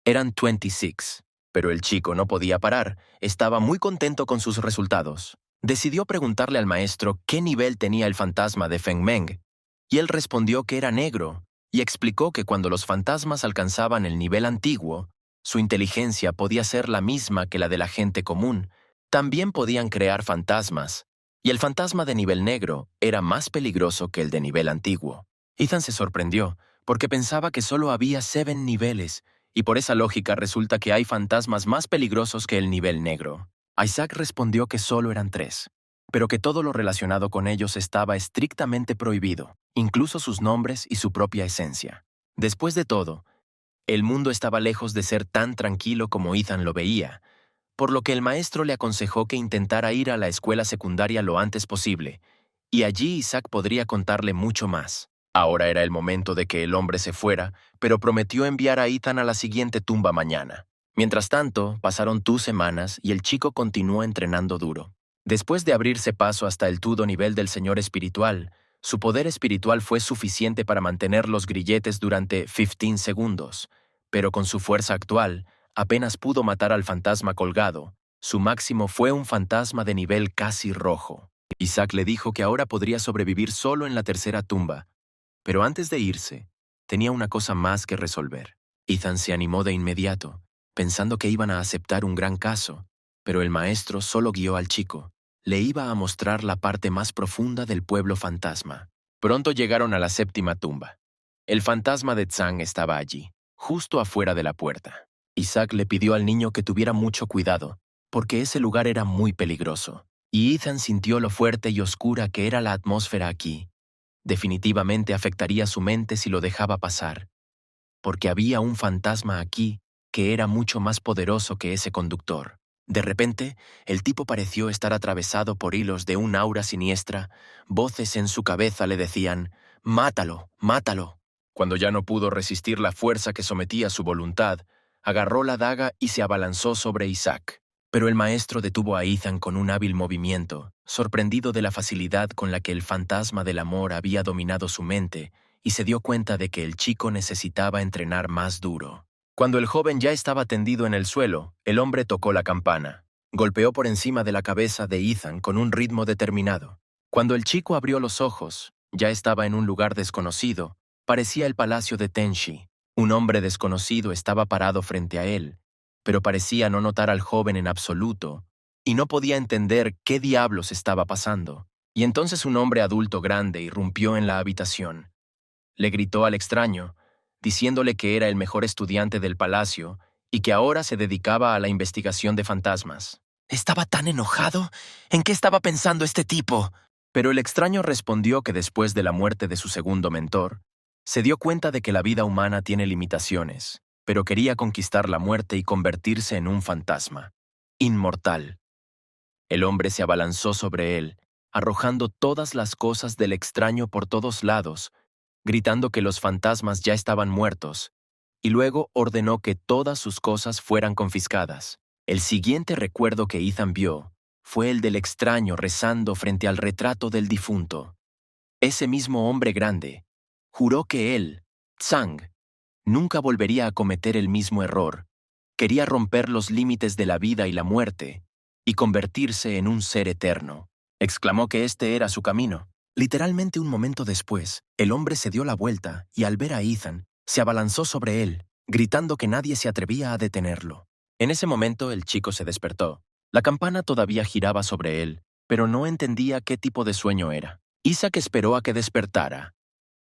Eran 26, pero el chico no podía parar, estaba muy contento con sus resultados. Decidió preguntarle al maestro qué nivel tenía el fantasma de Feng Meng, y él respondió que era negro, y explicó que cuando los fantasmas alcanzaban el nivel antiguo, su inteligencia podía ser la misma que la de la gente común. También podían crear fantasmas, y el fantasma de nivel negro era más peligroso que el de nivel antiguo. Ethan se sorprendió, porque pensaba que solo había 7 niveles, y por esa lógica resulta que hay fantasmas más peligrosos que el nivel negro. Isaac respondió que solo eran 3, pero que todo lo relacionado con ellos estaba estrictamente prohibido, incluso sus nombres y su propia esencia. Después de todo, el mundo estaba lejos de ser tan tranquilo como Ethan lo veía, por lo que el maestro le aconsejó que intentara ir a la escuela secundaria lo antes posible, y allí Isaac podría contarle mucho más. Ahora era el momento de que el hombre se fuera, pero prometió enviar a Ethan a la siguiente tumba mañana. Mientras tanto, pasaron 2 semanas y el chico continuó entrenando duro. Después de abrirse paso hasta el tudo nivel del señor espiritual, su poder espiritual fue suficiente para mantener los grilletes durante 15 segundos, pero con su fuerza actual, apenas pudo matar al fantasma colgado. Su máximo fue un fantasma de nivel casi rojo. Isaac le dijo que ahora podría sobrevivir solo en la tercera tumba, pero antes de irse, tenía una cosa más que resolver. Ethan se animó de inmediato, pensando que iban a aceptar un gran caso, pero el maestro solo guió al chico. Le iba a mostrar la parte más profunda del pueblo fantasma. Pronto llegaron a la 7ª tumba. El fantasma de Tsang estaba allí, justo afuera de la puerta. Isaac le pidió al niño que tuviera mucho cuidado, porque ese lugar era muy peligroso, y Ethan sintió lo fuerte y oscura que era la atmósfera aquí. Definitivamente afectaría su mente si lo dejaba pasar, porque había un fantasma aquí que era mucho más poderoso que ese conductor. De repente, el tipo pareció estar atravesado por hilos de un aura siniestra. Voces en su cabeza le decían, «Mátalo, mátalo». Cuando ya no pudo resistir la fuerza que sometía su voluntad, agarró la daga y se abalanzó sobre Isaac. Pero el maestro detuvo a Ethan con un hábil movimiento, sorprendido de la facilidad con la que el fantasma del amor había dominado su mente, y se dio cuenta de que el chico necesitaba entrenar más duro. Cuando el joven ya estaba tendido en el suelo, el hombre tocó la campana. Golpeó por encima de la cabeza de Ethan con un ritmo determinado. Cuando el chico abrió los ojos, ya estaba en un lugar desconocido. Parecía el palacio de Tenshi. Un hombre desconocido estaba parado frente a él, pero parecía no notar al joven en absoluto, y no podía entender qué diablos estaba pasando. Y entonces un hombre adulto grande irrumpió en la habitación. Le gritó al extraño, diciéndole que era el mejor estudiante del palacio y que ahora se dedicaba a la investigación de fantasmas. Estaba tan enojado. ¿En qué estaba pensando este tipo? Pero el extraño respondió que después de la muerte de su segundo mentor, se dio cuenta de que la vida humana tiene limitaciones, pero quería conquistar la muerte y convertirse en un fantasma, inmortal. El hombre se abalanzó sobre él, arrojando todas las cosas del extraño por todos lados, gritando que los fantasmas ya estaban muertos, y luego ordenó que todas sus cosas fueran confiscadas. El siguiente recuerdo que Ethan vio fue el del extraño rezando frente al retrato del difunto. Ese mismo hombre grande juró que él, Tsang, nunca volvería a cometer el mismo error. Quería romper los límites de la vida y la muerte y convertirse en un ser eterno. Exclamó que este era su camino. Literalmente un momento después, el hombre se dio la vuelta y al ver a Ethan, se abalanzó sobre él, gritando que nadie se atrevía a detenerlo. En ese momento el chico se despertó. La campana todavía giraba sobre él, pero no entendía qué tipo de sueño era. Isaac esperó a que despertara.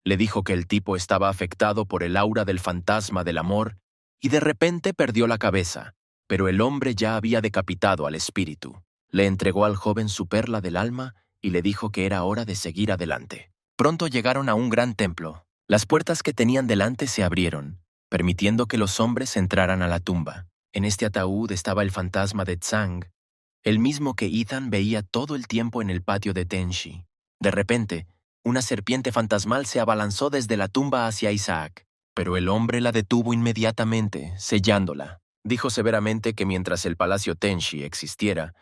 Le dijo que el tipo estaba afectado por el aura del fantasma del amor y de repente perdió la cabeza, pero el hombre ya había decapitado al espíritu. Le entregó al joven su perla del alma y le dijo que era hora de seguir adelante. Pronto llegaron a un gran templo. Las puertas que tenían delante se abrieron, permitiendo que los hombres entraran a la tumba. En este ataúd estaba el fantasma de Tsang, el mismo que Ethan veía todo el tiempo en el patio de Tenshi. De repente, una serpiente fantasmal se abalanzó desde la tumba hacia Isaac, pero el hombre la detuvo inmediatamente, sellándola. Dijo severamente que mientras el palacio Tenshi existiera,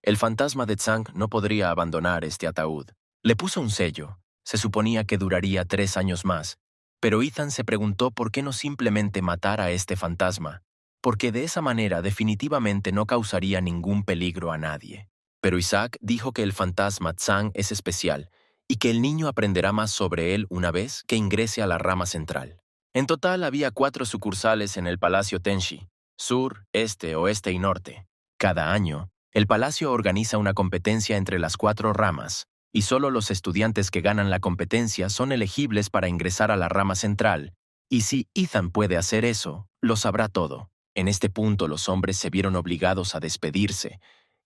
el fantasma de Tsang no podría abandonar este ataúd. Le puso un sello. Se suponía que duraría 3 años más, pero Ethan se preguntó por qué no simplemente matar a este fantasma, porque de esa manera definitivamente no causaría ningún peligro a nadie. Pero Isaac dijo que el fantasma Tsang es especial y que el niño aprenderá más sobre él una vez que ingrese a la rama central. En total había 4 sucursales en el Palacio Tenshi: sur, este, oeste y norte. Cada año, el palacio organiza una competencia entre las 4 ramas, y solo los estudiantes que ganan la competencia son elegibles para ingresar a la rama central, y si Ethan puede hacer eso, lo sabrá todo. En este punto los hombres se vieron obligados a despedirse.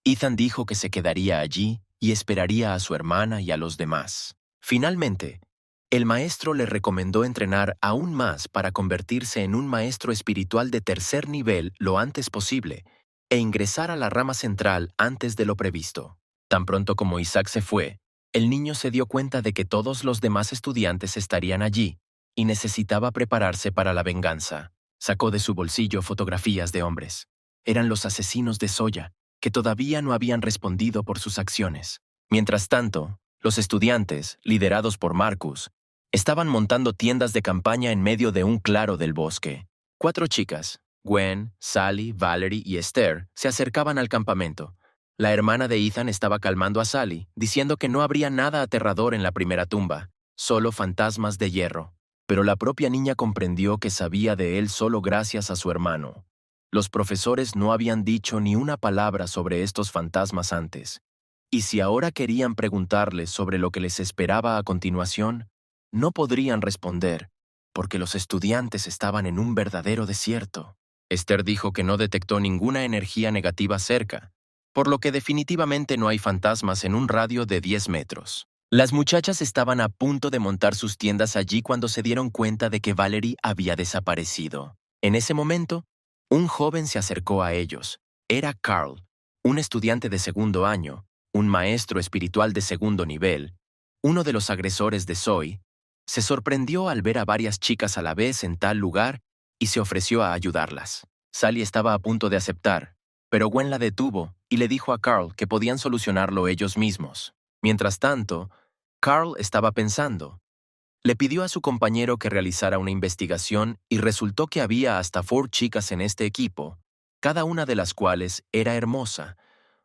Ethan dijo que se quedaría allí y esperaría a su hermana y a los demás. Finalmente, el maestro le recomendó entrenar aún más para convertirse en un maestro espiritual de 3er nivel lo antes posible e ingresar a la rama central antes de lo previsto. Tan pronto como Isaac se fue, el niño se dio cuenta de que todos los demás estudiantes estarían allí y necesitaba prepararse para la venganza. Sacó de su bolsillo fotografías de hombres. Eran los asesinos de Soya, que todavía no habían respondido por sus acciones. Mientras tanto, los estudiantes, liderados por Marcus, estaban montando tiendas de campaña en medio de un claro del bosque. 4 chicas, Gwen, Sally, Valerie y Esther, se acercaban al campamento. La hermana de Ethan estaba calmando a Sally, diciendo que no habría nada aterrador en la primera tumba, solo fantasmas de hierro. Pero la propia niña comprendió que sabía de él solo gracias a su hermano. Los profesores no habían dicho ni una palabra sobre estos fantasmas antes, y si ahora querían preguntarles sobre lo que les esperaba a continuación, no podrían responder, porque los estudiantes estaban en un verdadero desierto. Esther dijo que no detectó ninguna energía negativa cerca, por lo que definitivamente no hay fantasmas en un radio de 10 metros. Las muchachas estaban a punto de montar sus tiendas allí cuando se dieron cuenta de que Valerie había desaparecido. En ese momento, un joven se acercó a ellos. Era Carl, un estudiante de 2º año, un maestro espiritual de 2º nivel, uno de los agresores de Zoe. Se sorprendió al ver a varias chicas a la vez en tal lugar y se ofreció a ayudarlas. Sally estaba a punto de aceptar, pero Gwen la detuvo y le dijo a Carl que podían solucionarlo ellos mismos. Mientras tanto, Carl estaba pensando. Le pidió a su compañero que realizara una investigación y resultó que había hasta 4 chicas en este equipo, cada una de las cuales era hermosa,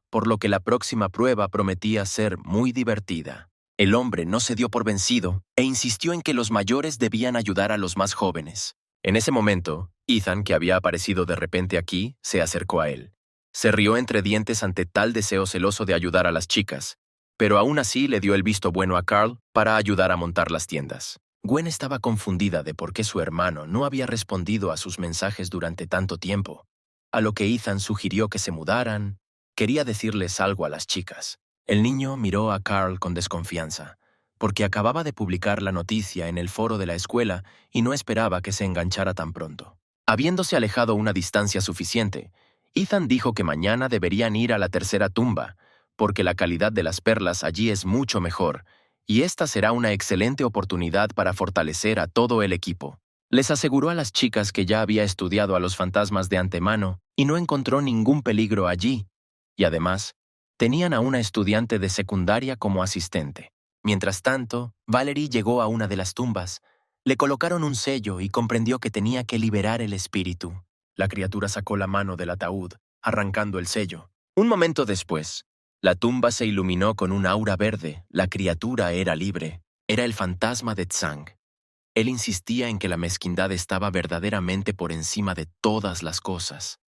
por lo que la próxima prueba prometía ser muy divertida. El hombre no se dio por vencido e insistió en que los mayores debían ayudar a los más jóvenes. En ese momento, Ethan, que había aparecido de repente aquí, se acercó a él. Se rió entre dientes ante tal deseo celoso de ayudar a las chicas, pero aún así le dio el visto bueno a Carl para ayudar a montar las tiendas. Gwen estaba confundida de por qué su hermano no había respondido a sus mensajes durante tanto tiempo, a lo que Ethan sugirió que se mudaran. Quería decirles algo a las chicas. El niño miró a Carl con desconfianza, porque acababa de publicar la noticia en el foro de la escuela y no esperaba que se enganchara tan pronto. Habiéndose alejado una distancia suficiente, Ethan dijo que mañana deberían ir a la 3ª tumba, porque la calidad de las perlas allí es mucho mejor, y esta será una excelente oportunidad para fortalecer a todo el equipo. Les aseguró a las chicas que ya había estudiado a los fantasmas de antemano y no encontró ningún peligro allí, y además, tenían a una estudiante de secundaria como asistente. Mientras tanto, Valerie llegó a una de las tumbas. Le colocaron un sello y comprendió que tenía que liberar el espíritu. La criatura sacó la mano del ataúd, arrancando el sello. Un momento después, la tumba se iluminó con un aura verde. La criatura era libre. Era el fantasma de Tsang. Él insistía en que la mezquindad estaba verdaderamente por encima de todas las cosas,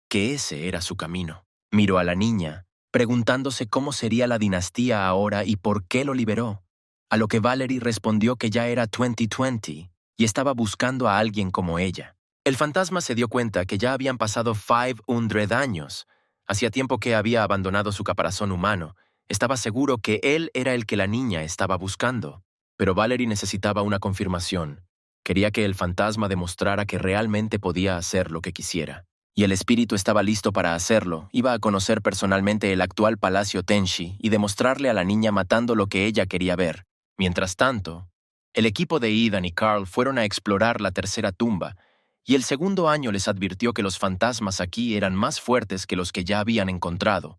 que ese era su camino. Miró a la niña, preguntándose cómo sería la dinastía ahora y por qué lo liberó, a lo que Valerie respondió que ya era 2020 y estaba buscando a alguien como ella. El fantasma se dio cuenta que ya habían pasado 500 años, Hacía tiempo que había abandonado su caparazón humano. Estaba seguro que él era el que la niña estaba buscando. Pero Valerie necesitaba una confirmación. Quería que el fantasma demostrara que realmente podía hacer lo que quisiera. Y el espíritu estaba listo para hacerlo. Iba a conocer personalmente el actual Palacio Tenshi y demostrarle a la niña matando lo que ella quería ver. Mientras tanto, el equipo de Ethan y Carl fueron a explorar la tercera tumba, y el segundo año les advirtió que los fantasmas aquí eran más fuertes que los que ya habían encontrado,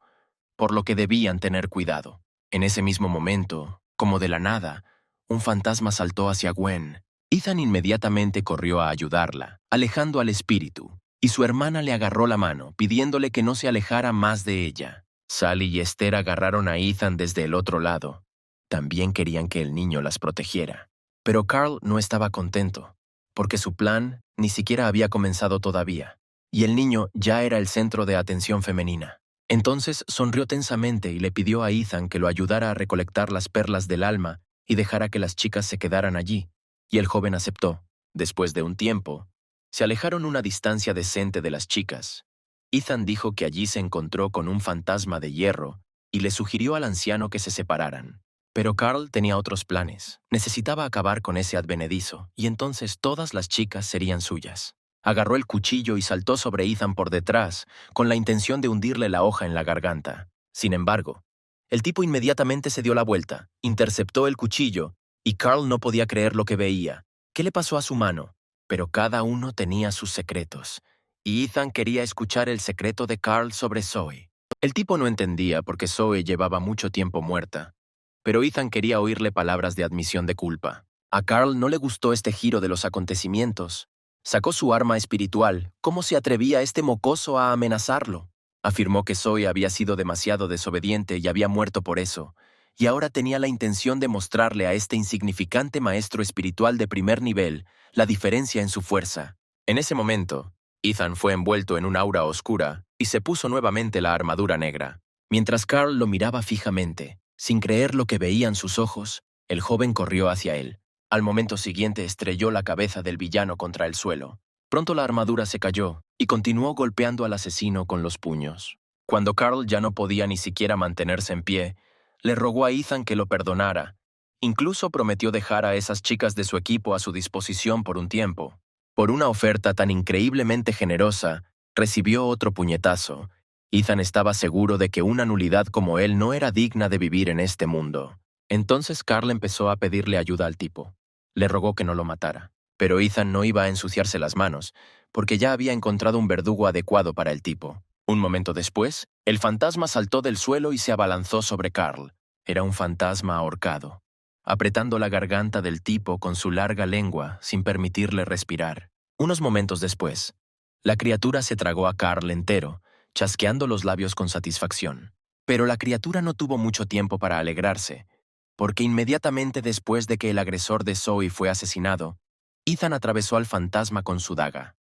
por lo que debían tener cuidado. En ese mismo momento, como de la nada, un fantasma saltó hacia Gwen. Ethan inmediatamente corrió a ayudarla, alejando al espíritu, y su hermana le agarró la mano, pidiéndole que no se alejara más de ella. Sally y Esther agarraron a Ethan desde el otro lado. También querían que el niño las protegiera. Pero Carl no estaba contento, porque su plan ni siquiera había comenzado todavía, y el niño ya era el centro de atención femenina. Entonces sonrió tensamente y le pidió a Ethan que lo ayudara a recolectar las perlas del alma y dejara que las chicas se quedaran allí, y el joven aceptó. Después de un tiempo, se alejaron una distancia decente de las chicas. Ethan dijo que allí se encontró con un fantasma de hierro y le sugirió al anciano que se separaran. Pero Carl tenía otros planes. Necesitaba acabar con ese advenedizo, y entonces todas las chicas serían suyas. Agarró el cuchillo y saltó sobre Ethan por detrás, con la intención de hundirle la hoja en la garganta. Sin embargo, el tipo inmediatamente se dio la vuelta, interceptó el cuchillo, y Carl no podía creer lo que veía. ¿Qué le pasó a su mano? Pero cada uno tenía sus secretos, y Ethan quería escuchar el secreto de Carl sobre Zoe. El tipo no entendía porque Zoe llevaba mucho tiempo muerta, pero Ethan quería oírle palabras de admisión de culpa. A Carl no le gustó este giro de los acontecimientos. Sacó su arma espiritual. ¿Cómo se atrevía este mocoso a amenazarlo? Afirmó que Zoe había sido demasiado desobediente y había muerto por eso, y ahora tenía la intención de mostrarle a este insignificante maestro espiritual de primer nivel la diferencia en su fuerza. En ese momento, Ethan fue envuelto en un aura oscura y se puso nuevamente la armadura negra. Mientras Carl lo miraba fijamente, sin creer lo que veían sus ojos, el joven corrió hacia él. Al momento siguiente estrelló la cabeza del villano contra el suelo. Pronto la armadura se cayó y continuó golpeando al asesino con los puños. Cuando Carl ya no podía ni siquiera mantenerse en pie, le rogó a Ethan que lo perdonara. Incluso prometió dejar a esas chicas de su equipo a su disposición por un tiempo. Por una oferta tan increíblemente generosa, recibió otro puñetazo. Ethan estaba seguro de que una nulidad como él no era digna de vivir en este mundo. Entonces Carl empezó a pedirle ayuda al tipo. Le rogó que no lo matara. Pero Ethan no iba a ensuciarse las manos, porque ya había encontrado un verdugo adecuado para el tipo. Un momento después, el fantasma saltó del suelo y se abalanzó sobre Carl. Era un fantasma ahorcado, apretando la garganta del tipo con su larga lengua sin permitirle respirar. Unos momentos después, la criatura se tragó a Carl entero, chasqueando los labios con satisfacción. Pero la criatura no tuvo mucho tiempo para alegrarse, porque inmediatamente después de que el agresor de Zoe fue asesinado, Ethan atravesó al fantasma con su daga.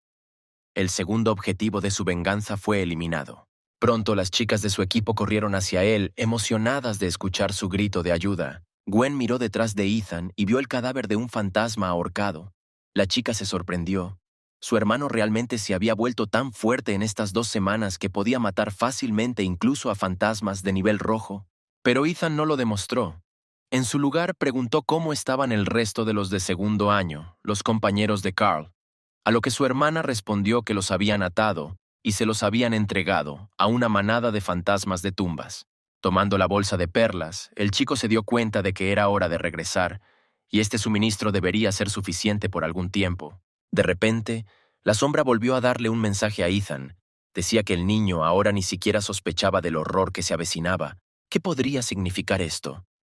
El segundo objetivo de su venganza fue eliminado. Pronto las chicas de su equipo corrieron hacia él, emocionadas de escuchar su grito de ayuda. Gwen miró detrás de Ethan y vio el cadáver de un fantasma ahorcado. La chica se sorprendió. Su hermano realmente se había vuelto tan fuerte en estas 2 semanas que podía matar fácilmente incluso a fantasmas de nivel rojo. Pero Ethan no lo demostró. En su lugar preguntó cómo estaban el resto de los de segundo año, los compañeros de Carl, a lo que su hermana respondió que los habían atado y se los habían entregado a una manada de fantasmas de tumbas. Tomando la bolsa de perlas, el chico se dio cuenta de que era hora de regresar, y este suministro debería ser suficiente por algún tiempo. De repente, la sombra volvió a darle un mensaje a Ethan. Decía que el niño ahora ni siquiera sospechaba del horror que se avecinaba. ¿Qué podría significar esto?